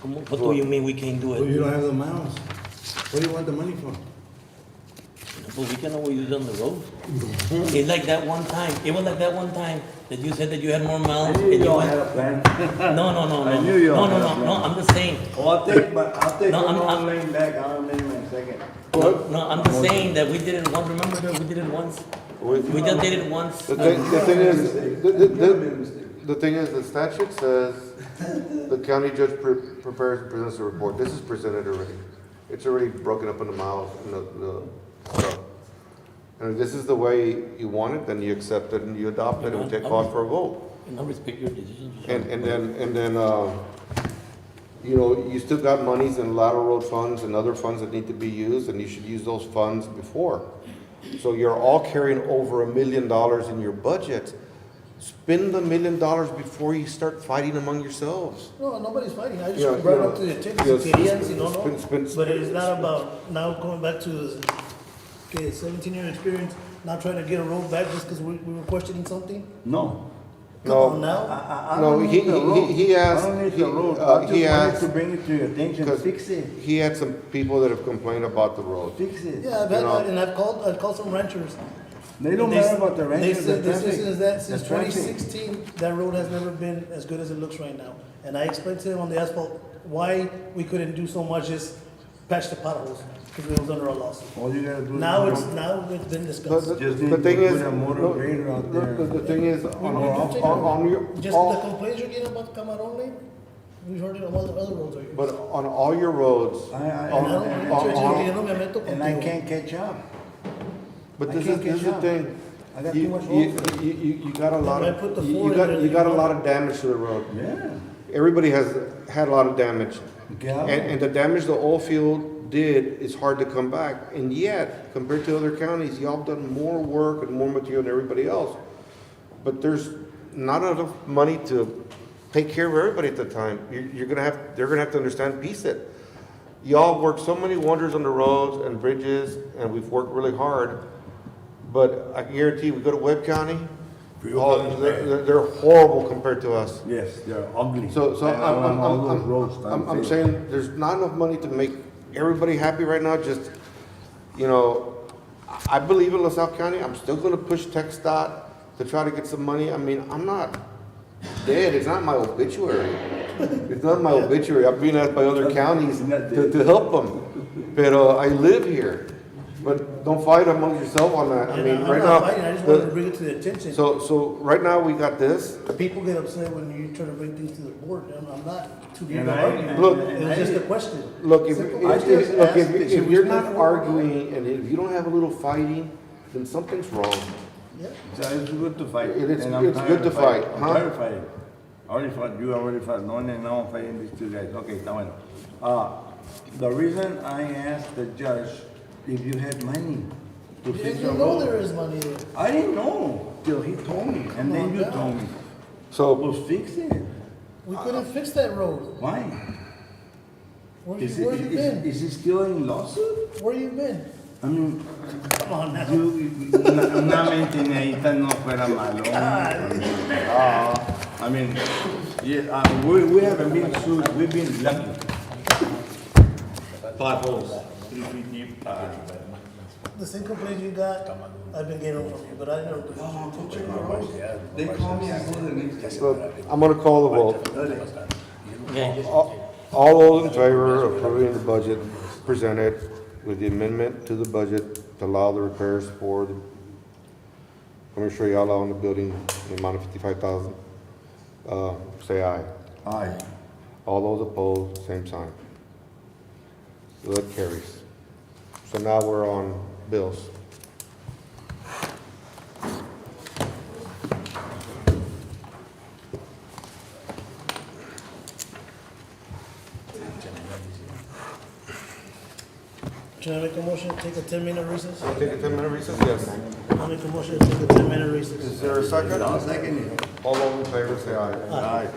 What do you mean we can't do Well, you it? don't have the miles. What do you want the money for? But we can always use it on the road. It's like that one time, it was like that one time that you said that you had more miles. and you went- a plan. No, I knew you no, had no, a no, plan. no, I'm just saying. Oh, I'll take No, I'm- lane back, I'll name in a second. No, I'm just saying that we did it once, remember that we did it once? We just did it once. The thing is, the statute says the county judge prepares and presents a report. This is presented already. It's already broken up into miles and the stuff. And if this is the way you want it, then you accept it and you adopt it and we take call for a vote. And I respect your decisions. And then, you know, you still got monies in lateral road funds and other funds that need to be used, and you should use those funds before. So you're all carrying over $1 million in your budget. Spend the $1 million before you start fighting among yourselves. No, nobody's fighting, I Yeah, just brought you up to the know, attention, yes, querían, si no, no. spend- But it's not about now going back to, okay, 17-year experience, not trying to get a road back just because we were questioning something? No. Come No. on now. I No, don't need the road. he asked- I don't need he- the road, uh, I just he wanted asked- to bring it to your attention, Because fix it, he had some people that have complained about the road. fix it. Yeah, I've had, You know. and I've called some ranchers. They don't They- matter about the They ranchers, said the this traffic. is that since The traffic. 2016, that road has never been as good as it looks right now. And I explained to him on the asphalt why we couldn't do so much as patch the potholes, because it was under a lawsuit. All you gotta do is. Now it's been discussed. Just The need to thing is, put a motor grader out there. the thing is, on your, Just the all- complaints you're getting about Cameron Lane, we've heard it on other roads. Right? but on all your roads, And I don't, yo no me meto And I contigo. can't catch up. but I this can't is catch the up. thing, I got You, too much you, road for it. you got a lot When I put the of, you four in got, there, you got a you lot know. of damage to the road. Yeah. Everybody has had a lot of damage. Yeah. And the damage the oil field did is hard to come back. And yet, compared to other counties, y'all done more work and more material than everybody else. But there's not enough money to take care of everybody at the time. They're gonna have to understand, piece it. Y'all worked so many wonders on the roads and bridges, and we've worked really hard. But I can guarantee, we go to Webb County, they're horrible compared to us. Yes, they're ugly. So And on all those roads, I'm saying there's not enough money to make everybody happy right now. Just, you know, I believe in LaSalle County. I'm still gonna push TxDOT to try to get some money. I mean, I'm not dead. It's not my obituary. It's not my obituary. I'm being asked by other counties to help them. But I live here. But don't fight among yourself on that. I mean, I'm right not now. fighting, I just wanted to bring it to the attention. So right now we got this. People get upset when you try to bring things to the board, and I'm not too big And to I- argue. Look, It was just a question. Look, Simple. if you're not arguing and if you don't have a little fighting, then something's wrong. Yeah. So it's good to fight. It's and I'm good tired to of fight, fighting. huh? I'm tired of fighting. I already fought, you already fought, no, and now I'm fighting these two guys. Okay, está bueno. The reason I asked the judge if you had money to Yeah, fix you your know road. there is money there. I didn't know till he told me, and then you told me. So, Well, fix it. We couldn't fix that road. Why? Where Is you it, been? is it still in lawsuit? Where you been? I mean, Come on now. una menteneadita no fuera malo. I mean, yeah, we haven't been sued, we've been lucky. Potholes, 3 feet deep. The same complaints you got, I've been getting from you, but I never. They call me, I go to the next day. so I'm gonna call the vote. Okay. All those in favor of approving the budget presented with the amendment to the budget to allow the repairs for the Commissioner Ayala on the building in the amount of $55,000, say aye. Aye. All those opposed, same sign. So that carries. So now we're on bills. Can I make a motion to take a 10-minute recess? Take a 10-minute recess? Yes. I'll make a motion to take a 10-minute recess. Is there a second? I'll second it. All those in favor, say aye. Aye.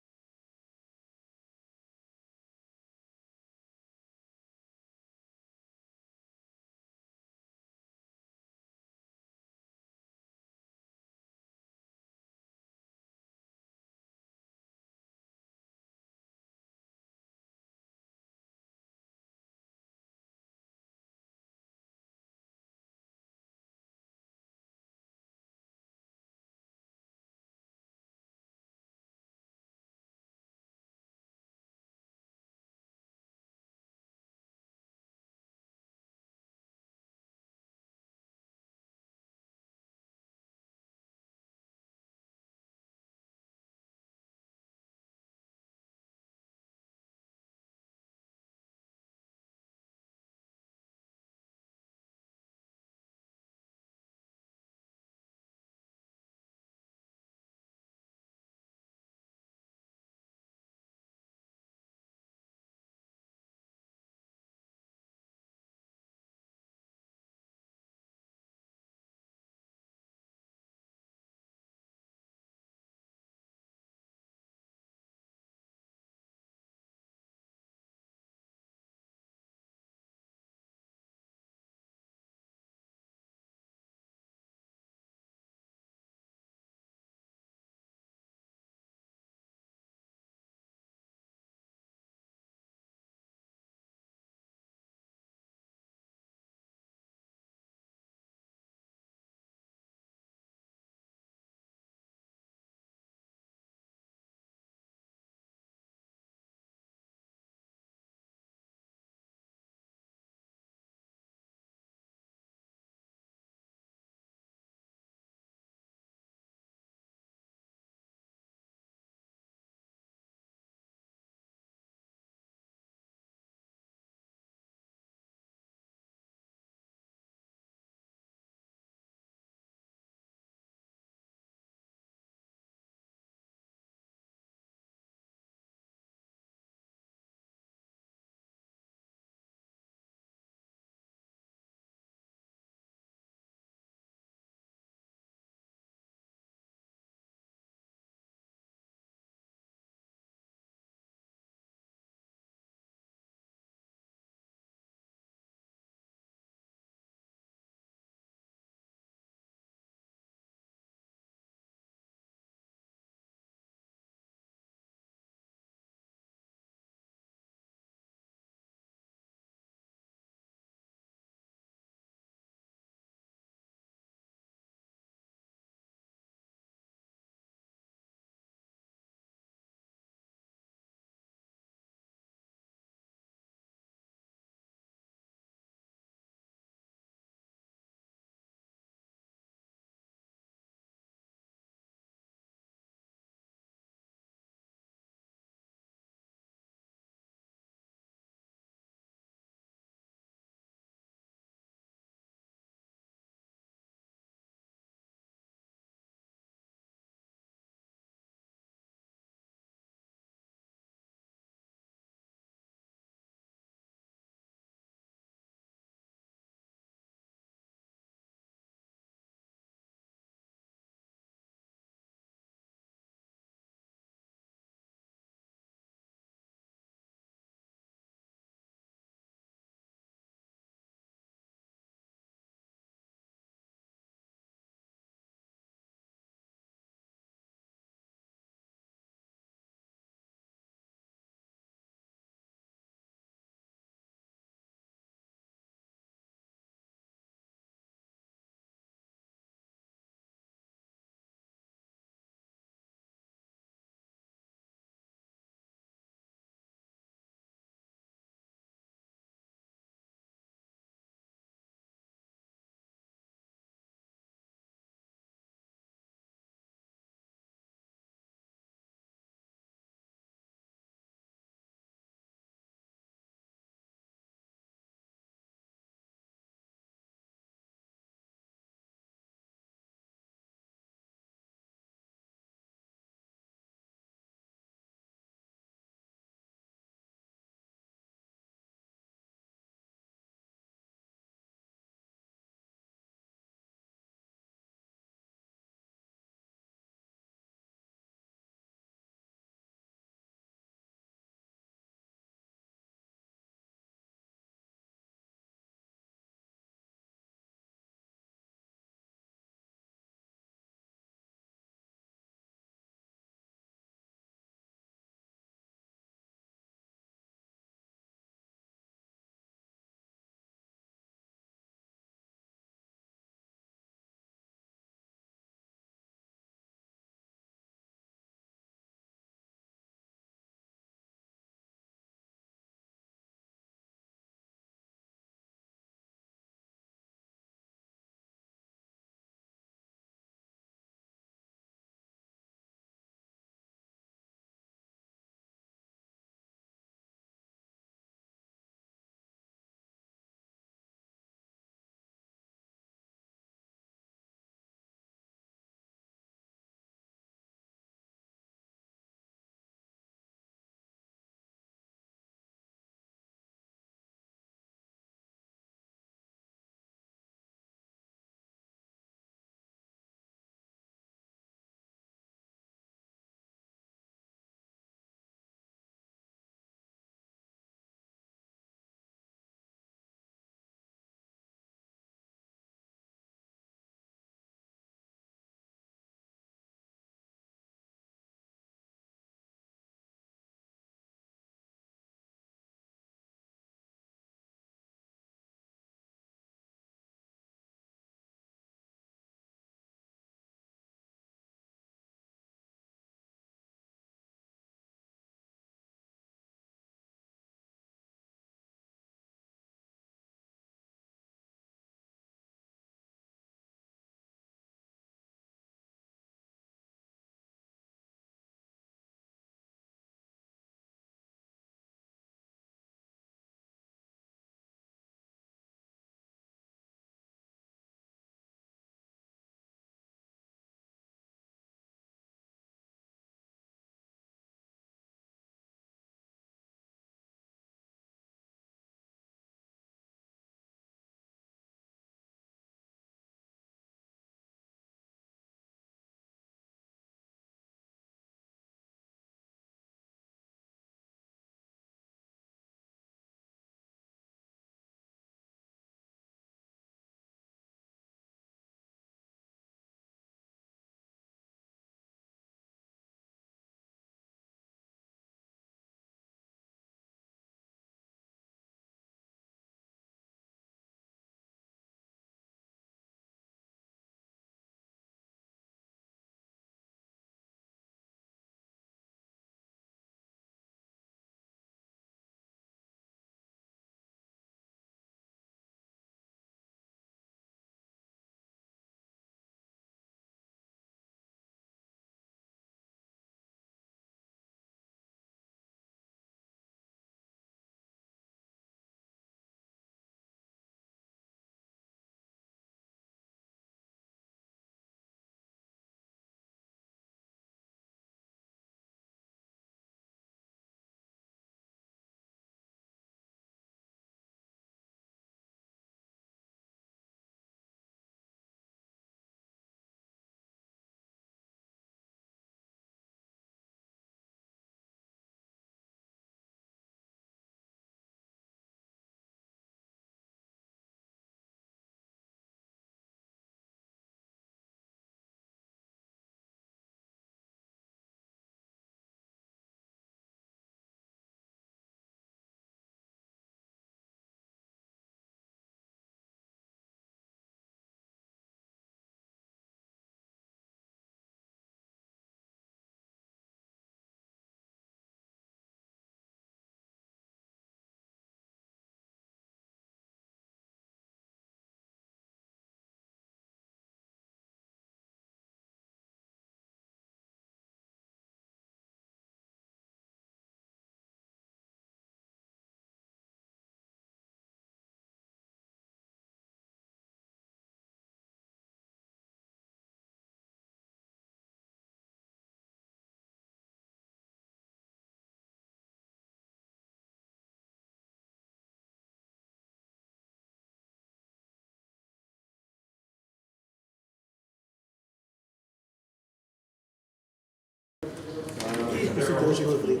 todo chico de frío.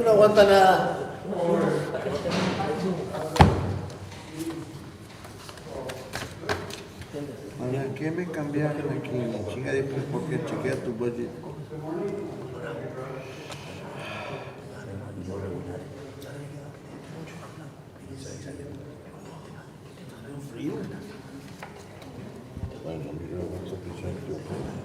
No aguanta nada. ¿Para qué me cambiaron aquí? Chinga de porque chequea tu budget. Bueno, mira, vamos a presentar.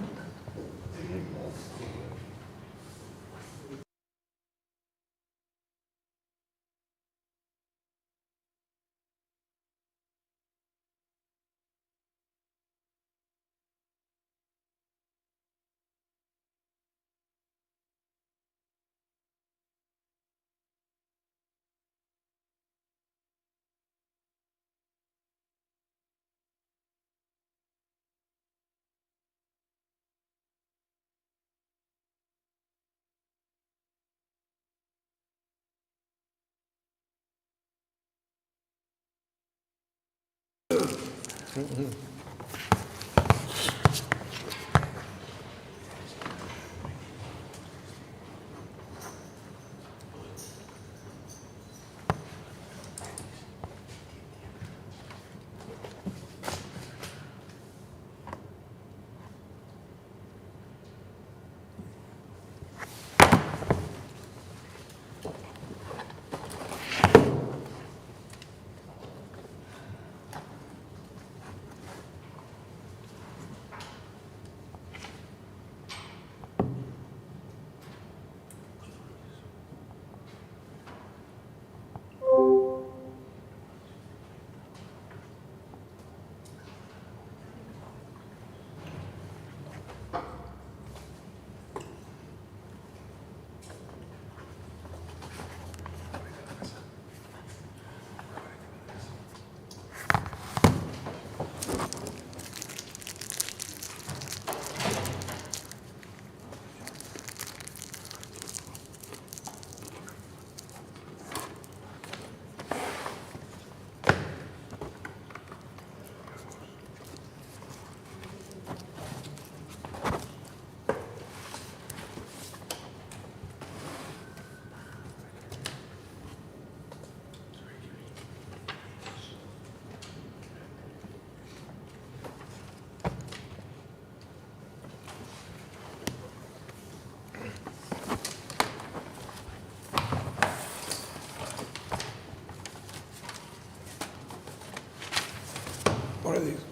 What are these?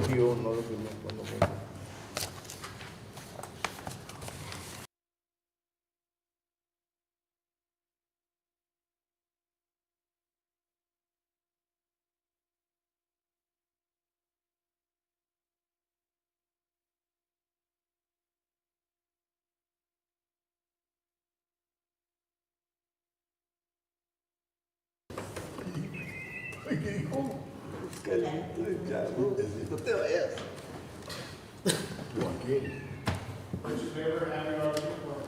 Yo no lo que me cuando No te vayas. Which favor having our report?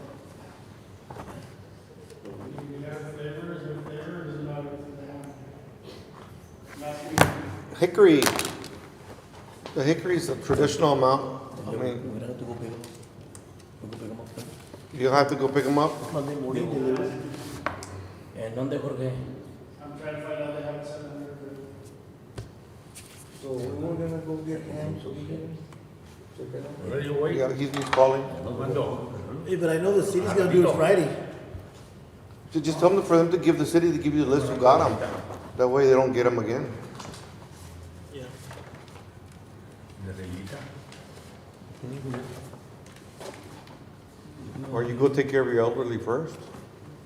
You have a favor, is there a favor, or is it not a favor? Last week. Hickory, the hickory is a traditional amount. I mean, you'll have to go pick them up. Monday morning delivery. ¿En dónde, Jorge? I'm trying to find out they have it 700. So we're gonna go get him so we can check it out. Yeah, he's calling. Hey, but I know the city's gonna do it Friday. So just tell them for them to give the city to give you the list who got them. That way they don't get them again. Yeah. Or you go take care of your elderly first.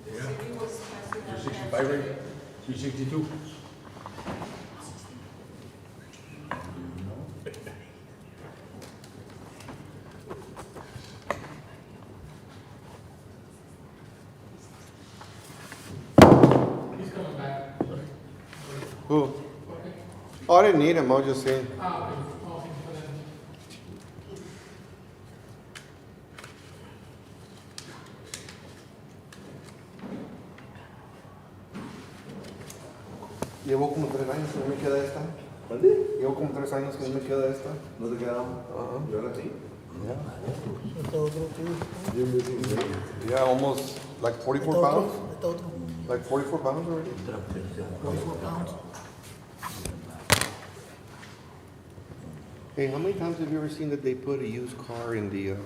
You're 65, right? You're 62? Who? Oh, I didn't need him, I was just saying. Llevo como 3 años que no me queda esta. ¿Vale? Llevo como 3 años que no me queda esta. ¿No te quedamos? Ajá. ¿Y ahora sí? Está otro, sí. Yeah, almost like 44 Está pounds. otro, está otro. Like 44 pounds already. 44 pounds. Hey, how many times have you ever seen that they put a used car in the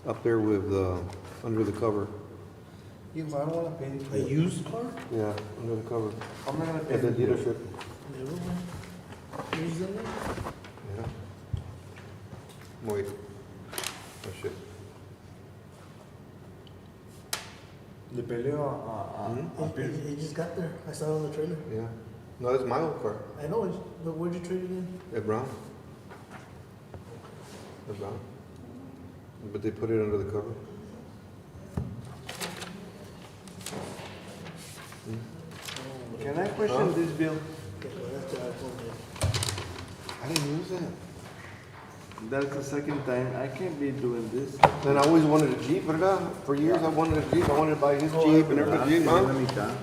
up there with under the cover? You, I don't wanna pay. A used car? Yeah, under the cover. I'm not gonna pay. At the dealership. Never mind. Used in there? Yeah. Wait. Oh shit. Le peleo a He just got there. I saw it on the trailer. Yeah. No, that's my old car. I know, but where'd you trade it in? At Brown. At Brown. But they put it under the cover. Can I question this bill? Okay, well, that's the iPhone there. I didn't use that. That's the second time. I can't be doing this. And I always wanted a Jeep, ¿verdad? For years I wanted a Jeep. I wanted to buy his Jeep and everything Jeep, La huh? mitad.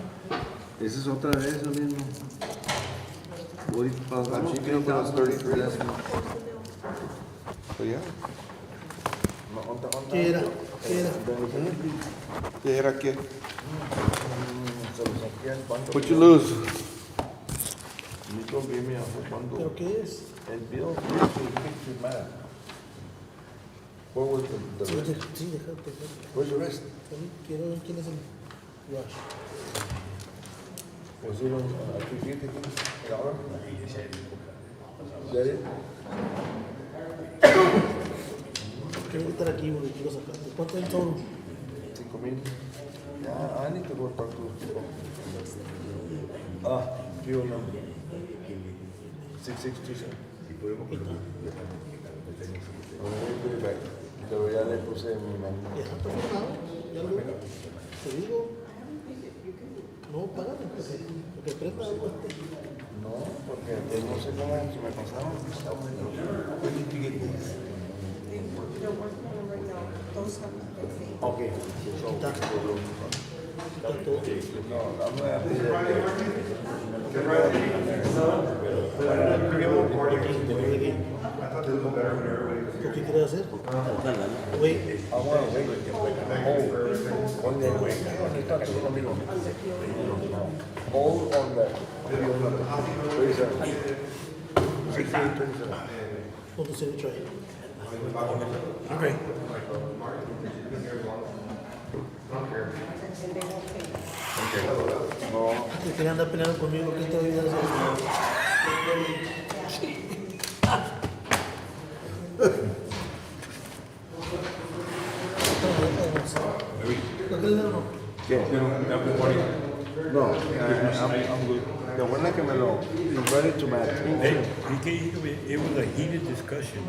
Esa es otra vez lo mismo. Voy pagando Jeep bill was 33. $3,000. So yeah. ¿Qué era? ¿Qué era? ¿Qué era qué? Se lo saqué al banco. What you lose? Nico gave me a whole bundle. ¿Pero qué es? El bill, $50 más. What was the Sí, rest? sí, déjate. Where's the rest? Quiero ver quién es el Rush. Was it on $350 an hour? Is that it? Quiero estar aquí porque quiero sacarte. ¿Cuánto es el total? 5,000. Yeah, I need to go talk to people. Fuel number. 6627. Pero ya le puse mi mano. Ya está pagado. Ya lo veo. Te digo. No, págame. Porque presta algo este. No, porque pues, no sé cómo se me pasaron. Ok. Quita. Quita todo. No, dame a pedir ¿Qué quieres hacer? Wait. I want to wait. On the way. Hold on that. 37. 6827. Hold the signature ahí. Okay. No. Que querían andar peleando conmigo. ¿Quién te va a ayudar a hacer esto? ¿No quieres leer o no? ¿Qué? No, I'm good. The buena que me lo ready to match. It was a heated discussion.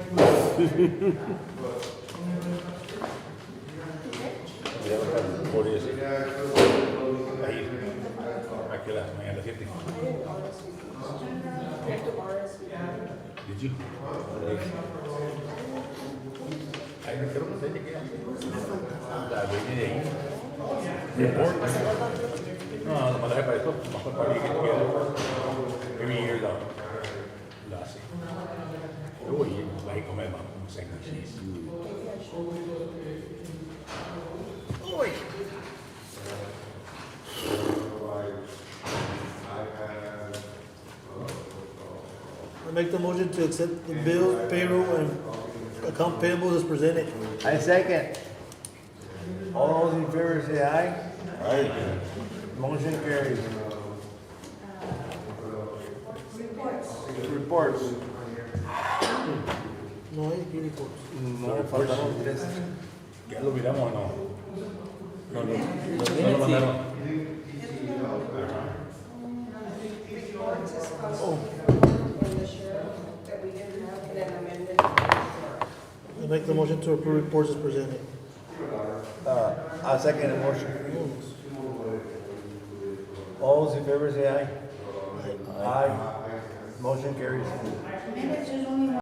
Aquí a las 7. Did you? Ahí me quiero que se quede. La dueña de ahí. Report. No, nomás la dejé para esto. Mejor para que quede. Every year la hace. Luego va a comer más como sándwiches. Uy. I make the motion to accept the bill, payroll, and account payables as presented. I second. All those in favor say aye. Aye. Motion carries. Reports. No hay reports. No, faltaron 3. ¿Ya lo miramos o no? No, no. No lo mandaron. Oh. I make the motion to approve reports as presented. I second the motion. All those in favor say aye. Aye. Motion carries. Minutes, there's only one.